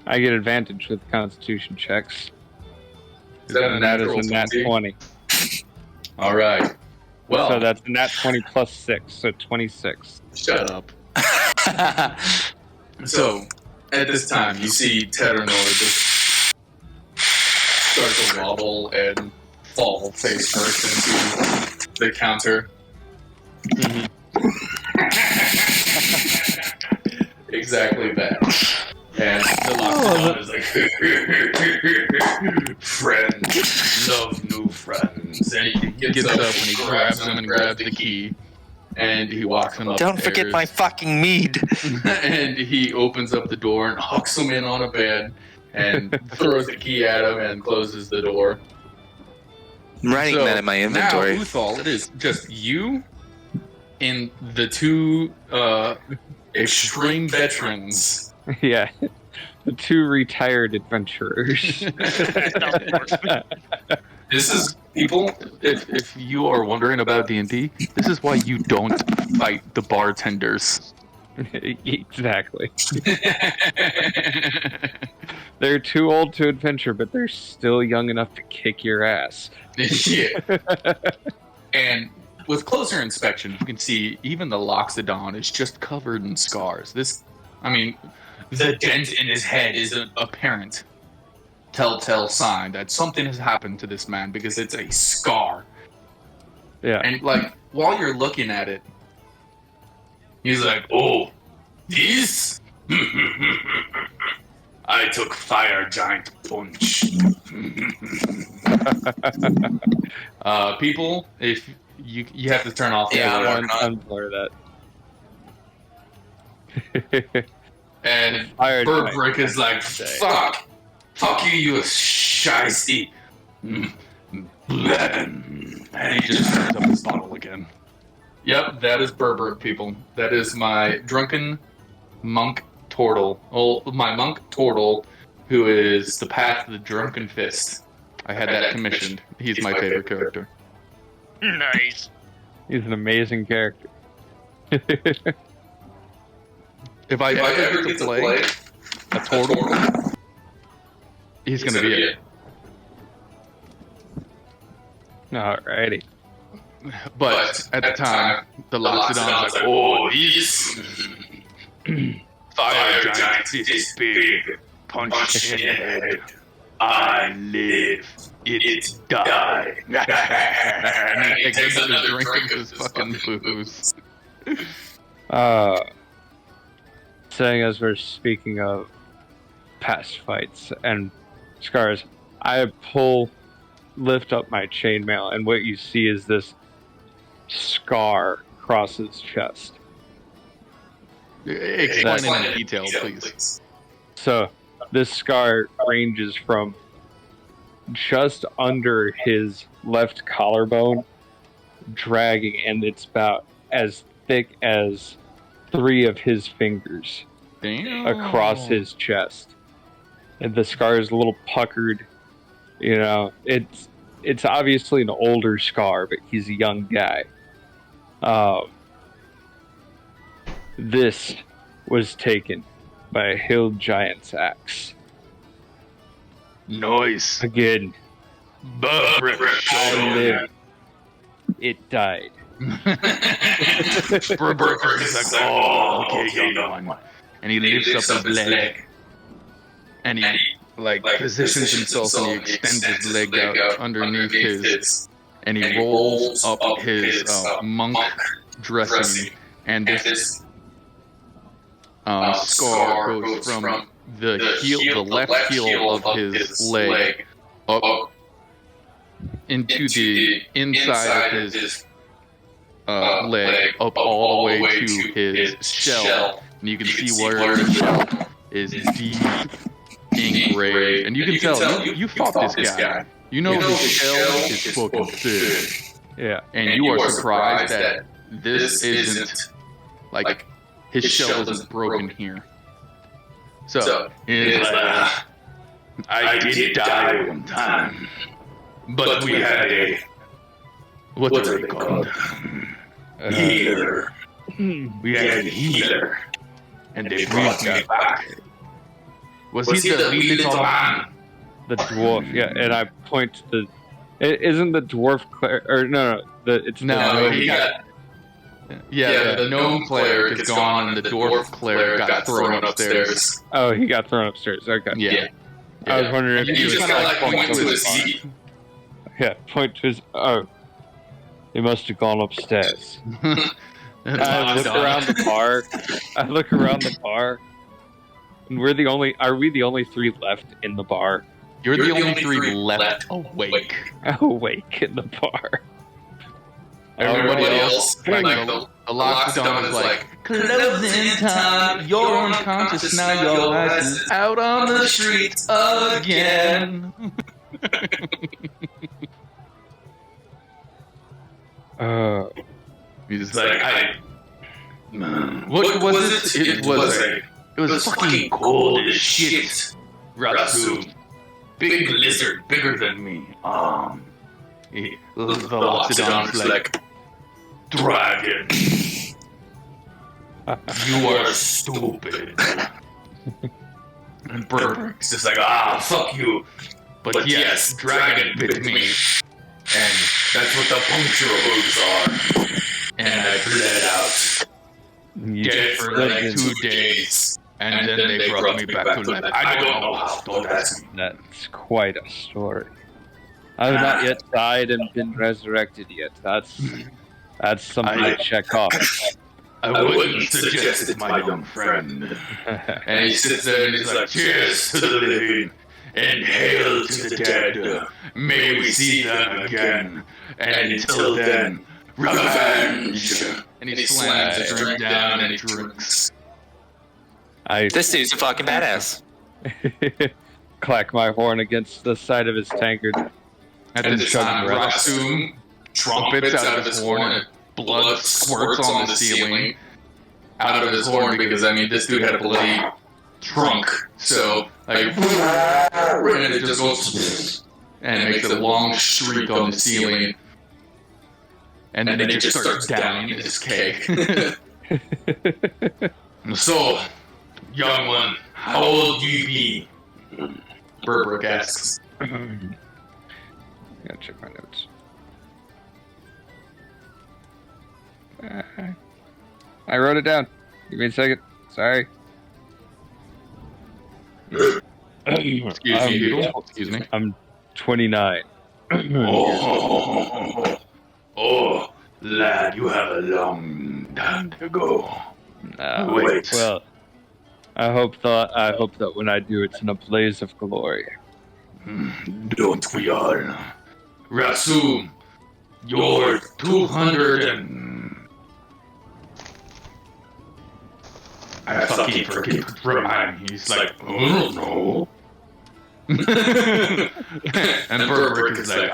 I get advantage with Constitution checks. Is that a And that is natural a nat 20. All right. Well, So that's a nat 20 plus 6, so 26. shut up. So, at this time, you see Terranor just start to wobble and fall face first into the counter. Exactly that. And the lockdown is like, friends love new friends. And he gets up and he grabs them and grabs the key. And he walks him upstairs. Don't forget my fucking mead. And he opens up the door and hucks him in on a bed and throws the key at him and closes the door. I'm writing that in my inventory. Now, Uthal, it is just you and the two extreme veterans. Yeah. The 2 retired adventurers. This is, people, if you are wondering about D&D, this is why you don't fight the bartenders. Exactly. They're too old to adventure, but they're still young enough to kick your ass. Yeah. And with closer inspection, you can see even the Loxodon is just covered in scars. The dent in his head is an apparent telltale sign that something has happened to this man because it's a scar. Yeah. And, while you're looking at it, he's like, oh, this? I took fire giant punch. People, if you have to turn off the alarm. Unblur that. And Fire Burbrick is like, fuck you, you shicey. And he just turns up his bottle again. Yep, that is Burbrick, people. That is my drunken monk Tortle. Oh, my monk Tortle, who is the path of the drunken fist. I had that commissioned. He's my favorite character. Nice. He's an amazing character. If I ever get to play a Tortle, he's going to be it. Alrighty. But at the time, the Loxodon's like, oh, these fire giants is big. Punch in the head. I live. It die. And he takes another drink of his fucking booze. Saying as we're speaking of past fights and scars, I lift up my chainmail, and what you see is this scar across his chest. Explain in detail, please. So, this scar ranges from just under his left collarbone, dragging, and it's about as thick as 3 of his fingers. Damn. Across his chest. And the scar is a little puckered. You know, it's obviously an older scar, but he's a young guy. This was taken by a hill giant's axe. Nice. Again, I lived. It died. Burbrick is like, oh, okay, young one. And he lifts up his leg. And he, positions himself and he extends his leg out underneath his. and he rolls up his monk dressing, and this scar goes from the left heel of his leg up into the inside of his leg, up all the way to his shell, and you can see where the shell is deep engraved, and you can tell you fought this guy. You know his shell is fucking thick. Yeah. And you are surprised that this isn't like his shell isn't broken here. So it's like, I did die one time, but we had a what are they called? Healer. We had a healer, and they brought me back. Was he the wee little man? The dwarf, yeah, and I point to the. Isn't the dwarf or no? It's the gnome cleric is gone, and the dwarf cleric got thrown upstairs. Oh, he got thrown upstairs. Okay. Yeah. I was wondering if you just kind of like point to his seat. Yeah, point to his. Oh, he must have gone upstairs. I look around the bar. And are we the only three left in the bar? You're the only three left awake. Awake in the bar. Everybody else, like the lockdown is like, closing time, you're unconscious now, your ass is out on the streets again. He's like, what was it? It was fucking cold as shit. Ratsu. Big lizard, bigger than me. The Loxodon's like, dragon. You are stupid. And Burber's just like, fuck you. But yes, dragon bit me. And that's what the puncture hooves are. And I bled out. Dead for like 2 days. And then they brought me back to life. I don't know how. Don't ask me. That's quite a story. I have not yet died and been resurrected yet. That's something to check off. I wouldn't suggest it, my young friend. And he sits there and he's like, cheers to the living, and hail to the dead. May we see them again. And until then, revenge. And he slams the drink down and he drinks. This dude's a fucking badass. Clack my horn against the side of his tankard. At this time, Ratsum trumpets out of his horn and blood squirts on the ceiling out of his horn because, I mean, this dude had a bloody trunk. So, like, and it just goes and it makes a long streak on the ceiling. And then it just starts downing his cake. So, young one, how old do you be? Burbrick asks. Gotta check my notes. I wrote it down. Give me a second. Sorry. Excuse me. I'm 29. Oh, lad, you have a long time to go. Wait. Well, I hope that when I do, it's in a blaze of glory. Don't we all? Ratsum, you're 200 and... I fucking forget to remind me. He's like, I don't know. And Burbrick is like,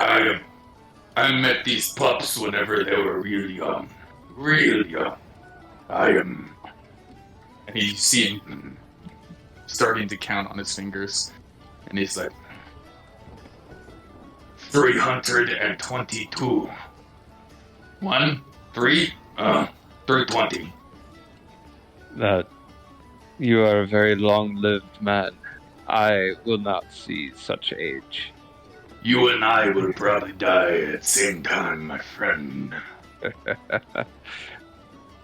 I met these pups whenever they were really young. Really young. And you see him starting to count on his fingers. And he's like, 322. 320. That you are a very long-lived man. I will not see such age. You and I will probably die at the same time, my friend.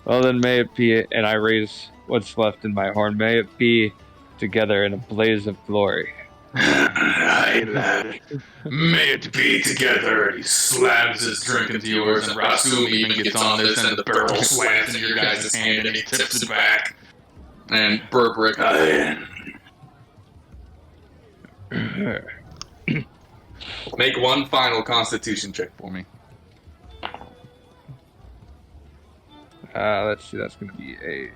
Well, then may it be, and I raise what's left in my horn, may it be together in a blaze of glory. Aye, lad. May it be together. He slams his drink into yours, and Rasum even gets on this, and the barrel slams in your guys' hand, and he tips it back. And Burbrick, make one final Constitution check for me. Let's see, that's going to be a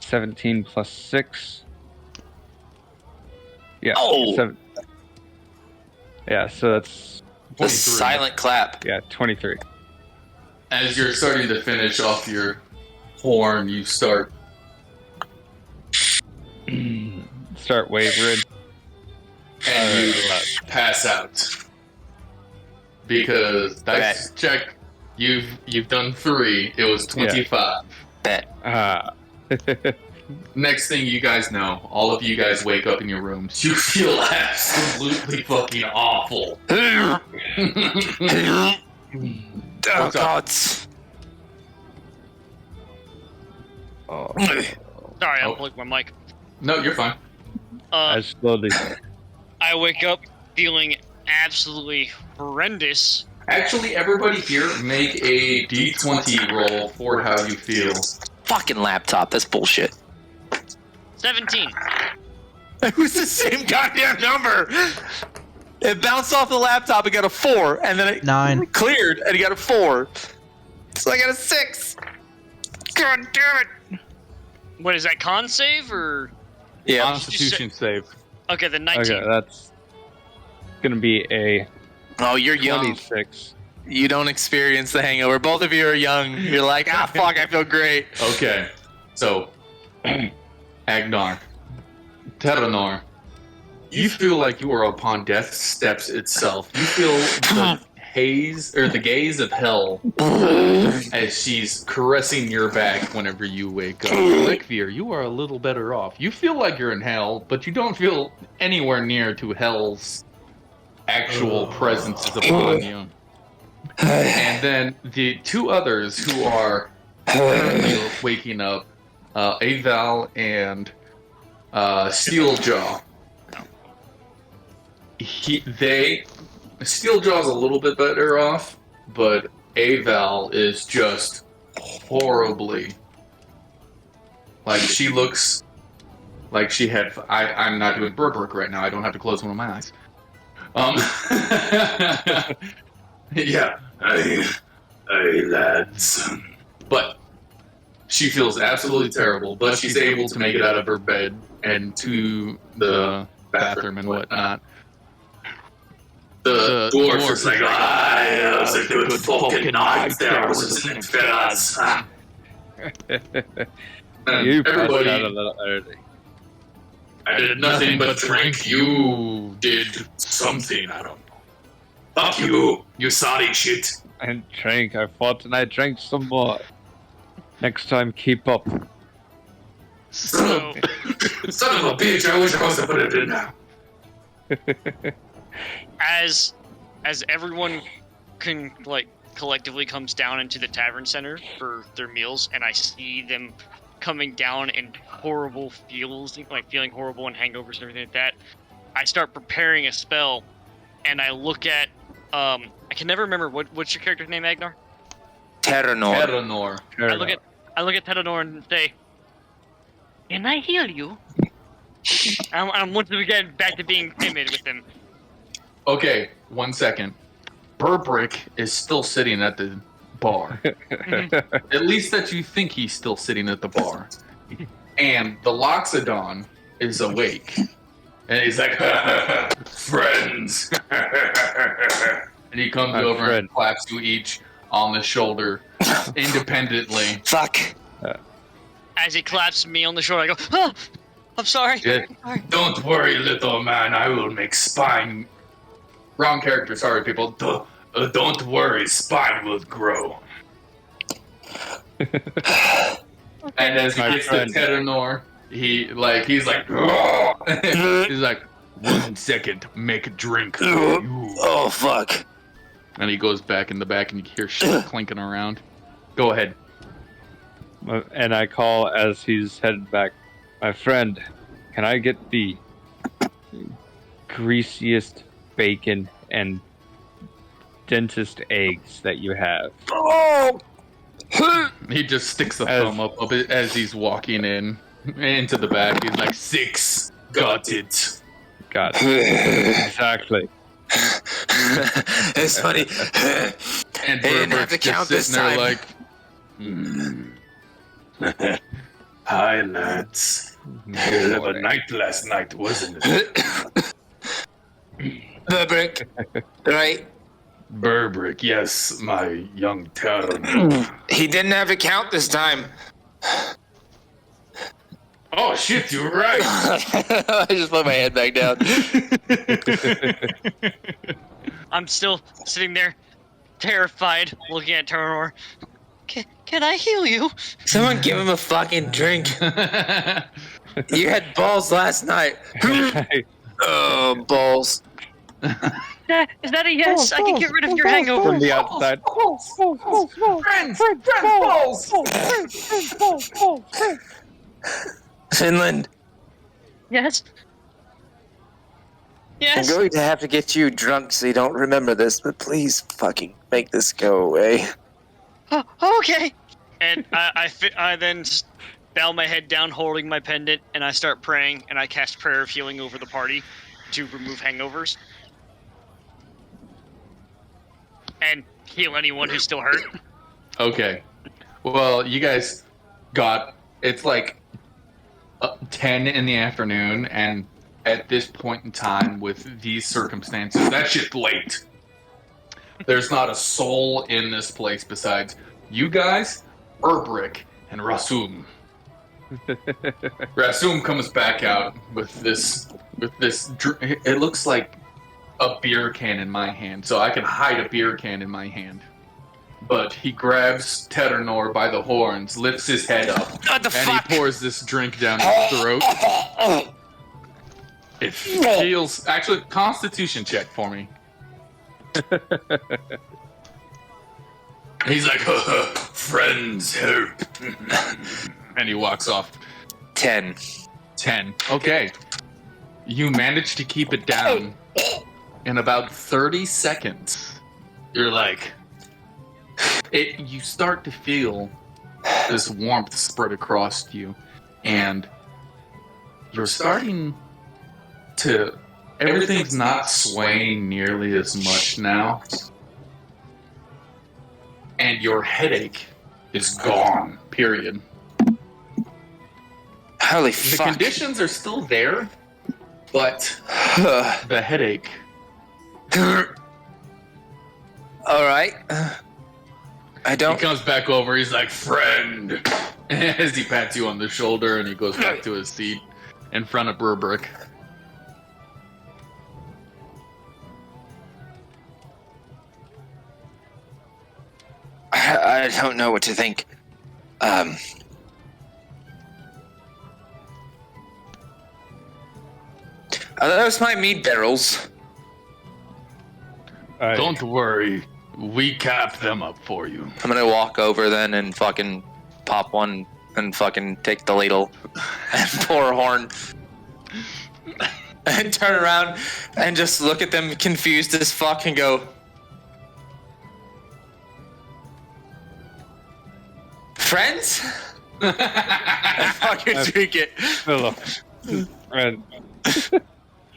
17 plus 6. Yeah. Oh! Yeah, so that's... The silent clap. Yeah, 23. As you're starting to finish off your horn, you start wavering. And you pass out. Because dice check, you've done 3, it was 25. Bet. Next thing you guys know, all of you guys wake up in your rooms. You feel absolutely fucking awful. Oh, What's up? God. Sorry, I unplugged my mic. No, you're fine. I slowly... I wake up feeling absolutely horrendous. Actually, everybody here make a d20 roll for how you feel. Fucking laptop. That's bullshit. 17. It was the same goddamn number. It bounced off the laptop. It got a 4, and then it 9. cleared, and it got a 4. So I got a 6. God damn it! What is that, con save or? Yeah. Constitution save. Okay, then 19. Okay, that's going to be a Oh, you're young. 26. You don't experience the hangover. Both of you are young. You're like, fuck, I feel great. Okay, so Agnar, Terranor, you feel like you are upon death's steps itself. You feel the haze or the gaze of hell as she's caressing your back whenever you wake up. Lickveer, you are a little better off. You feel like you're in hell, but you don't feel anywhere near to hell's actual presence is upon you. And then the two others who are waking up, Aval and Steeljaw. Steeljaw's a little bit better off, but Aval is just horribly. Like, she looks like she had. I'm not doing Burbrick right now. I don't have to close one of my eyes. Yeah. Hey, lads. But she feels absolutely terrible, but she's able to make it out of her bed and to the bathroom and whatnot. The dwarf is like, it was a good fucking night there, wasn't it, fellas? And You passed out a everybody, little early. I did nothing but drink. You did something, I don't know. Fuck you, you sorry shit. I drank. I fought and I drank some more. Next time, keep up. Son of a bitch, I wish I was to put it in now. As everyone collectively comes down into the tavern center for their meals, and I see them coming down in horrible feels, feeling horrible and hangovers and everything like that, I start preparing a spell, and I look at I can never remember what's your character's name, Agnar? Terranor. I look at Terranor and say, "Can I heal you?" I'm once again back to being timid with him. Okay, 1 second. Burbrick is still sitting at the bar. At least that you think he's still sitting at the bar. And the Loxodon is awake. And he's like, friends. And he comes over and claps you each on the shoulder independently. Fuck. As he claps me on the shoulder, I go, "Oh, I'm sorry." Yeah. Don't worry, little man. I will make spine. Wrong character. Sorry, people. Don't worry. Spine will grow. And as he gets to Terranor, he's like, he's like, 1 second, make a drink. Oh, fuck. And he goes back in the back, and you hear shit clinking around. Go ahead. And I call as he's headed back. My friend, can I get the greasiest bacon and dentist eggs that you have. Oh! He just sticks a thumb up as he's walking into the back. He's like, 6. Got it. Got it. Exactly. It's funny. And They didn't have to Burber's just count this sitting there time. like, Hi, lads. Hell of a night last night, wasn't it? Burbrick, right? Burbrick, yes, my young Terran. He didn't have to count this time. Oh, shit, you're right. I just put my head back down. I'm still sitting there, terrified, looking at Terranor. Can I heal you? Someone give him a fucking drink. You had balls last night. Oh, balls. Is that a yes? I can get rid of your hangover. From the outside. Finland, Yes? I'm Yes? going to have to get you drunk so you don't remember this, but please fucking make this go away. Oh, okay. And I then just bow my head down holding my pendant, and I start praying, and I cast Prayer of Healing over the party to remove hangovers. And heal anyone who's still hurt. Okay. Well, you guys it's like 10 in the afternoon, and at this point in time, with these circumstances, that shit's late. There's not a soul in this place besides you guys, Urbrick, and Rasum. Rasum comes back out with this. It looks like a beer can in my hand, so I can hide a beer can in my hand. But he grabs Terranor by the horns, lifts his head up, What the and fuck? he pours this drink down his throat. It feels... Actually, Constitution check for me. He's like, friends help. And he walks off. 10. 10. Okay. You manage to keep it down in about 30 seconds. You're like... You start to feel this warmth spread across you, and you're starting to... Everything's not swaying nearly as much now. And your headache is gone, period. Holy The fuck. conditions are still there, but the headache... Alright. I He don't... comes back over, he's like, friend, as he pats you on the shoulder, and he goes back to his seat in front of Burbrick. I don't know what to think. Are those my meat barrels? Don't worry, we cap them up for you. I'm gonna walk over then and fucking pop one and fucking take the ladle and pour a horn and turn around and just look at them confused as fuck and go, friends? And fucking drink it. Hello. Friend.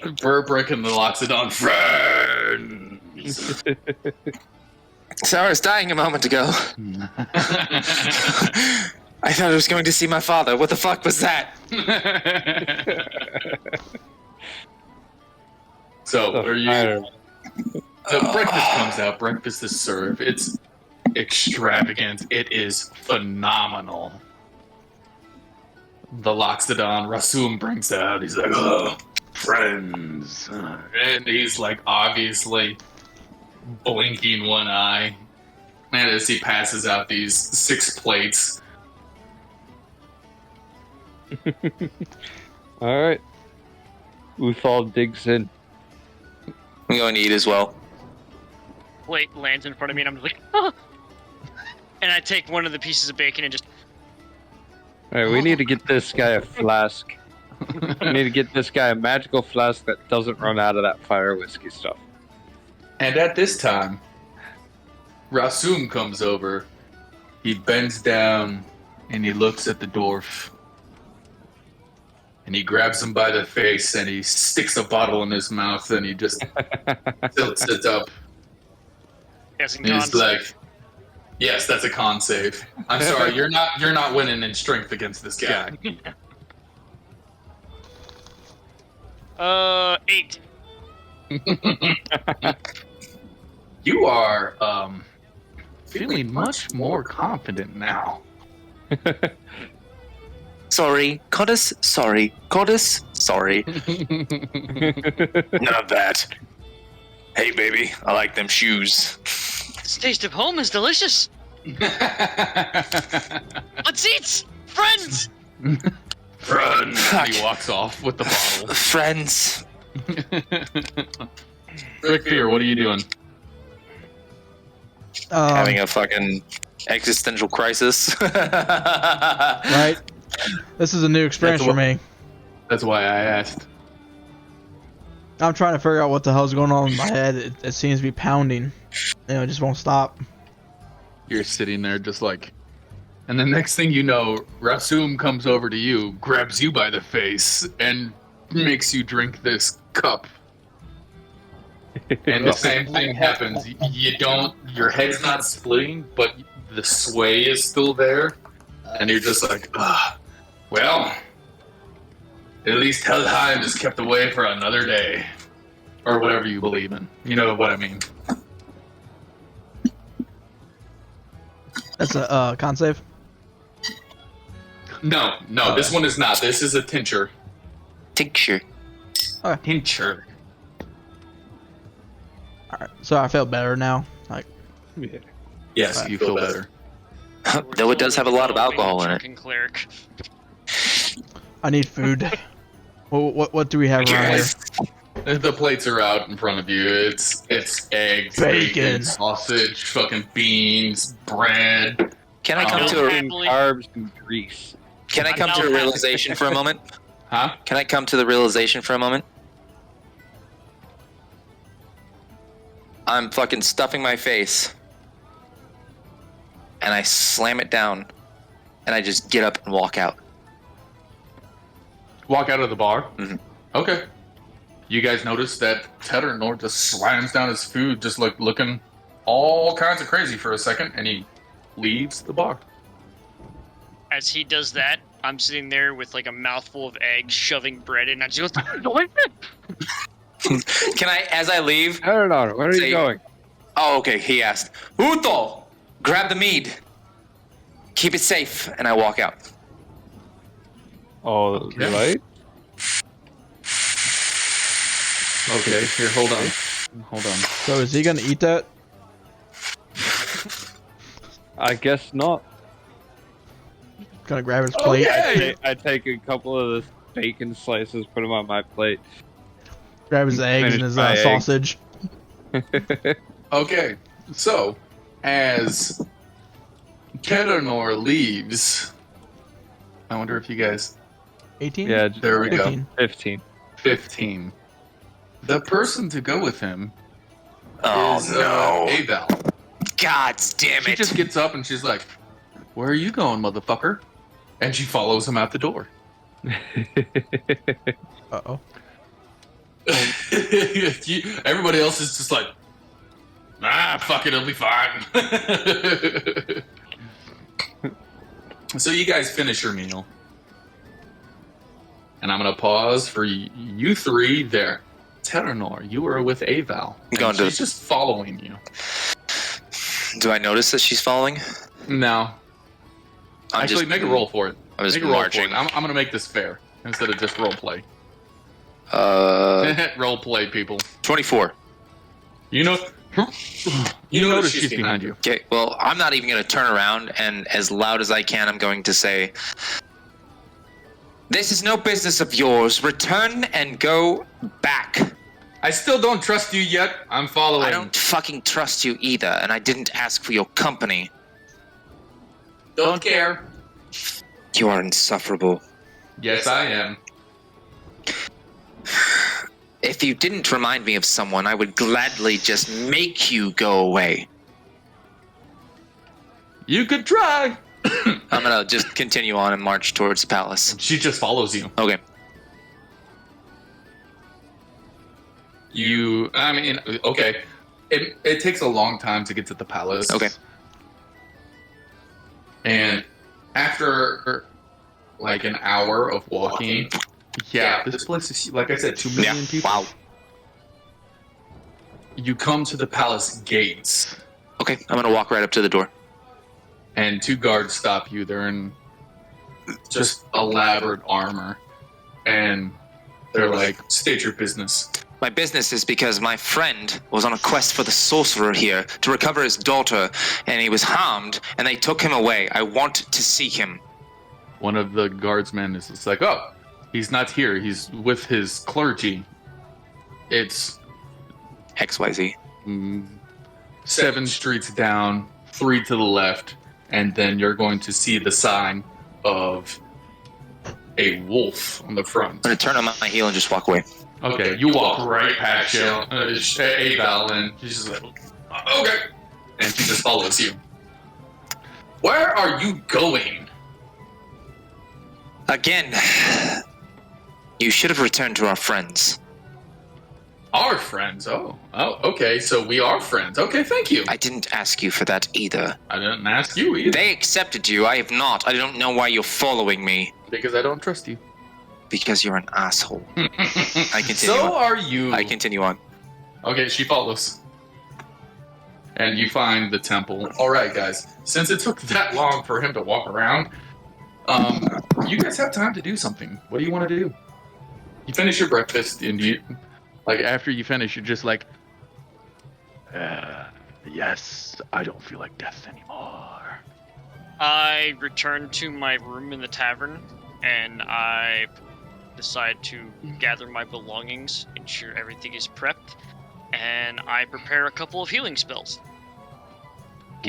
Burbrick and the Loxodon, friends! So I was dying a moment ago. I thought I was going to see my father. What the fuck was that? So, are you... The breakfast comes out. Breakfast is served. It's extravagant. It is phenomenal. The Loxodon, Rasum brings it out. He's like, oh, friends. And he's like, obviously blinking one eye. And as he passes out these 6 plates. Alright. Uthal digs in. I'm going to eat as well. Plate lands in front of me, and I'm just like, oh. And I take one of the pieces of bacon and just... Alright, we need to get this guy a flask. I need to get this guy a magical flask that doesn't run out of that fire whiskey stuff. And at this time, Rasum comes over. He bends down and he looks at the dwarf. And he grabs him by the face and he sticks a bottle in his mouth and he just tilts it up. Yes, And he's like, yes, that's a con save. I'm sorry, you're not winning in strength against this guy. 8. You are feeling much more confident now. Sorry, Goddess, sorry. Goddess, sorry. None of that. Hey, baby, I like them shoes. This taste of home is delicious. Let's eat, friends. Friends. He walks off with the bottle. Friends. Rick Fear, what are you doing? Having a fucking existential crisis. Right. This is a new experience for me. That's why I asked. I'm trying to figure out what the hell's going on in my head. It seems to be pounding. It just won't stop. You're sitting there just like... And the next thing you know, Rasum comes over to you, grabs you by the face, and makes you drink this cup. And the same thing happens. Your head's not splitting, but the sway is still there. And you're just like, well, at least Helheim is kept away for another day. Or whatever you believe in. You know what I mean. That's a con save? No, this one is not. This is a tincture. Tincture. Tincture. Alright, so I feel better now. Like, Yeah. Yes, you feel better. Though it does have a lot of alcohol in it. Cleric. I need food. What do we have around here? The plates are out in front of you. It's eggs, Bacon. sausage, fucking beans, bread. Can I come to a Carbs and grease. Can I come to a realization for a moment? Huh? Can I come to the realization for a moment? I'm fucking stuffing my face. And I slam it down. And I just get up and walk out. Walk out of the bar? Mhm. Okay. You guys notice that Teddernor just slams down his food, just like looking all kinds of crazy for a second, and he leaves the bar. As he does that, I'm sitting there with like a mouthful of eggs, shoving bread in. I just Can I, as I leave? I don't know. Where are Say- you going? Oh, okay. He asked, Uto, grab the mead. Keep it safe. And I walk out. Oh, Okay. right? Okay, here, hold on. Hold on. So is he gonna eat that? I guess not. Gonna grab his plate? I take a couple of the bacon slices, put them on my plate. Grab his eggs and Finish his my eggs. sausage? Okay, so, as Teddernor leaves, I wonder if you guys... 18? Yeah, There we go. 15. 15. 15. The person to go with him Oh, is no. Abel. God damn She it. just gets up and she's like, "Where are you going, motherfucker?" And she follows him out the door. Uh-oh. Everybody else is just like, fuck it, it'll be fine. So you guys finish your meal. And I'm going to pause for you three there. Teddernor, you are with Aval. I'm going to- She's just following you. Do I notice that she's following? No. I'm Actually, just, make a roll for it. I'm just Make a roll for marching. it. I'm going to make this fair instead of just role play. Uh, Role play, people. 24. You know, you notice she's behind you. Okay, well, I'm not even going to turn around, and as loud as I can, I'm going to say, "This is no business of yours. Return and go back." I still don't trust you yet. I'm following. I don't fucking trust you either, and I didn't ask for your company. Don't care. You are insufferable. Yes, I am. If you didn't remind me of someone, I would gladly just make you go away. You could try. I'm gonna just continue on and march towards the palace. She just follows you. Okay. Okay. It takes a long time to get to the palace. Okay. And after like an hour of walking, this place is, like I said, 2 million people. Wow. You come to the palace gates. Okay, I'm gonna walk right up to the door. And 2 guards stop you. They're in just elaborate armor. And they're like, state your business. My business is because my friend was on a quest for the sorcerer here to recover his daughter, and he was harmed, and they took him away. I want to see him. One of the guardsmen is just like, oh, he's not here. He's with his clergy. It's XYZ. 7 streets down, 3 to the left, and then you're going to see the sign of a wolf on the front. I'm gonna turn on my heel and just walk away. Okay, you walk right past Aval, and she's just like, okay. And she just follows you. Where are you going? Again, you should have returned to our friends. Our friends? Oh, okay, so we are friends. Okay, thank you. I didn't ask you for that either. I didn't ask you either. They accepted you, I have not. I don't know why you're following me. Because I don't trust you. Because you're an asshole. I continue So on. are you. I continue on. Okay, she follows. And you find the temple. Alright, guys. Since it took that long for him to walk around, you guys have time to do something. What do you want to do? You finish your breakfast, and like, after you finish, you're just like, yes, I don't feel like death anymore. I return to my room in the tavern, and I decide to gather my belongings, ensure everything is prepped, and I prepare a couple of healing spells.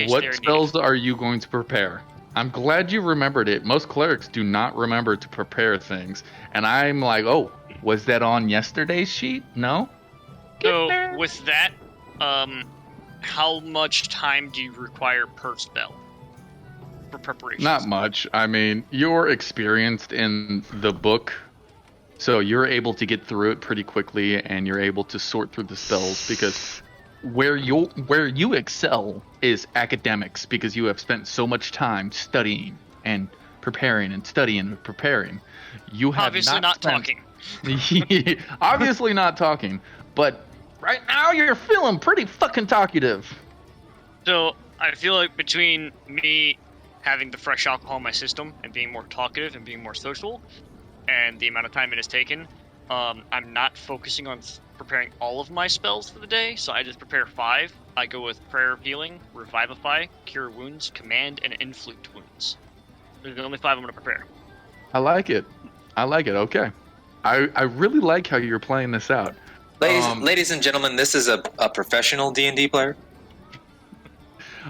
What spells are you going to prepare? I'm glad you remembered it. Most clerics do not remember to prepare things. And I'm like, oh, was that on yesterday's sheet? No? So, with that, how much time do you require per spell for preparation? Not much. I mean, you're experienced in the book, so you're able to get through it pretty quickly, and you're able to sort through the spells, because where you excel is academics, because you have spent so much time studying and preparing and studying and preparing. You have obviously not talking. Obviously not talking, but right now you're feeling pretty fucking talkative. So I feel like between me having the fresh alcohol in my system and being more talkative and being more social, and the amount of time it has taken, I'm not focusing on preparing all of my spells for the day, so I just prepare 5. I go with Prayer of Healing, Revivify, Cure Wounds, Command, and Inflict Wounds. Those are the only 5 I'm going to prepare. I like it. Okay. I really like how you're playing this out. Ladies and gentlemen, this is a professional D&D player.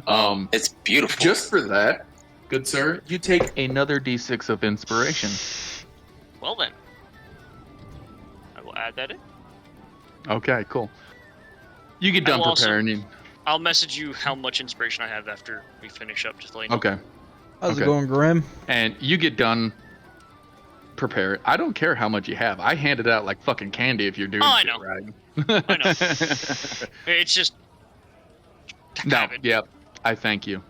It's beautiful. Just for that, good sir, You take another d6 of inspiration. Well then, I will add that in. Okay, cool. You get done preparing. I'll message you how much inspiration I have after we finish up, just to let you know. Okay. How's it going, Grim? And you get done prepare. I don't care how much you have. I hand it out like fucking candy if you're doing I shit know. right. I know. It's just... No, yep. I thank you.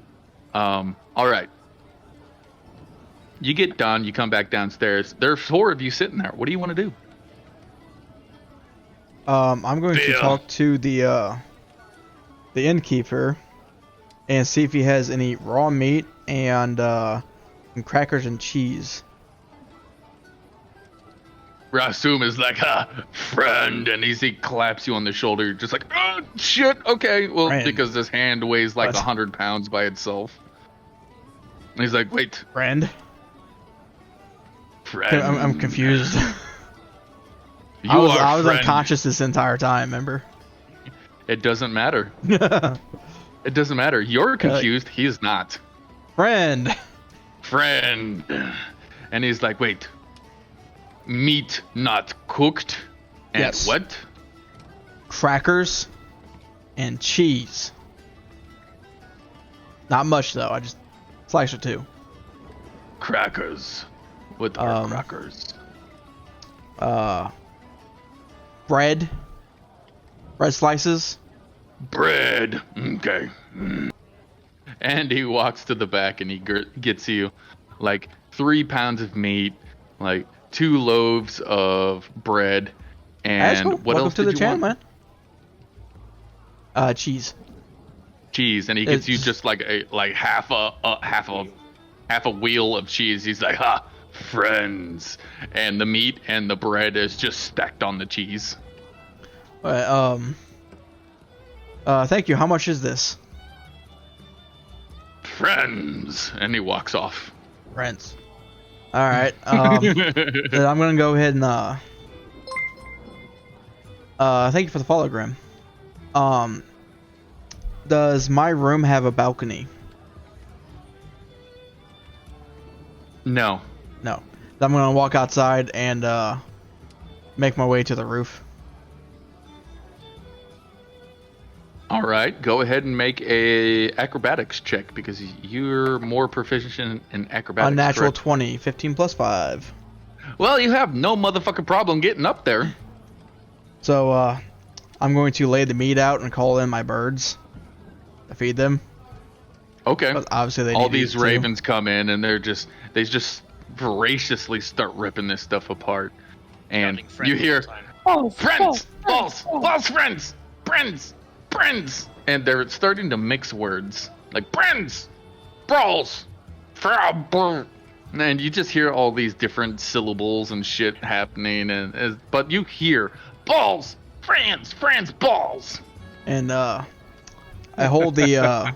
All right. You get done. You come back downstairs. There's 4 of you sitting there. What do you want to do? I'm going to talk to the innkeeper and see if he has any raw meat and some crackers and cheese. Rasum is like, friend, and he claps you on the shoulder. You're just like, oh, shit, okay. Well, Friend. because this hand weighs like What? 100 pounds by itself. And he's like, wait, Friend? friend. I'm confused. You I was are friend. unconscious this entire time, remember? It doesn't matter. It doesn't matter. You're confused. He is not. Friend! Friend. And he's like, wait. Meat not cooked? And Yes. what? Crackers and cheese. Not much though. I just slice or two. Crackers. What are Um, crackers? Bread slices. Bread. Okay. And he walks to the back and he gets you like 3 pounds of meat, like 2 loaves of bread, That's and cool. what Welcome else to did the you channel, want? man. Cheese. Cheese, and he gets you It's- just like half a wheel of cheese. He's like, ha, friends, and the meat and the bread is just stacked on the cheese. Thank you. How much is this? Friends, and he walks off. Rents. All right. Then I'm gonna go ahead and thank you for the follow, Grim. Does my room have a balcony? No. No. I'm gonna walk outside and make my way to the roof. All right, go ahead and make a acrobatics check because you're more proficient in acrobatics. Unnatural correct? 20, 15 plus 5. Well, you have no motherfucking problem getting up there. So I'm going to lay the meat out and call in my birds to feed them. Okay. But obviously they All need to these eat too. ravens come in and they just voraciously start ripping this stuff apart. And Shouting friends you hear, all the time. friends, and they're starting to mix words like friends, brawls, and you just hear all these different syllables and shit happening, but you hear balls, friends, balls. And I hold the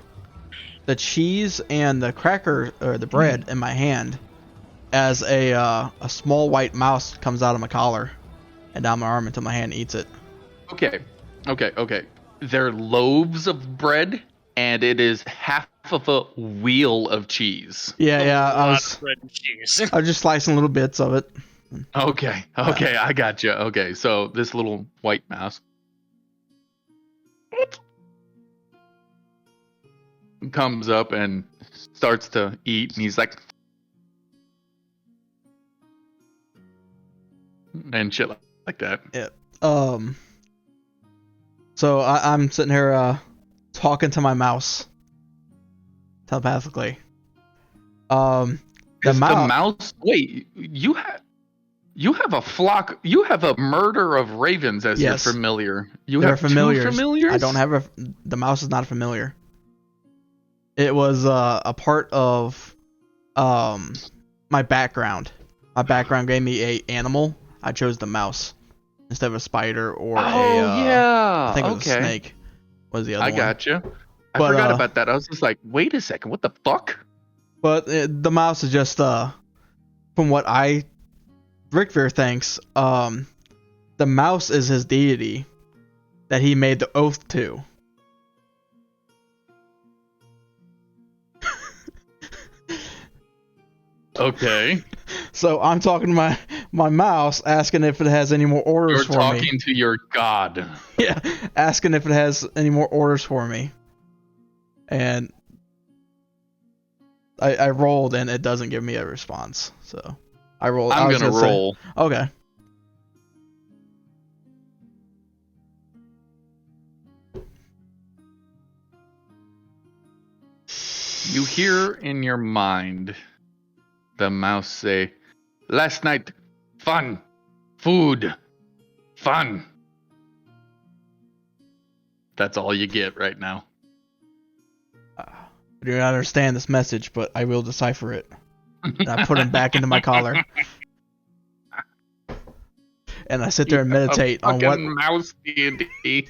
cheese and the cracker or the bread in my hand as a small white mouse comes out of my collar and down my arm until my hand eats it. Okay. They're loaves of bread, and it is half of a wheel of cheese. Yeah, I Lot was of bread and cheese. I was just slicing little bits of it. Okay, I got you. Okay, so this little white mouse comes up and starts to eat, and he's like, and shit like that. So I'm sitting here talking to my mouse telepathically. The Is mouse. the mouse? Wait, you have a flock. You have a murder of ravens as Yes. your familiar. You They're have familiars. two familiars. I don't have the mouse is not a familiar. It was a part of my background. My background gave me a animal. I chose the mouse instead of a spider or yeah. I think it was a snake. Was the other I one. gotcha. I But, forgot about that. I was just like, wait a second, what the fuck? But the mouse is just from what Rick Veer thinks, the mouse is his deity that he made the oath to. Okay. So I'm talking to my mouse, asking if it has any more orders You're for talking me. to your god. Yeah, asking if it has any more orders for me. And I rolled and it doesn't give me a response. So I rolled. I'm gonna roll. Okay. You hear in your mind the mouse say, last night, fun, food, fun. That's all you get right now. I do not understand this message, but I will decipher it. And I put him back into my collar. And I sit there and meditate on what mouse D&D.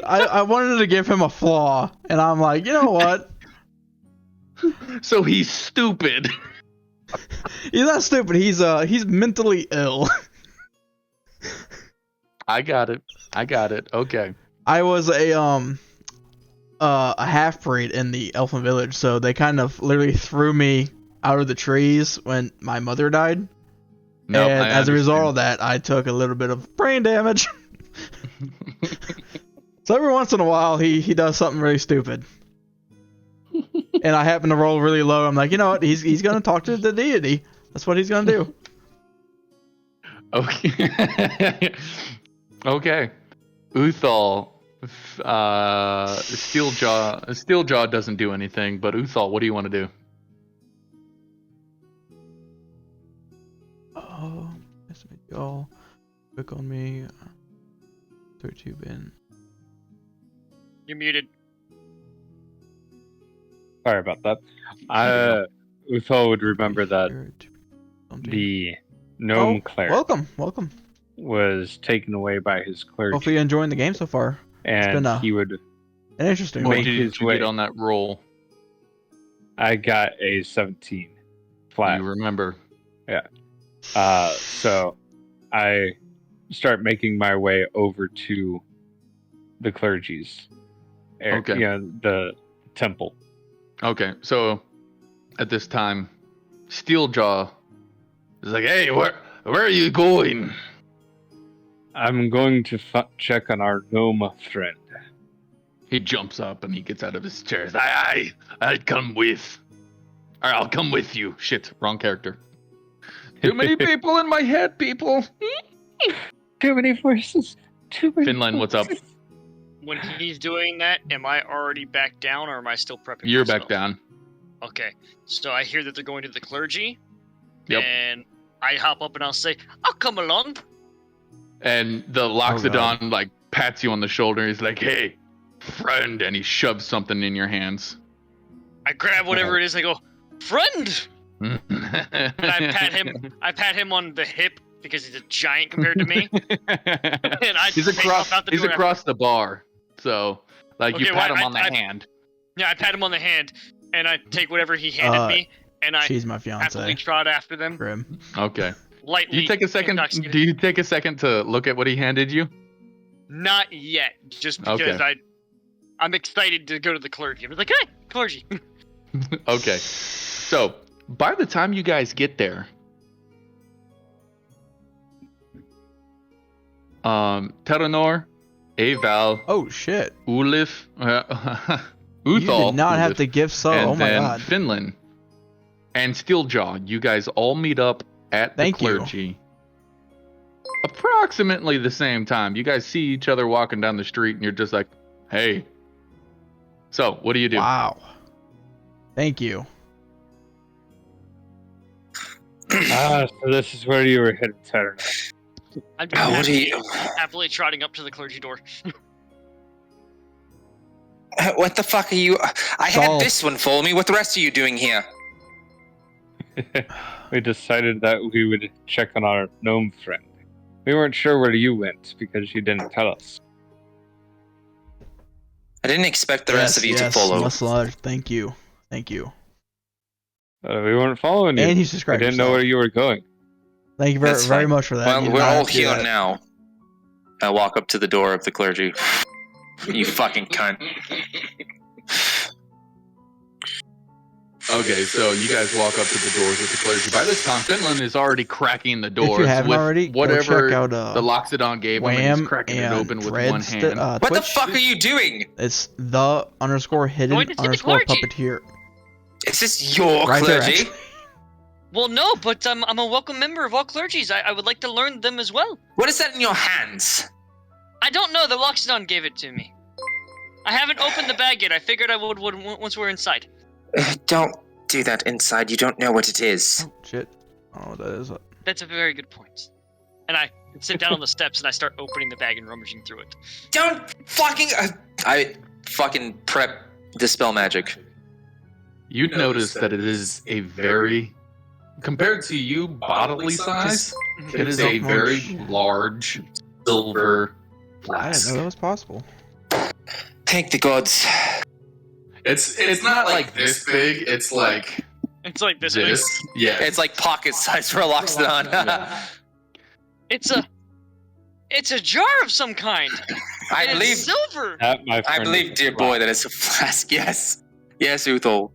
I wanted to give him a flaw, and I'm like, you know what? So he's stupid. He's not stupid. He's mentally ill. I got it. Okay. I was a half breed in the Elfin Village, so they kind of literally threw me out of the trees when my mother died. Nope, and I as a result understand. of that, I took a little bit of brain damage. So every once in a while, he does something really stupid. And I happen to roll really low. I'm like, you know what? He's gonna talk to the deity. That's what he's gonna do. Okay. Okay. Uthal, Steeljaw doesn't do anything, but Uthal, what do you want to do? Oh, nice to meet y'all. Click on me. 32 bin. You're muted. Sorry about that. Uthal would remember that the gnome cleric Welcome. was taken away by his clergy, Hopefully you're enjoying the game so far. and been, he would An interesting What one. Make did his you way. get on that roll? I got a 17 flat. You remember? So I start making my way over to the clergy's Okay. the temple. Okay, so at this time, Steeljaw is like, "Hey, where are you going?" I'm going to check on our gnome friend. He jumps up and he gets out of his chair. He's like, I'll come with. Or I'll come with you. Shit, wrong character. Too many people in my head, people. Too many voices. Too many Finland, what's up? voices. When he's doing that, am I already back down or am I still prepping You're myself? back down. Okay. So I hear that they're going to the clergy. Yep. And I hop up and I'll say, I'll come along. And the Loxodon like pats you on the shoulder. He's like, "Hey, friend," and he shoves something in your hands. I grab whatever it is and I go, friend! And I pat him on the hip because he's a giant compared to me. And I He's take off out the door across the bar. So, like, you Okay, pat well, him on the hand. Yeah, I pat him on the hand and I take whatever he handed me and I She's my happily fiance. trot after them. Grim. Okay. Lightly Do you take a second? intoxicated. Do you take a second to look at what he handed you? Not yet, just because Okay. I'm excited to go to the clergy. I'm like, hey, clergy. Okay. So, by the time you guys get there, Terranor, Aval, Oh shit. Ulif, Uthal, You did not have Ulif, to give so. and Oh my then god. Finland and Steeljaw. You guys all meet up at the Thank you. clergy. Approximately the same time. You guys see each other walking down the street, and you're just like, "Hey." So, what do you do? Wow. Thank you. So this is where you were headed, Saturday. I'm Oh, what do you? happily trotting up to the clergy door. What the fuck are you? I Saul. had this one follow me. What the rest are you doing here? We decided that we would check on our gnome friend. We weren't sure where you went because you didn't tell us. I didn't expect the rest of you to follow. Much love. Thank you. Thank you. We weren't following you. And he's We described didn't know himself. where you were going. Thank you very, That's very fine. much for that. Well, You did we're not all have to do here that. now. I walk up to the door of the clergy. You fucking cunt. Okay, so you guys walk up to the doors of the clergy. By this time, Finland is already cracking the doors If you haven't with already, go whatever check out the Loxodon gave him, and Wham he's cracking it and open with one Threads. hand. What Twitch. the fuck are you doing? It's the _hidden Going to see the _ clergy. puppeteer. Is this your Right there, clergy? actually. Well, no, but I'm a welcome member of all clergies. I would like to learn them as well. What is that in your hands? I don't know. The Loxodon gave it to me. I haven't opened the bag yet. I figured I would once we're inside. Don't do that inside. You don't know what it is. Oh shit. I don't know what that is. That's a very good point. And I sit down on the steps and I start opening the bag and rummaging through it. Don't fucking. I fucking prep dispel magic. You'd notice that it is a very, compared to you bodily size, it is a very large silver I didn't flask. know that was possible. Thank the gods. It's not like this big. It's like It's like this. this. Yeah. It's like pocket size for a Loxodon. It's a jar of some kind. I And believe. it's silver. That, my I friend, believe, is dear boy, that it's a flask. Yes. Yes, Uthal.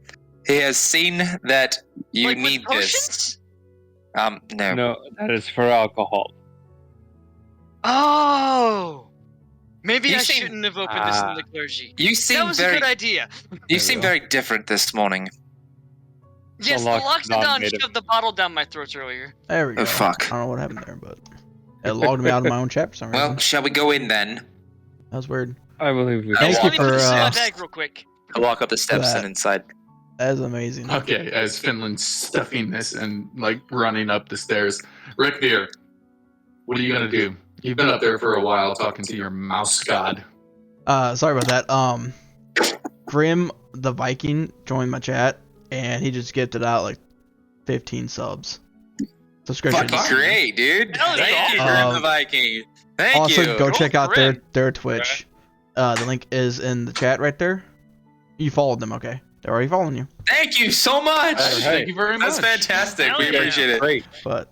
He has seen that you Like with need this. potions? No. No, that is for alcohol. Oh, maybe You I seem- shouldn't have opened this in the clergy. You That seem was very a good idea. you seem very different this morning. Yes, the Loxodon shoved the bottle down my throat earlier. There we go. Oh fuck. I don't know what happened there, but it logged me out of my own chat for some reason. Well, shall we go in then? That was weird. I believe we. Thank I'll you Let me walk put for this in my up the bag real quick. I'll walk up the steps that. and inside. That is amazing. Okay, as Finland's stuffing this and like running up the stairs, Rick Beer, what are you gonna do? You've been up there for a while talking to your mouse god. Sorry about that. Grim the Viking joined my chat, and he just gifted out like 15 subs. Subscriptions. Fucking great, dude. Hell yeah. Thank you, Grim the Viking. Thank Also, you. go check out Grim. their Twitch. The link is in the chat right there. You followed them, okay? They're already following you. Thank you so much. Thank you very much. That's fantastic. Hell We yeah. appreciate it. Great. But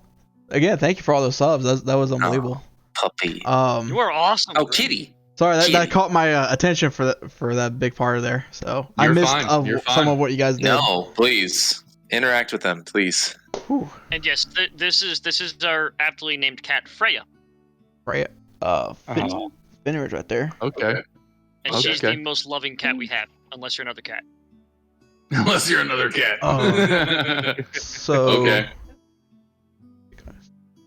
again, thank you for all those subs. That was unbelievable. Puppy. You are awesome. Oh, Grim. kitty. Sorry, that Kitty. caught my attention for that big part of there. So I You're missed fine. You're fine. some of what you guys did. No, please interact with them, please. Whew. And yes, this is our aptly named cat Freya, Right. Spinner's right there. Okay. and she's Okay. the most loving cat we have, unless you're another cat. Unless you're another cat. So Okay.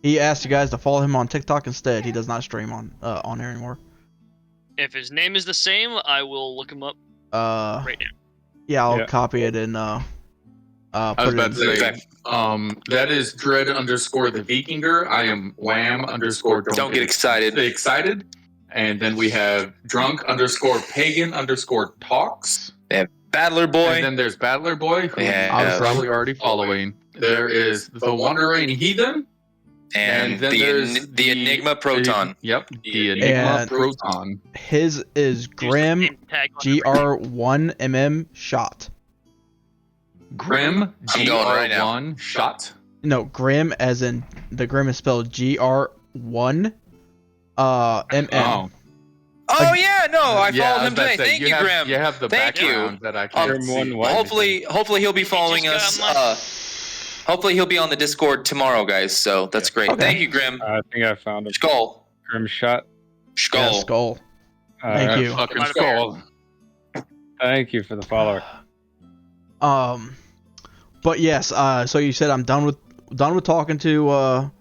he asked you guys to follow him on TikTok instead. He does not stream on here anymore. If his name is the same, I will look him up right now. Yeah, I'll Yeah. copy it and I was put it about in. to say, that is Dread _the Vikinger. I am Wham _ Don't get excited. Stay excited. And then we have Drunk _ Pagan _ Talks. Battler boy. And then there's Battler Boy, who Yeah. I was probably already following. There is the Wandering Heathen. and then there's the Enigma Proton. Yep, the Enigma And- Proton. His is Grim Use the same tag on the GR1MM shot. Grim I'm going right now. GR1 shot. No, Grim as in the Grim is spelled GR1 MM. Oh, Oh yeah, no, I Yeah, followed was him about to today. say, Thank you, have, Grim. You have the Thank you. background that I can't Grim see. one what? Hopefully he'll be just following got us. Hopefully he'll be on the Discord tomorrow, guys. So that's great. Okay. Thank you, Grim. I think I found a Skull. Grim shot. Skull. Yeah, skull. Thank Alright. you. Fucking Might have skull. Thank you for the follower. But yes, so you said I'm done with talking to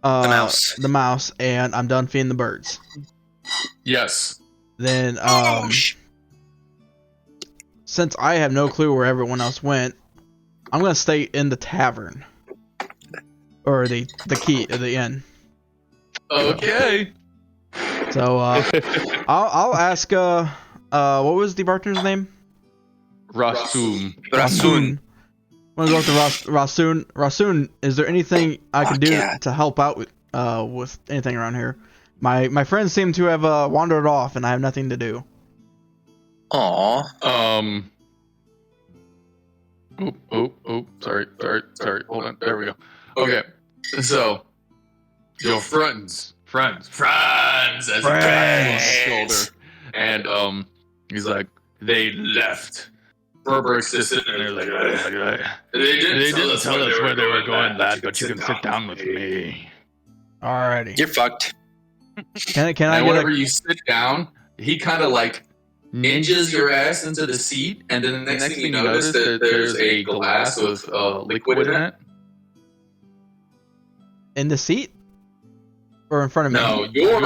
the mouse, and I'm done feeding the birds. Yes. Then since I have no clue where everyone else went, I'm gonna stay in the tavern or the inn. Okay. So I'll ask what was the bartender's name? Rasum. Rasun. I'm gonna go to Rasun. Rasun, is there anything I can do yeah. to help out with anything around here? My friends seem to have wandered off, and I have nothing to do. Aw. Sorry. Hold on. There we go. Okay. So, your friends, as he taps him on the shoulder, and he's like, they left. Burbrick's just sitting there like, they didn't tell us where they were going, lad, but you can sit down with me. Alrighty. You're fucked. Can I And get whenever a you sit down, he kind of like ninjas your ass into the seat, and then the next thing you notice that there's a glass with liquid in it. in the seat or in front of me? No, you're in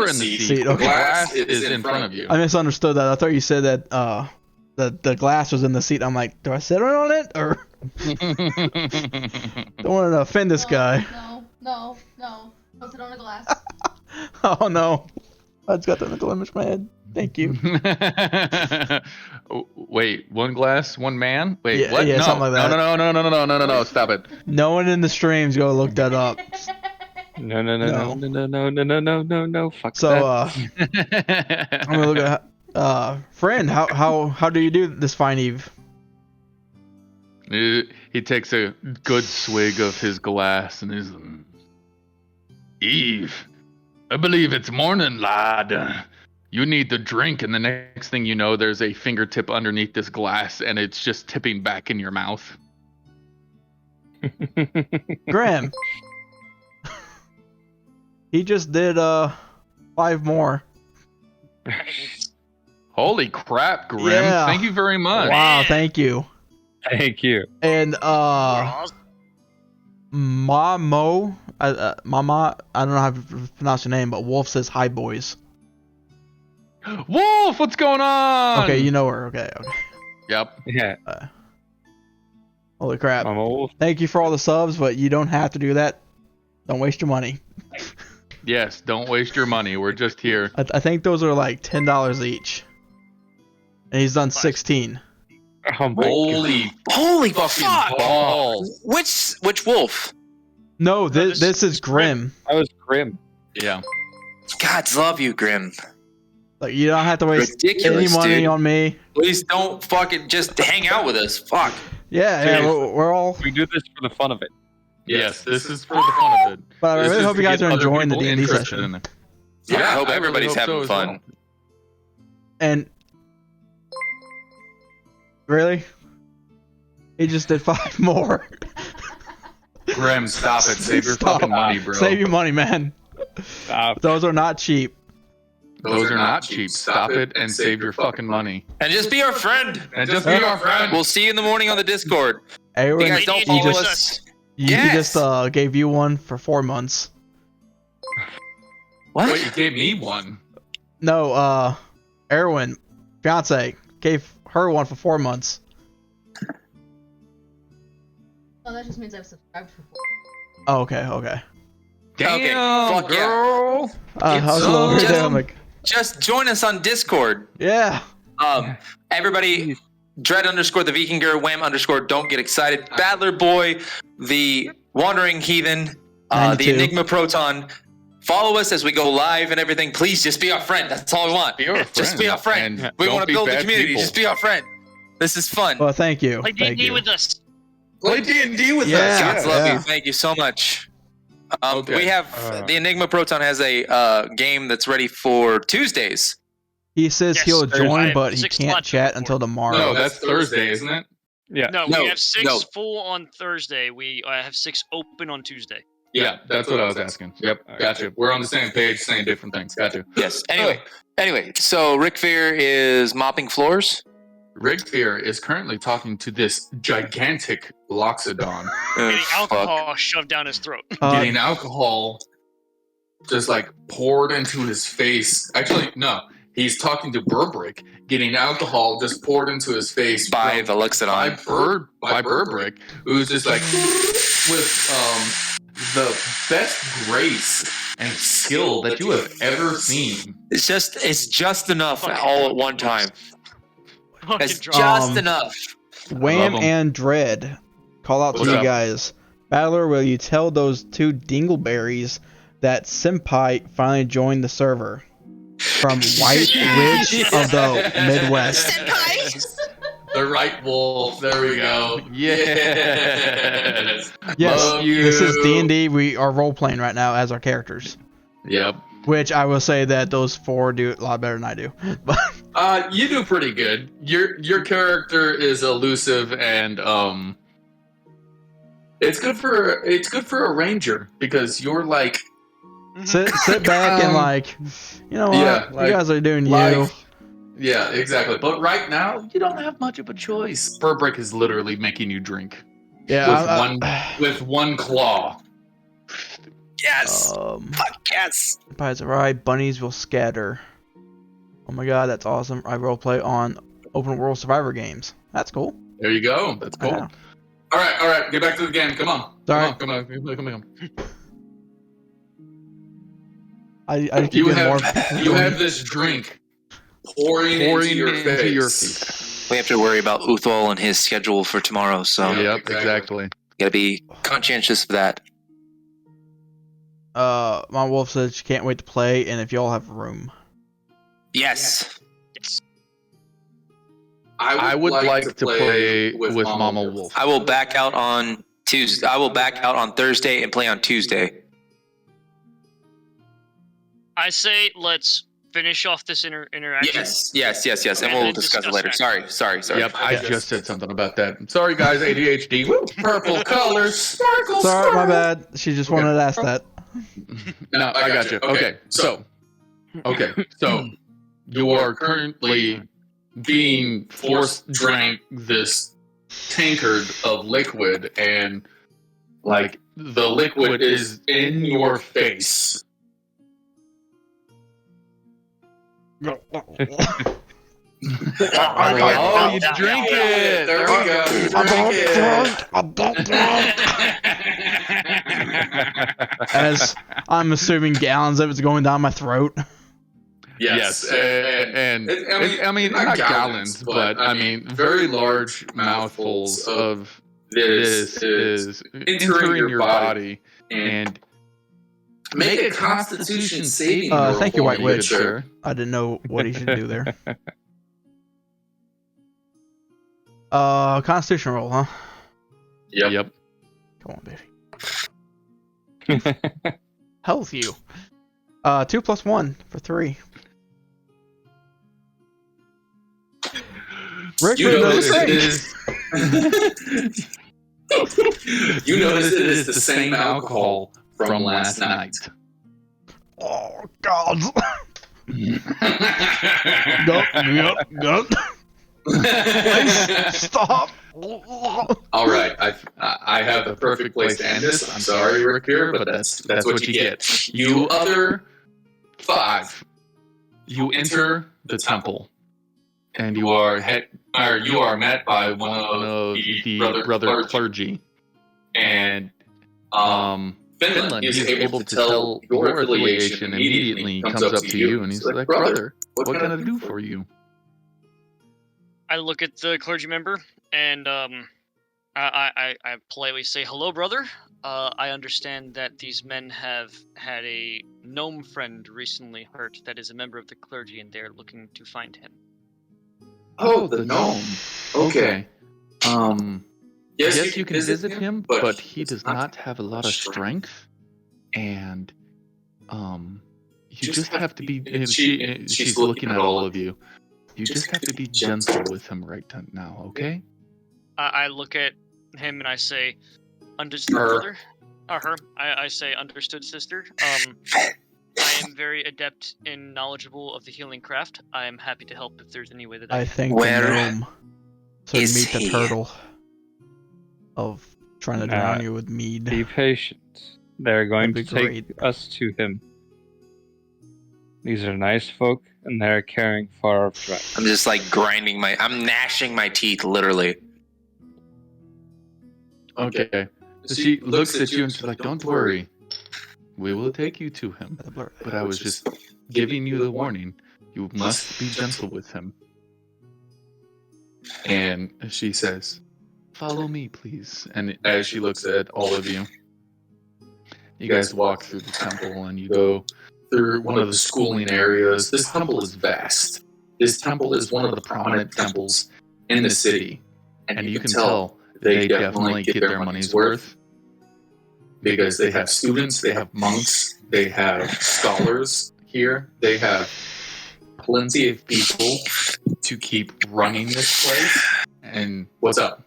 the seat. Seat, The okay. glass is in front of you. I misunderstood that. I thought you said that the glass was in the seat. I'm like, do I sit on it or don't want to offend this guy? No. Don't sit on a glass. Oh no, I just got the mental image in my head. Thank you. Wait, one glass, one man? Wait, Yeah, what? yeah, no, something like that. No, stop it. No one in the stream's gonna look that up. No. Fuck So that. I'm gonna look at friend. How do you do this fine eve? He takes a good swig of his glass and is Eve, I believe it's morning, lad. You need the drink, and the next thing you know, there's a fingertip underneath this glass, and it's just tipping back in your mouth. Grim. He just did 5 more. Holy crap, Grim! Yeah. Thank you very much. Wow, thank you. Thank you. And Ross? Mama, I don't know how to pronounce your name, but Wolf says hi, boys. Wolf, what's going on? Okay, you know her. Okay. Yep. Yeah. Holy crap! I'm old. Thank you for all the subs, but you don't have to do that. Don't waste your money. Yes, don't waste your money. We're just here. I think those are like $10 each, and he's done 16. Oh my God. Holy fucking fuck! balls. Which wolf? No, this- this is Grim. That was grim. Yeah. Gods love you, Grim. Like you don't have to waste Ridiculous, any money dude. on me. Please don't fucking just hang out with us. Fuck. Yeah, we're all. We do this for the fun of it. Yes, this is for the fun of it. But I This really is hope you to guys get are other enjoying the people D&D interested session. in it. Yeah, I hope really everybody's hope having so as fun. well. And really, he just did 5 more. Grim, stop it. Save your Stop. fucking money, bro. Save your money, man. Stop. Those are not cheap. Those are not cheap. Stop it and save your fucking money. And just be our friend. And just be our friend. We'll see you in the morning on the Discord. Aaron, You guys don't He follow just- us. he Yes. just gave you one for 4 months. What? Wait, you gave me one. No, Erwin, fiance, gave her one for 4 months. Oh, that just means I've subscribed for 4. Oh, okay. Damn, fuck yeah. girl. I was a little weird there. I'm like, Just join us on Discord. yeah. Everybody, Dread _ the Vikinger, Wham _ don't get excited. Battler Boy, the Wandering Heathen, the 92. Enigma Proton. Follow us as we go live and everything. Please just be our friend. That's all we want. Be our Just be our friend. And We don't want to be build the bad community. people. Just be our friend. This is fun. Well, thank you. Like Thank D&D you. with us. Play D&D with Yeah. us. Gods love yeah. you. Thank you so much. Okay. We have the Enigma Proton has a game that's ready for Tuesdays. He says Yes, he'll I join, have but he 6 can't slots chat for until tomorrow. No, that's Thursday, isn't it? Yeah. No, No, we have 6 no. full on Thursday. We have 6 open on Tuesday. Yeah, that's what I was asking. Yep, gotcha. We're on the same page saying different things. Gotcha. Yes. Anyway, so Rick Fear is mopping floors. Rick Fear is currently talking to this gigantic Loxodon, Getting Fuck. alcohol shoved down his throat. getting alcohol just like poured into his face. Actually, no. He's talking to Burbrick, getting alcohol just poured into his face By from- the Luxodon. by Burbrick, who's just like with the best grace and skill that you have ever seen. It's just enough all at one time. Fucking It's drunk. just enough. Wham Love 'em. and Dread. Call out to What's you up? guys. Battler, will you tell those 2 dingleberries that Senpai finally joined the server? From White Ridge of the Midwest. The right wolf. There we go. Yes. Yes, Love you. this is D&D. We are role-playing right now as our characters. Yep. Which I will say that those 4 do a lot better than I do. But You do pretty good. Your character is elusive and it's good for a ranger because you're like sit back and like, you know what? Yeah, like, you guys are doing you. life. Yeah, exactly. But right now, you don't have much of a choice. Burbrick is literally making you drink Yeah. with one claw. Yes. Fuck yes. Pies right, bunnies will scatter. Oh my god, that's awesome. I roleplay on open world survivor games. That's cool. There you go. That's cool. Yeah. All right. Get back to the game. Come on. Sorry. Come on. I keep You getting more. have this drink pouring into your face. We have to worry about Uthal and his schedule for tomorrow, so Yep, exactly. gotta be conscientious of that. My wolf says she can't wait to play, and if y'all have room. Yes. I would like to play with Mama Wolf. I will back out on Tuesday. I will back out on Thursday and play on Tuesday. I say let's finish off this interaction? Yes, and And we'll then discuss it discuss later. back. Sorry. Yep, I just said something about that. Sorry, guys, ADHD. Woo, purple colors, sparkle, Sorry, my bad. She just wanted to ask that. No, I got you. Okay, so you are currently being force drank this tankard of liquid, and like the liquid is in your face. Oh, you drink it. There we go. As I'm assuming gallons of it's going down my throat. Yes, and I mean, not gallons, but I mean, very large mouthfuls of this is entering your body, and make a Constitution saving throw. Thank you, White for me, Witch. sir. I didn't know what he should do there. Constitution roll, huh? Yep. Come on, baby. Health you. 2 + 1 for 3. Rick, You notice it is the same alcohol from last night. Oh God. Go. Stop. All right, I have the perfect place to end this. I'm sorry, Rick, here, but that's what you get. You other 5, you enter the temple, and you are met by one of the brother clergy, and Finland is able to tell your affiliation immediately. He comes up to you, and he's like, "Brother, what can I do for you?" I look at the clergy member and I politely say, "Hello, brother. I understand that these men have had a gnome friend recently hurt that is a member of the clergy, and they're looking to find him." Oh, the gnome. Okay. Yes, you can visit him, but he does not have a lot of strength, and you just have to be. She's looking at all of you. You just have to be gentle with him right now, okay? I look at him and I say, "Understood, brother." Her. I say, "Understood, sister." I am very adept and knowledgeable of the healing craft. I am happy to help if there's any way that I I can. think the gnome should meet the turtle of trying to drown you with mead. Be patient. They're going to That'd take be great. us to him. These are nice folk, and they're caring for our friend. I'm just like I'm gnashing my teeth, literally. Okay. So she looks at you and she's like, "Don't worry. We will take you to him. But I was just giving you the warning. You must be gentle with him." And she says, "Follow me, please." And as she looks at all of you, you guys walk through the temple and you go through one of the schooling areas. This temple is vast. This temple is one of the prominent temples in the city. And you can tell they definitely get their money's worth, because they have students, they have monks, they have scholars here, they have plenty of people to keep running this place. And what's up?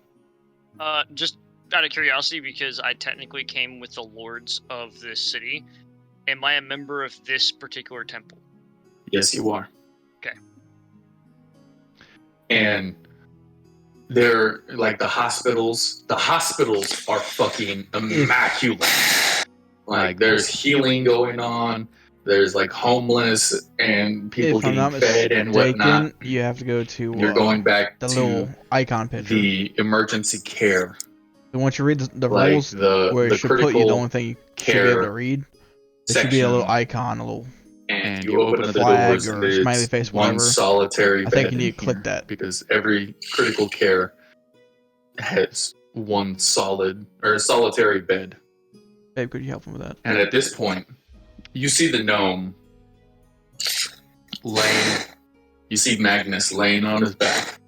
Just out of curiosity, because I technically came with the lords of this city, am I a member of this particular temple? Yes, you are. Okay. And they're like the hospitals. The hospitals are fucking immaculate. Like there's healing going on. There's like homeless and people If I'm not getting fed and mistaken, whatnot. you have to go to You're going back the to little icon picture. the emergency care. And once you read the Like rules, where the it should put you, the critical only thing you should be able care to read, there should be a little section. icon, a little And you open the flag doors or and there's smiley face, one whatever. solitary I think bed you need to in click here, that. because every critical care has one solitary bed. Babe, could you help him with that? And at this point, you see the gnome laying. You see Magnus laying on his back.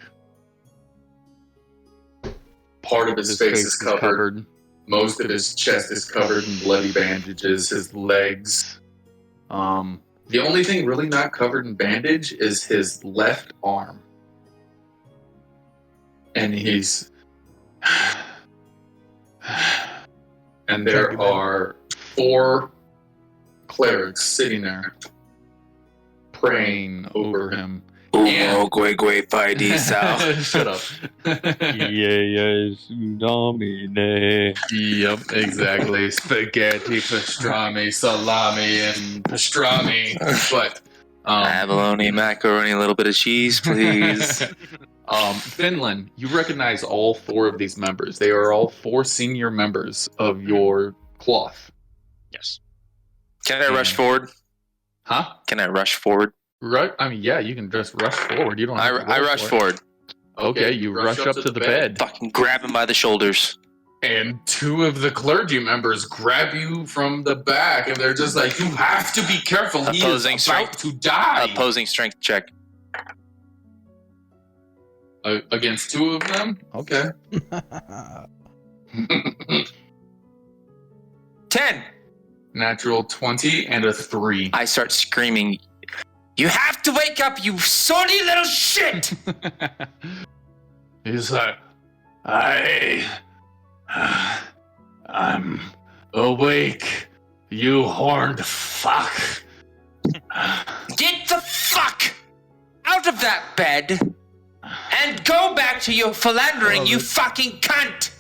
Part of his face is covered. Most of his chest is covered in bloody bandages. His legs, The only thing really not covered in bandage is his left arm. And he's... And there are 4 clerics sitting there praying over him. Umo Gwe Paidi Sao. Shut up. Yes, domine. Yep, exactly. Spaghetti, pastrami, salami, and pastrami. But Abalone, macaroni, a little bit of cheese, please. Finland, you recognize all 4 of these members. They are all 4 senior members of your cloth. Yes. Can I rush forward? Huh? Can I rush forward? Right? I mean, yeah, you can just rush forward. You don't. Have to I roll rush for it. forward. Okay, you rush up to the bed. Fucking grab him by the shoulders. And 2 of the clergy members grab you from the back, and they're just like, "You have to be careful. He is about to die." Opposing strength check. Against 2 of them? Okay. 10. Natural 20 and a 3. I start screaming, "You have to wake up, you sordid little shit!" He's like, I'm awake, you horned fuck. Get the fuck out of that bed and go back to your philandering, you fucking cunt!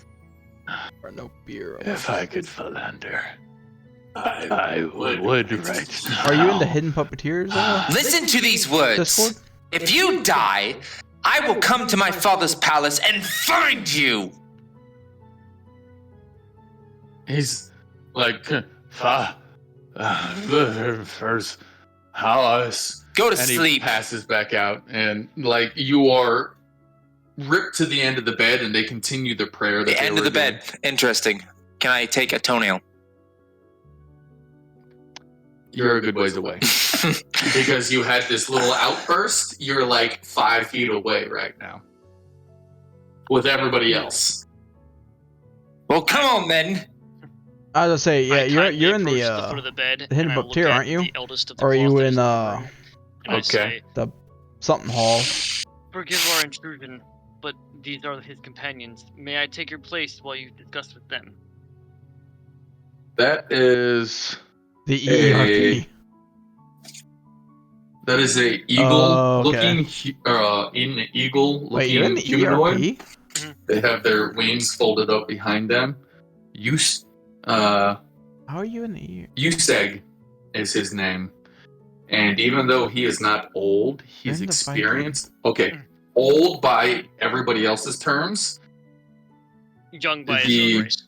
Or no beer. If I could philander, I would right now. Are you into hidden puppeteers? Listen to these words. Discord? If you die, I will come to my father's palace and find you. He's like, first house. Go to And sleep. he passes back out, and like you are ripped to the end of the bed, and they continue the prayer. That The end of the bed. Interesting. Can I take a toenail? You're a good ways away because you had this little outburst. You're like 5 feet away right now with everybody else. Well, come on then. I was gonna say, yeah, I you're in approach the foot of the bed, hidden and I book look tier, at aren't you? the eldest of the or are you cloth in that is the room, and I Okay. say, the something hall? "Forgive our intrusion, but these are his companions. May I take your place while you discuss with them?" That is The ERP. that is a eagle Oh, looking okay. in eagle looking Wait, you're in the humanoid. ERP? They have their wings folded up behind them. How are you in the ERP? Useg is his name. And even though he is not old, he's Then the experienced. Okay, old by everybody else's terms. Young by his own race.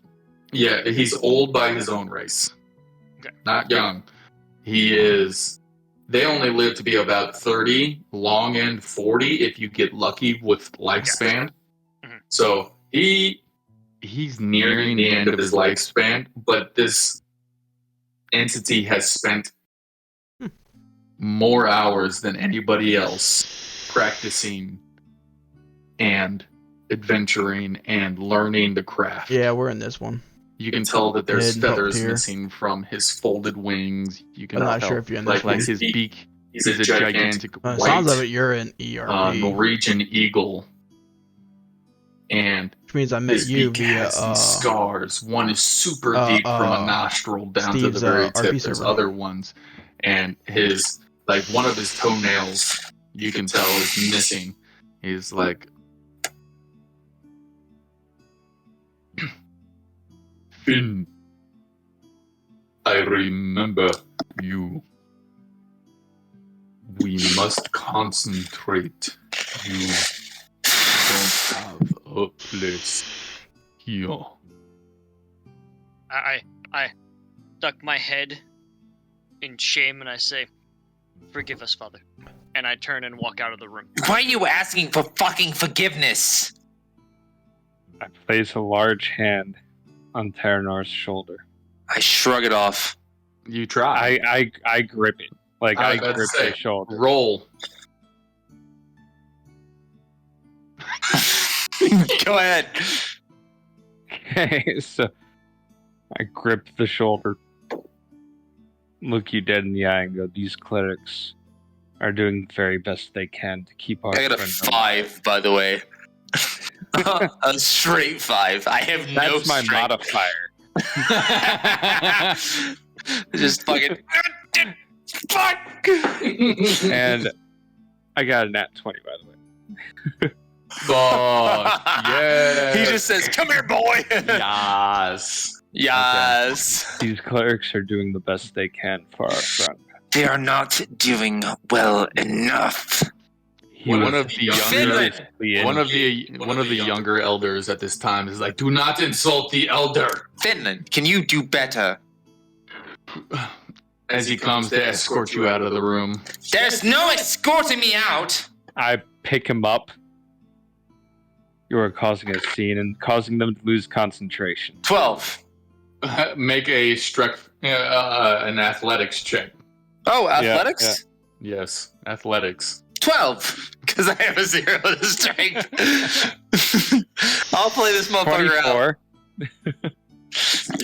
Yeah, he's old by his own race. Okay. Not young. He is. They only live to be about 30, long end 40 if you get lucky with lifespan. Mhm. So he's nearing the end of his lifespan, but this entity has spent more hours than anybody else practicing and adventuring and learning the craft. Yeah, we're in this one. You can tell that there's Hidden feathers puppeteer. missing from his folded wings. You can I'm not tell, sure if you're in this like one. his beak is a gigantic white Sounds of it, you're in ERP. Norwegian eagle. And Which means I met his you beak via has some scars. One is super deep from a nostril down to Steve's, the very RP tip. There's server. other ones. And his, like, one of his toenails, you can tell, is missing. He's like, Finn, I remember you. We must concentrate. You don't have a place here. I duck my head in shame and I say, "Forgive us, Father." And I turn and walk out of the room. Why are you asking for fucking forgiveness? I place a large hand on Terranor's shoulder. I shrug it off. You try. I grip it. Like, I I was about to grip say, the shoulder. Roll. Go ahead. Okay, so I grip the shoulder. look you dead in the eye and go, these clerics are doing the very best they can to keep our I got a friend 5, by the way. A straight 5. I have alive." no That's my strength. modifier. Just fucking. Fuck! And I got a nat 20, by the way. Fuck. Yeah. He just says, "Come here, boy." Yes. Yes. These clerics are doing the best they can for our friend. They are not doing well enough. He One was of the younger, seriously one of the younger elders at this time is like, "Do not insult the elder." Finland, can you do better? As he comes to escort you out of the room. There's no escorting me out. I pick him up. You are causing a scene and causing them to lose concentration. 12. Make a an athletics check. Oh, athletics? Yes, athletics. 12. Because I have a 0 to strength. I'll play this motherfucker out. 24.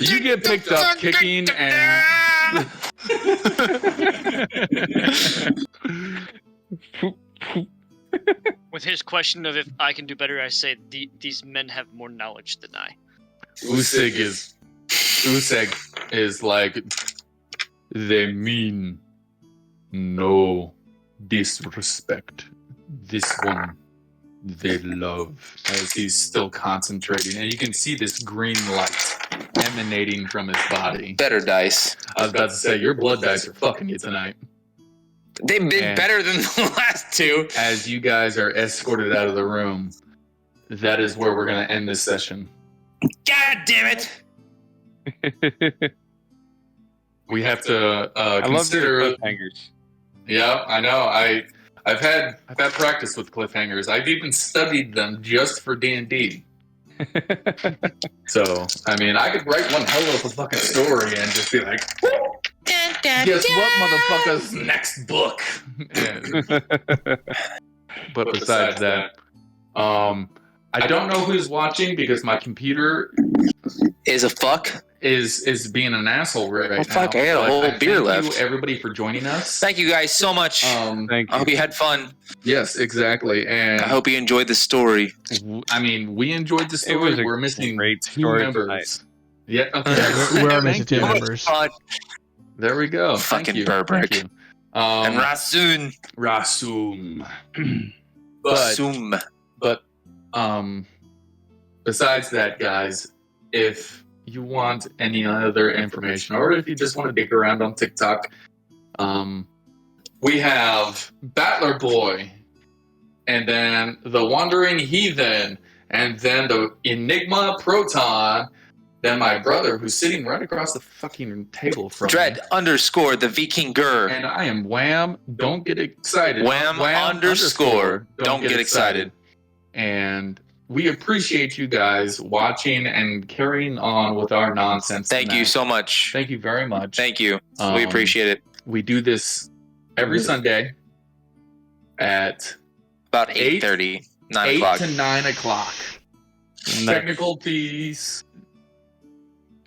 You get picked up kicking and. With his question of if I can do better, I say these men have more knowledge than I. Useg is like, they mean no disrespect. This one they love, as he's still concentrating, and you can see this green light emanating from his body. Better dice. I was about to say, your blood dice are fucking you tonight. They've been better than the last 2. As you guys are escorted out of the room, that is where we're going to end this session. God damn it! We have to I love consider. their cliffhangers. Yeah, I know. I've had practice with cliffhangers. I've even studied them just for D&D. So, I mean, I could write one hell of a fucking story and just be like, guess what, motherfuckers? Next book. But besides that, I don't know who's watching because my computer Is a fuck. is being an asshole right now. Fuck, I got a But whole beer thank left. you, everybody, for joining us. Thank you guys so much. Thank I you. hope you had fun. Yes, exactly. And I hope you enjoyed the story. I mean, we enjoyed the story. was a We're missing great 2 story members. Yeah, okay. We're missing Thank 2 you. members. Fun. There we go. Fucking Thank you. Burbrick. Thank you. And Rasoon. Rasum. Rasum. But besides that, guys, if you want any other information, or if you just want to dig around on TikTok, we have Battler Boy, and then the Wandering Heathen, and then the Enigma Proton, then my brother, who's sitting right across the fucking table from Dread me. _ the Vikinger. And I am Wham. Don't get excited. Wham _ don't get excited. And we appreciate you guys watching and carrying on with our nonsense. Thank you tonight. so much. Thank you very much. Thank you. We appreciate it. We do this every Sunday at About 8:30, 9 8 o'clock. to 9 o'clock. Technical fees.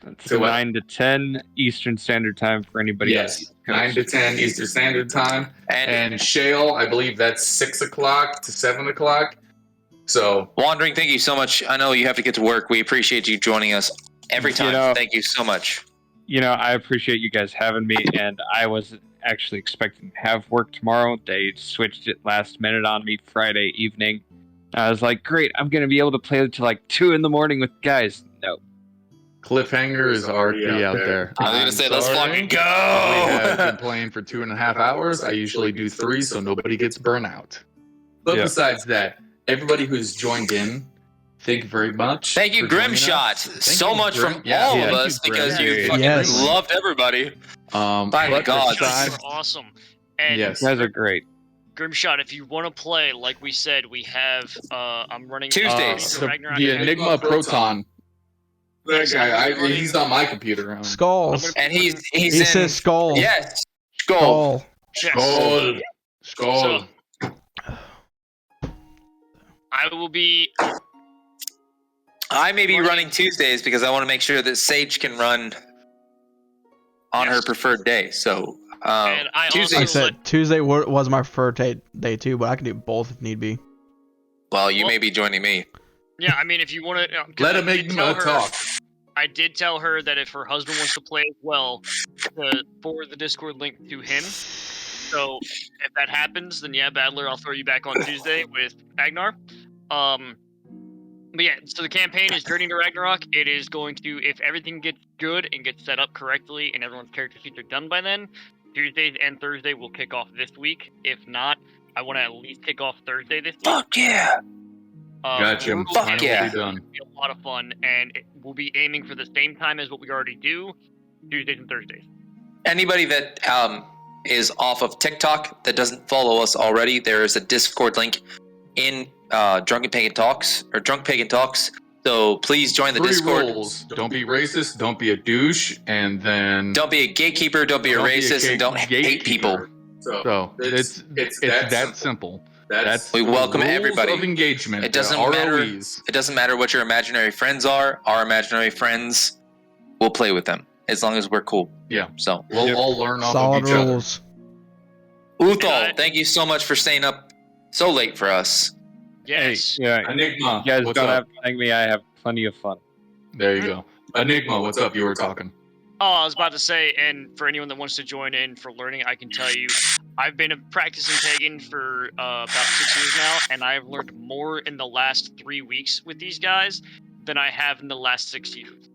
It's So what? 9 to 10 Eastern Standard Time for anybody else. Yes, 9 to 10 Eastern Standard Time. And And Shale, I believe that's 6 o'clock to 7 o'clock. So, Wandering, thank you so much. I know you have to get to work. We appreciate you joining us every time. You know- Thank you so much. You know, I appreciate you guys having me, and I was actually expecting to have work tomorrow. They switched it last minute on me Friday evening. I was like, great, I'm going to be able to play until like 2 in the morning with guys. No. Cliffhanger is already out there. I was going to say, let's sorry. fucking We have been go. playing for 2.5 hours. I usually do 3, so nobody gets burnt out. But Yeah. besides that, everybody who's joined in, thank you very much. Thank you, for joining Grimshot, us. Thank so you, much Grim. from Yeah, all thank of you, us because Grim. you fucking Yes. loved everybody. By but God. besides- You're awesome. And Yes. You guys are great. Grimshot, if you want to play, like we said, we have. I'm running Tuesdays. the Ragnarok the Academy. Enigma Proton. That guy, he's on my computer. Skulls. And he's He in. says skull. Yes. Skull. Skull. Skull. So, I will be. I may be running Tuesdays because I want to make sure that Sage can run on her Yes. preferred day. So And I Tuesday. I also said Tuesday was my preferred day too, but I can do both if need be. Well, you Well- may be joining me. Yeah, I mean, if you want to, Let him make talk. I did tell her that if her husband wants to play as well, to forward the Discord link to him. So if that happens, then yeah, Battler, I'll throw you back on Tuesday with Agnar. But yeah, so the campaign is Journey to Ragnarok. It is going to, if everything gets good and gets set up correctly and everyone's character sheets are done by then, Tuesdays and Thursday will kick off this week. If not, I want to at least kick off Thursday this week. Fuck yeah! Gotcha. Brutal Fuck campaign. yeah. It's gonna be a lot of fun, and we'll be aiming for the same time as what we already do, Tuesdays and Thursdays. Anybody that is off of TikTok that doesn't follow us already, there is a Discord link in Drunken Pagan Talks or Drunk Pagan Talks. So please join the 3 Discord. rules. Don't be racist. Don't be a douche. And then Don't be a gatekeeper. Don't be a racist, and don't hate people. So it's that simple. That's We the welcome rules everybody. of engagement. It doesn't the matter. ROEs. It doesn't matter what your imaginary friends are. Our imaginary friends, we'll play with them as long as we're cool. Yeah. So, We'll all learn off Solid of each other. rules. Uthal, thank you so much for staying up so late for us. Yes. Yeah, Enigma, you guys what's don't up? have to thank me. I have plenty of fun. There you go. Enigma, what's up? You were talking. Oh, I was about to say, and for anyone that wants to join in for learning, I can tell you, I've been practicing Pagan for about 6 years now, and I've learned more in the last 3 weeks with these guys than I have in the last 6 years.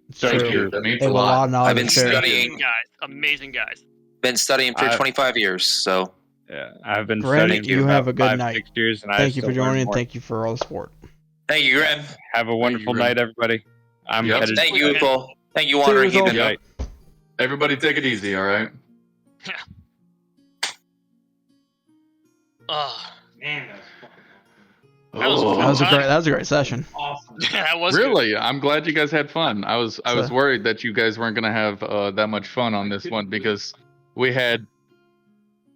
It's Thank true. you. That means They a have a lot lot. of knowledge I've been to share. studying. Amazing guys. Been studying for 25 years, so Yeah, I've been Brandon, studying you for have about a good 5, night. 6 years, and Thank you for still learn joining. more. Thank you for all the support. thank you, Graham. Have a wonderful Ren. night, everybody. I'm Yep. headed. Thank you, Uthal. Thank you, See you, Wandering Uthal. Heathen. Yep. Everybody take it easy, all right? Man, That was Oh. fun. That was a great session. awesome. That was good. Really? I'm glad you guys had fun. I was So- worried that you guys weren't gonna have that much fun on this one because we had.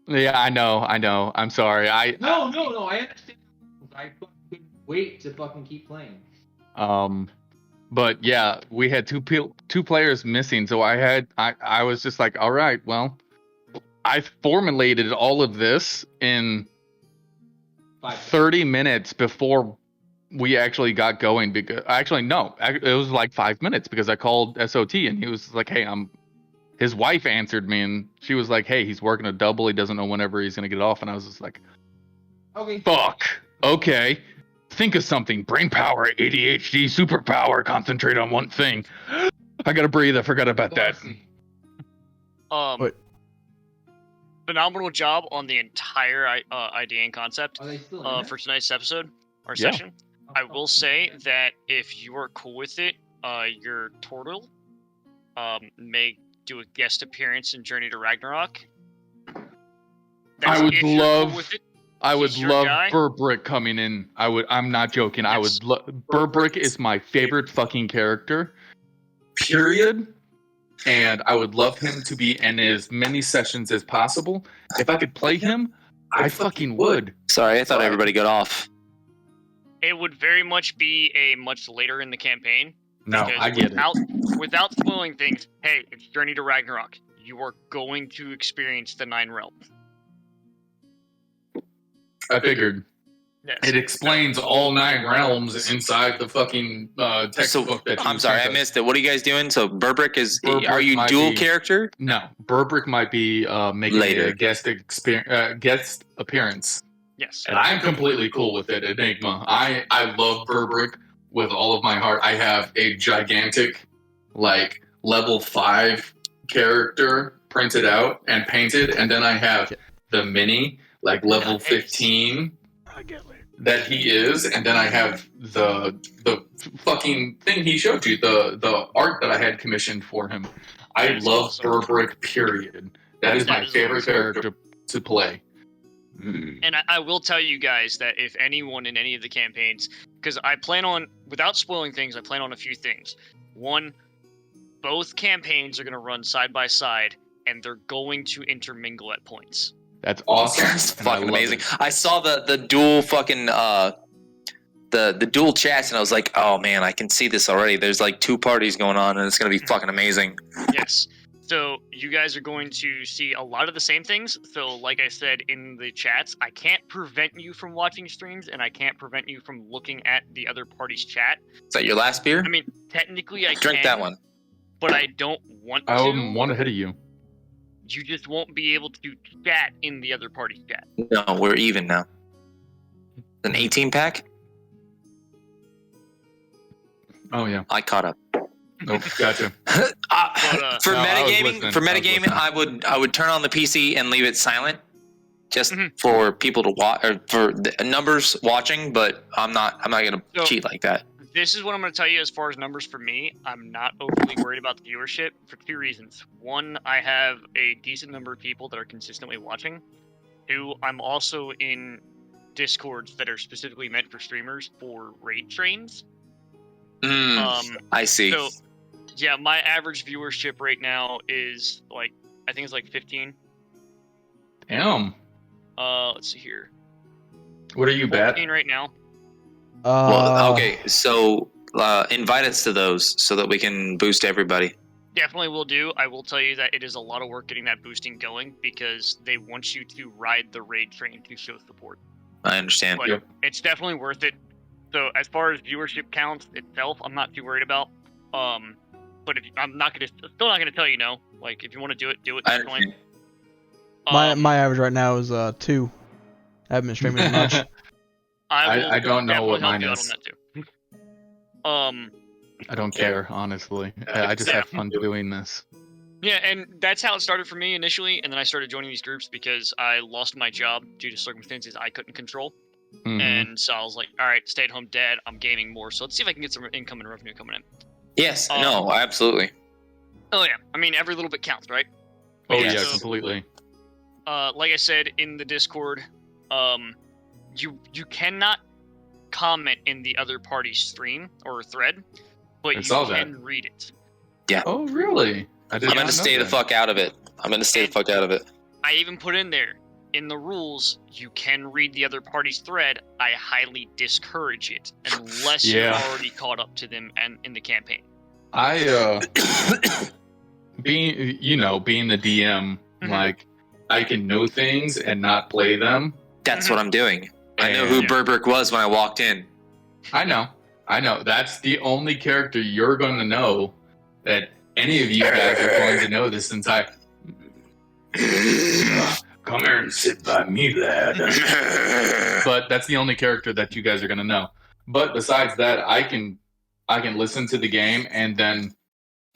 Yeah, I know. I'm sorry. No, I understand. I couldn't wait to fucking keep playing. But yeah, we had two players missing, so I was just like, all right, well, I formulated all of this in 30 minutes before we actually got going. Because actually, no, it was like 5 minutes because I called SOT and he was like, hey, his wife answered me and she was like, hey, he's working a double. He doesn't know whenever he's gonna get off. And I was just like, Okay. fuck. Okay. Think of something. Brain power, ADHD, superpower, concentrate on one thing. I gotta breathe. I forgot about that. What? Phenomenal job on the entire idea and concept Are they still in there? for tonight's episode or Yeah. session. I will say that if you are cool with it, your turtle may do a guest appearance in Journey to Ragnarok. I would if you're cool love- with it. I would He's your love guy? Burbrick coming in. I'm not joking. I Yes. would Burbrick is my favorite fucking character. Period. And I would love him to be in as many sessions as possible. If I could play him, I fucking would. Sorry, I thought everybody got off. It would very much be a much later in the campaign. No, because I get it. Without spoiling things, hey, it's Journey to Ragnarok. You are going to experience the 9 realms. I figured. Yes. It explains all 9 realms inside the fucking So, textbook that you I'm sorry, I sent us. missed it. What are you guys doing? So Burbrick is, Burbrick are you might dual be- character? No, Burbrick might be making Later. a guest appearance. Yes. And I'm completely cool with it, Enigma. I love Burbrick with all of my heart. I have a gigantic, like, level 5 character printed out and painted, and then I have the mini, like, level 15 that he is, and then I have the fucking thing he showed you, the art that I had commissioned for him. I That is love awesome. Burbrick, period. That is That my is favorite awesome. character to play. And I will tell you guys that if anyone in any of the campaigns, because I plan on, without spoiling things, I plan on a few things. One, both campaigns are going to run side by side, and they're going to intermingle at points. That's awesome. That's and I fucking love amazing. it. I saw the dual fucking the dual chats and I was like, oh man, I can see this already. There's like 2 parties going on and it's gonna be fucking amazing. Yes. So you guys are going to see a lot of the same things. So like I said in the chats, I can't prevent you from watching streams, and I can't prevent you from looking at the other party's chat. Is that your last beer? I mean, technically I Drink can, that one. but I don't want to. I'm one ahead of you. You just won't be able to chat in the other party's chat. No, we're even now. An 18 pack? Oh yeah. I caught up. Nope. Gotcha. But, For No, I was metagaming, listening. I would turn on the PC and leave it silent, just Mhm. for people to watch or for the numbers watching. But I'm not gonna So- cheat like that. This is what I'm going to tell you as far as numbers for me. I'm not overly worried about the viewership for two reasons. One, I have a decent number of people that are consistently watching. Two, I'm also in Discords that are specifically meant for streamers for raid trains. I see. So, yeah, my average viewership right now is like, I think it's like 15. Damn. Let's see here. What are you bet? 14 right now. Well, okay, so invite us to those so that we can boost everybody. Definitely will do. I will tell you that it is a lot of work getting that boosting going because they want you to ride the raid train to show support. I understand. But it's definitely worth it. So as far as viewership counts itself, I'm not too worried about. But I'm still not gonna tell you no. Like if you want to do it, do it. I Definitely. understand. my average right now is 2. I haven't been streaming as much. I don't know what mine definitely is. help you out on that too. I don't care, honestly. I just have fun doing this. Yeah, and that's how it started for me initially, and then I started joining these groups because I lost my job due to circumstances I couldn't control. Mhm. And so I was like, all right, stay-at-home dad, I'm gaming more, so let's see if I can get some income and revenue coming in. Yes. No. Absolutely. Oh yeah, I mean, every little bit counts, right? Oh Yes. yeah, So, completely. like I said in the Discord, you cannot comment in the other party's stream or thread, but I you saw can read it. Oh really? I did I'm not gonna know stay the that. fuck out of it. I'm gonna stay the fuck out of it. I even put in there, in the rules, you can read the other party's thread. I highly discourage it, unless you're Yeah. already caught up to them and in the campaign. I being the DM, Mhm. like I can know things and not play them. That's what I'm doing. I know who And- Burbrick was when I walked in. I know. That's the only character you're going to know that any of you guys are going to know this entire. Come here and sit by me, lad. But that's the only character that you guys are going to know. But besides that, I can listen to the game and then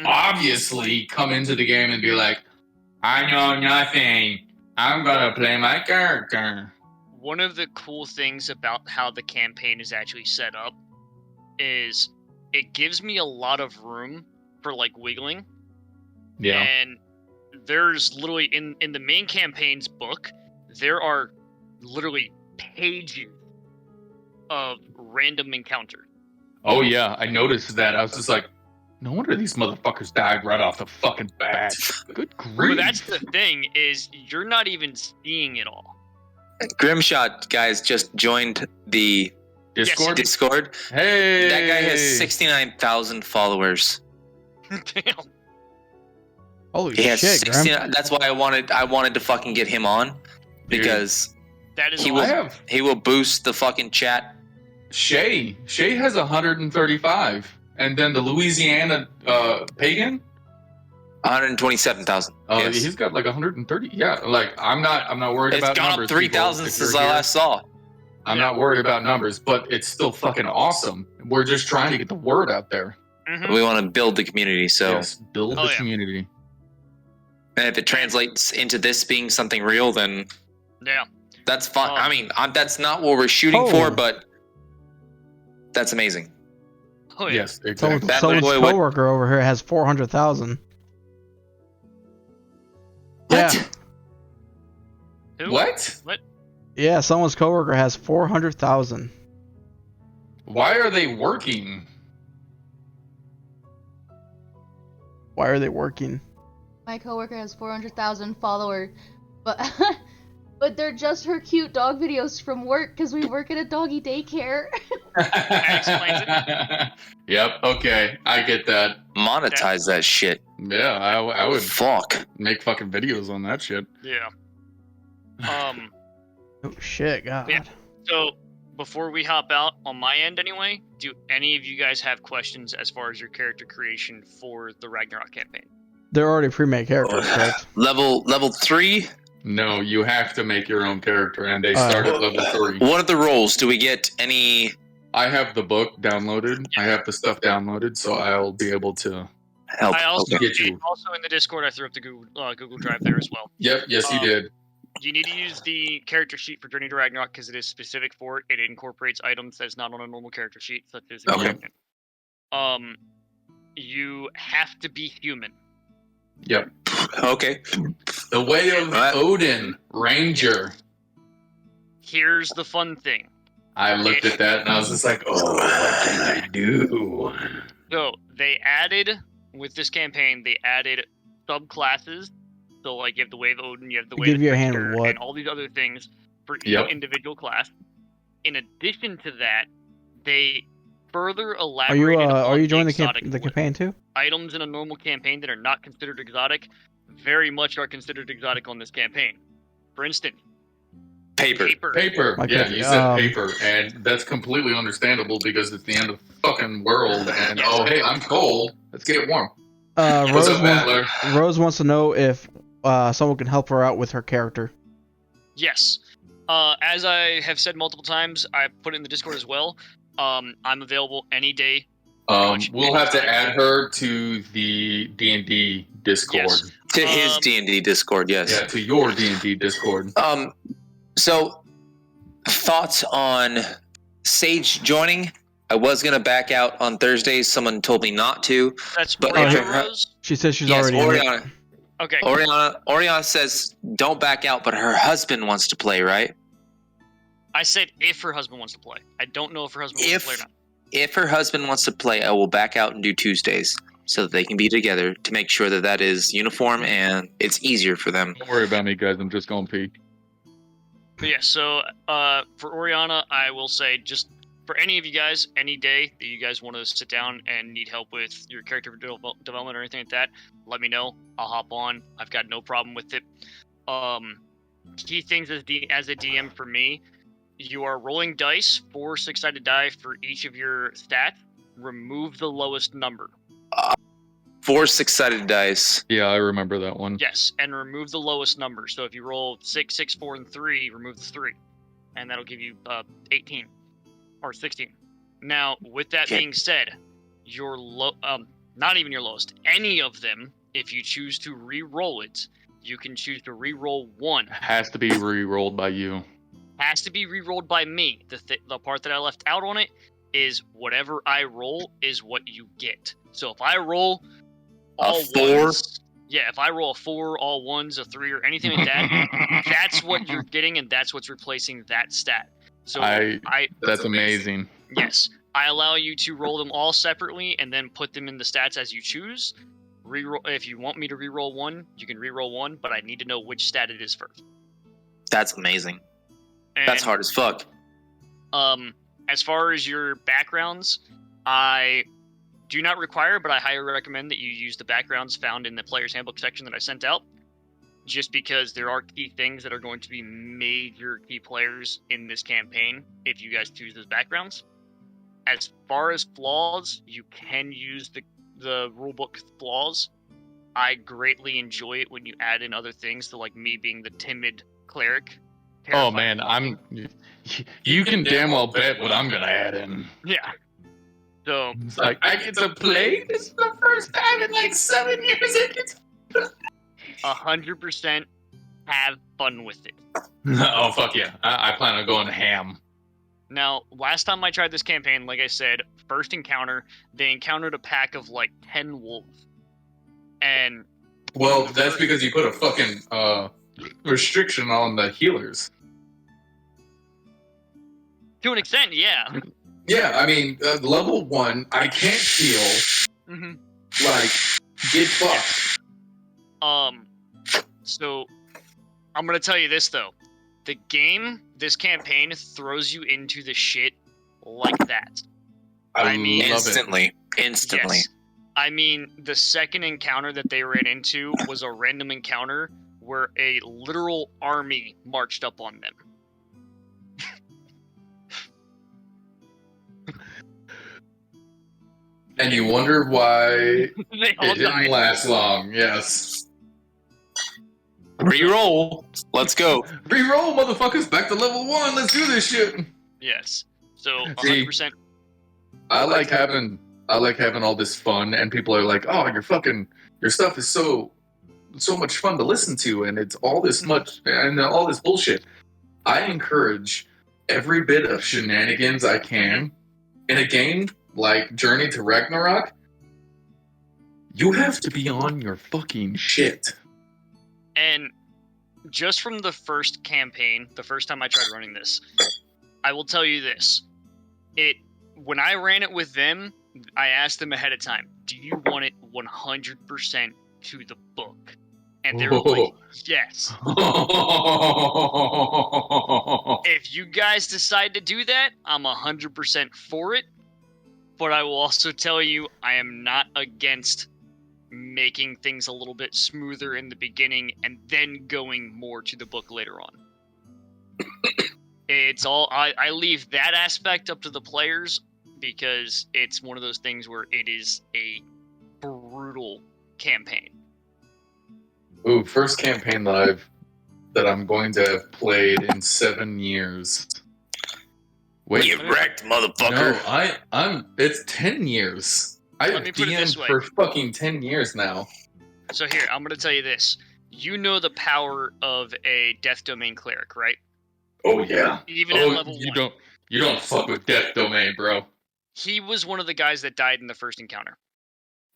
obviously come into the game and be like, I know nothing. I'm going to play my character. One of the cool things about how the campaign is actually set up is it gives me a lot of room for like wiggling. Yeah. And there's literally in the main campaign's book, there are literally pages of random encounters. Oh yeah, I noticed that. I was just like, no wonder these motherfuckers died right off the fucking bat. Good But grief. that's the thing, is you're not even seeing it all. Grimshot guys just joined the Discord. Discord. Hey, That guy has 69,000 followers. Damn. Holy He has shit, 69. Grim. That's why I wanted to fucking get him on, because That is He a will- lot. he will boost the fucking chat. Shay has 135, and then the Louisiana pagan. 127,000. Oh, yes. he's got like 130. Yeah, like I'm not worried It's about gone numbers. up 3,000 people, if since you're I here. last saw. I'm not worried about numbers, but it's still fucking awesome. We're just trying to get the word out there. Mhm. We want to build the community, so Yes, build Oh, the yeah. community. and if it translates into this being something real, then Yeah. that's fine. Oh. I mean, that's not what we're shooting Oh. for, but that's amazing. Oh yeah. Yes, exactly. That Someone's boy would- coworker over here has 400,000. What? Yeah. Who? What? Yeah, someone's coworker has 400,000. Why are they working? Why are they working? My coworker has 400,000 followers, but but they're just her cute dog videos from work because we work at a doggy daycare. explains Yep. Okay, I get that. Monetize that shit. Yeah, I would Fuck. make fucking videos on that shit. Yeah. Oh shit, God. Yeah. So before we hop out, on my end anyway, do any of you guys have questions as far as your character creation for the Ragnarok campaign? They're already pre-made characters, correct? Level 3. No, you have to make your own character, and they start at level 3. What are the roles? Do we get any? I have the book downloaded. I have the stuff downloaded, so I'll be able to Help. I also get you. also in the Discord, I threw up the Google Drive there as well. Yep, yes, you did. You need to use the character sheet for Journey to Ragnarok because it is specific for it. It incorporates items that's not on a normal character sheet, such as a Okay. dragon. You have to be human. Yep. Okay. The Way of Odin, Ranger. Here's the fun thing. I looked at that and I was just like, oh, what can I do? So they added, with this campaign, they added subclasses. So like you have the Way of Odin, you have the Way Give of you a hand with Ranger, what? and all these other things for each Yep. individual class. In addition to that, they further Are elaborated you on joining the exotic campaign too? items in a normal campaign that are not considered exotic very much are considered exotic on this campaign. For instance, Paper. Paper. My Yeah, cookie. you said paper, and that's completely understandable because it's the end of the fucking world, and oh, hey, I'm cold. Let's get warm. What's up, Battler? Rose wants to know if someone can help her out with her character. Yes. As I have said multiple times, I put it in the Discord as well. I'm available any day. We'll have to add her to the DnD Discord. Yes. To his D&D Discord, yes. Yeah, to your D&D Discord. So, thoughts on Sage joining? I was going to back out on Thursdays. Someone told me not to. That's But Rose. She says she's yes, already in it. Oriana. Okay. Oriana says don't back out, but her husband wants to play, right? I said if her husband wants to play. I don't know if her husband wants to play or not. If her husband wants to play, I will back out and do Tuesdays so that they can be together to make sure that that is uniform and it's easier for them. Don't worry about me, guys. I'm just going to pee. But yeah, so for Oriana, I will say just for any of you guys, any day that you guys want to sit down and need help with your character development or anything like that, let me know. I'll hop on. I've got no problem with it. Key things as a DM for me, you are rolling dice, 4 6-sided die for each of your stats. Remove the lowest number. 4 6-sided dice. Yeah, I remember that one. Yes, and remove the lowest number. So if you roll 6, 6, 4, and 3, remove the 3. And that'll give you 18. Or 16. Now, with that being said, your not even your lowest, any of them, if you choose to re-roll it, you can choose to re-roll 1. Has to be re-rolled by you. Has to be re-rolled by me. The part that I left out on it is whatever I roll is what you get. So if I roll all 4? ones, yeah, if I roll a 4, all 1s, a 3, or anything like that, that's what you're getting, and that's what's replacing that stat. So that's amazing. Yes, I allow you to roll them all separately and then put them in the stats as you choose. Reroll if you want me to re-roll 1, you can re-roll 1, but I need to know which stat it is first. That's amazing. And, that's hard as fuck. As far as your backgrounds, I do not require, but I highly recommend that you use the backgrounds found in the player's handbook section that I sent out. Just because there are key things that are going to be major key players in this campaign if you guys choose those backgrounds. As far as flaws, you can use the rulebook flaws. I greatly enjoy it when you add in other things, so like me being the timid cleric. Oh man, you can damn well bet what I'm gonna add in. Yeah. So it's like I get to play. This is the first time in like 7 years. 100% have fun with it. Oh fuck yeah! I plan on going ham. Now, last time I tried this campaign, like I said, first encounter, they encountered a pack of like 10 wolves. And well, that's because you put a fucking restriction on the healers. To an extent, yeah. Yeah, I mean, level 1, I can't heal. Mm-hmm. Like, get fucked. So, I'm gonna tell you this though. This campaign throws you into the shit like that. I mean, instantly. Yes. I mean, the second encounter that they ran into was a random encounter where a literal army marched up on them. And you wonder why They all it didn't died. last long. Yes. Reroll. Let's go. Reroll, motherfuckers. Back to level 1. Let's do this shit. Yes. So See, 100%. I like having all this fun, and people are like, "Oh, your stuff is so much fun to listen to, and it's all this much and all this bullshit." I encourage every bit of shenanigans I can in a game like Journey to Ragnarok. You have to be on your fucking shit. And just from the first campaign, the first time I tried running this, I will tell you this. When I ran it with them, I asked them ahead of time, do you want it 100% to the book? And they were like, yes. If you guys decide to do that, I'm 100% for it. But I will also tell you, I am not against making things a little bit smoother in the beginning and then going more to the book later on. It's all I leave that aspect up to the players because it's one of those things where it is a brutal campaign. Ooh, first campaign that I'm going to have played in 7 years. Wait, Get wrecked, motherfucker. No, it's 10 years. I've DM'd for fucking 10 years now. So here, I'm gonna tell you this. You know the power of a Death Domain cleric, right? Oh yeah. Even at level 1. You don't fuck with Death Domain, bro. He was one of the guys that died in the first encounter.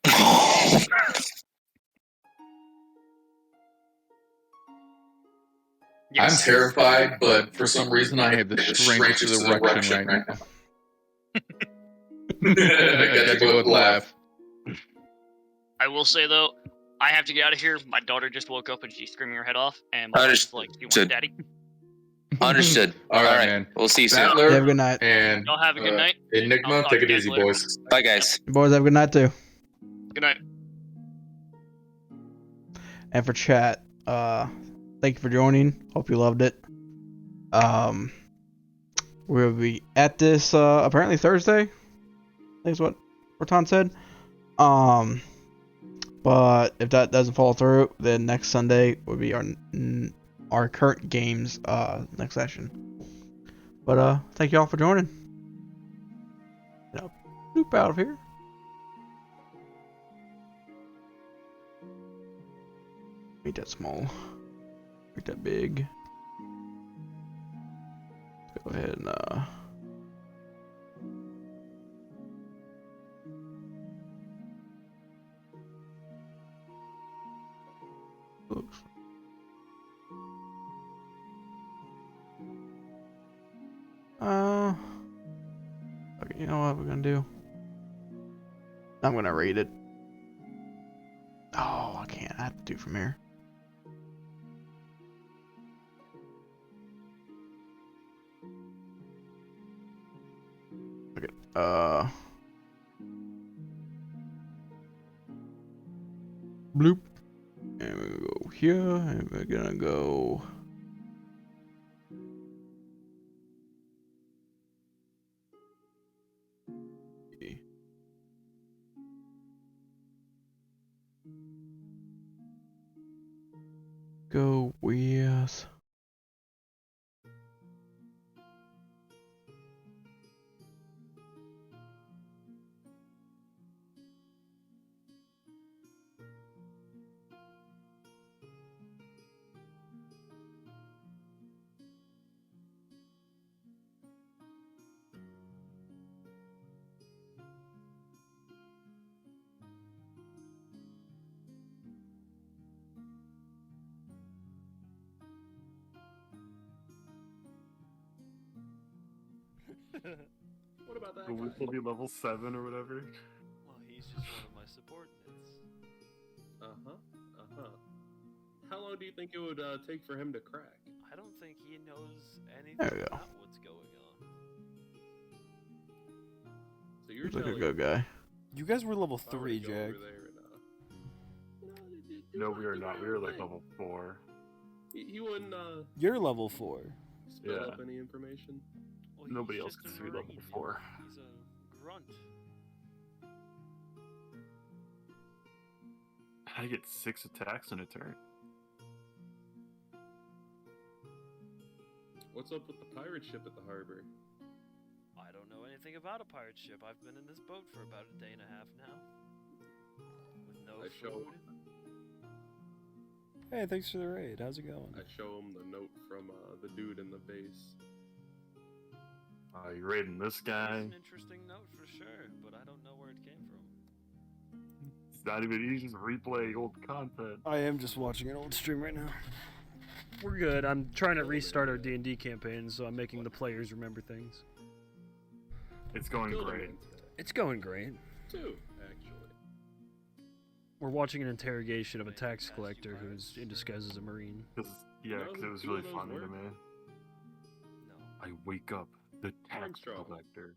Yes. I'm terrified, but for some reason I have the strangest erection right now. I got to go laugh. I will say though, I have to get out of here. My daughter just woke up and she's screaming her head off, and my wife's like, "Do you want daddy?" Understood. All right, man. We'll see you soon. Have a good night. And y'all have a good night. Enigma, take it easy, boys. Bye, guys. Boys, have a good night too. Good night. And for chat, thank you for joining. Hope you loved it. We'll be at this apparently Thursday. I think is what Berton said. But if that doesn't fall through, then next Sunday will be our current games next session. But thank you all for joining. Loop out of here. Make that small. Make that big. Let's go ahead and oops. Okay, you know what we're gonna do? I'm gonna rate it. Oh, I can't. I have to do from here. Okay. Bloop. And we're gonna go here, and we're gonna go. Go with. What about that? Will be level 7 or whatever? Well, he's just one of my subordinates. How long do you think it would take for him to crack? I don't think he knows anything There we go. about what's going on. So you're Looks like a telling good guy. You guys were level 3, Jack. No, we are not. We were like level 4. He wouldn't You're level 4. spill up any information. Well, Nobody he's else just gets a to be level marine, 4. He's a grunt. I get 6 attacks in a turn. What's up with the pirate ship at the harbor? I don't know anything about a pirate ship. I've been in this boat for about a day and a half now. With no I show food. Hey, thanks for the raid. How's it going? I show him the note from the dude in the base. You raiding this It's guy? an interesting note for sure, but I don't know where it came from. It's not even easy to replay old content. I am just watching an old stream right now. We're good. I'm trying to restart our D&D campaign, so I'm making the players remember things. It's going Killed a great. man today. It's going great. 2, actually. We're watching an interrogation of a tax collector who's in disguise as a marine. Yeah, because it was really funny to me. No. I wake up, the tax Armstrong. collector.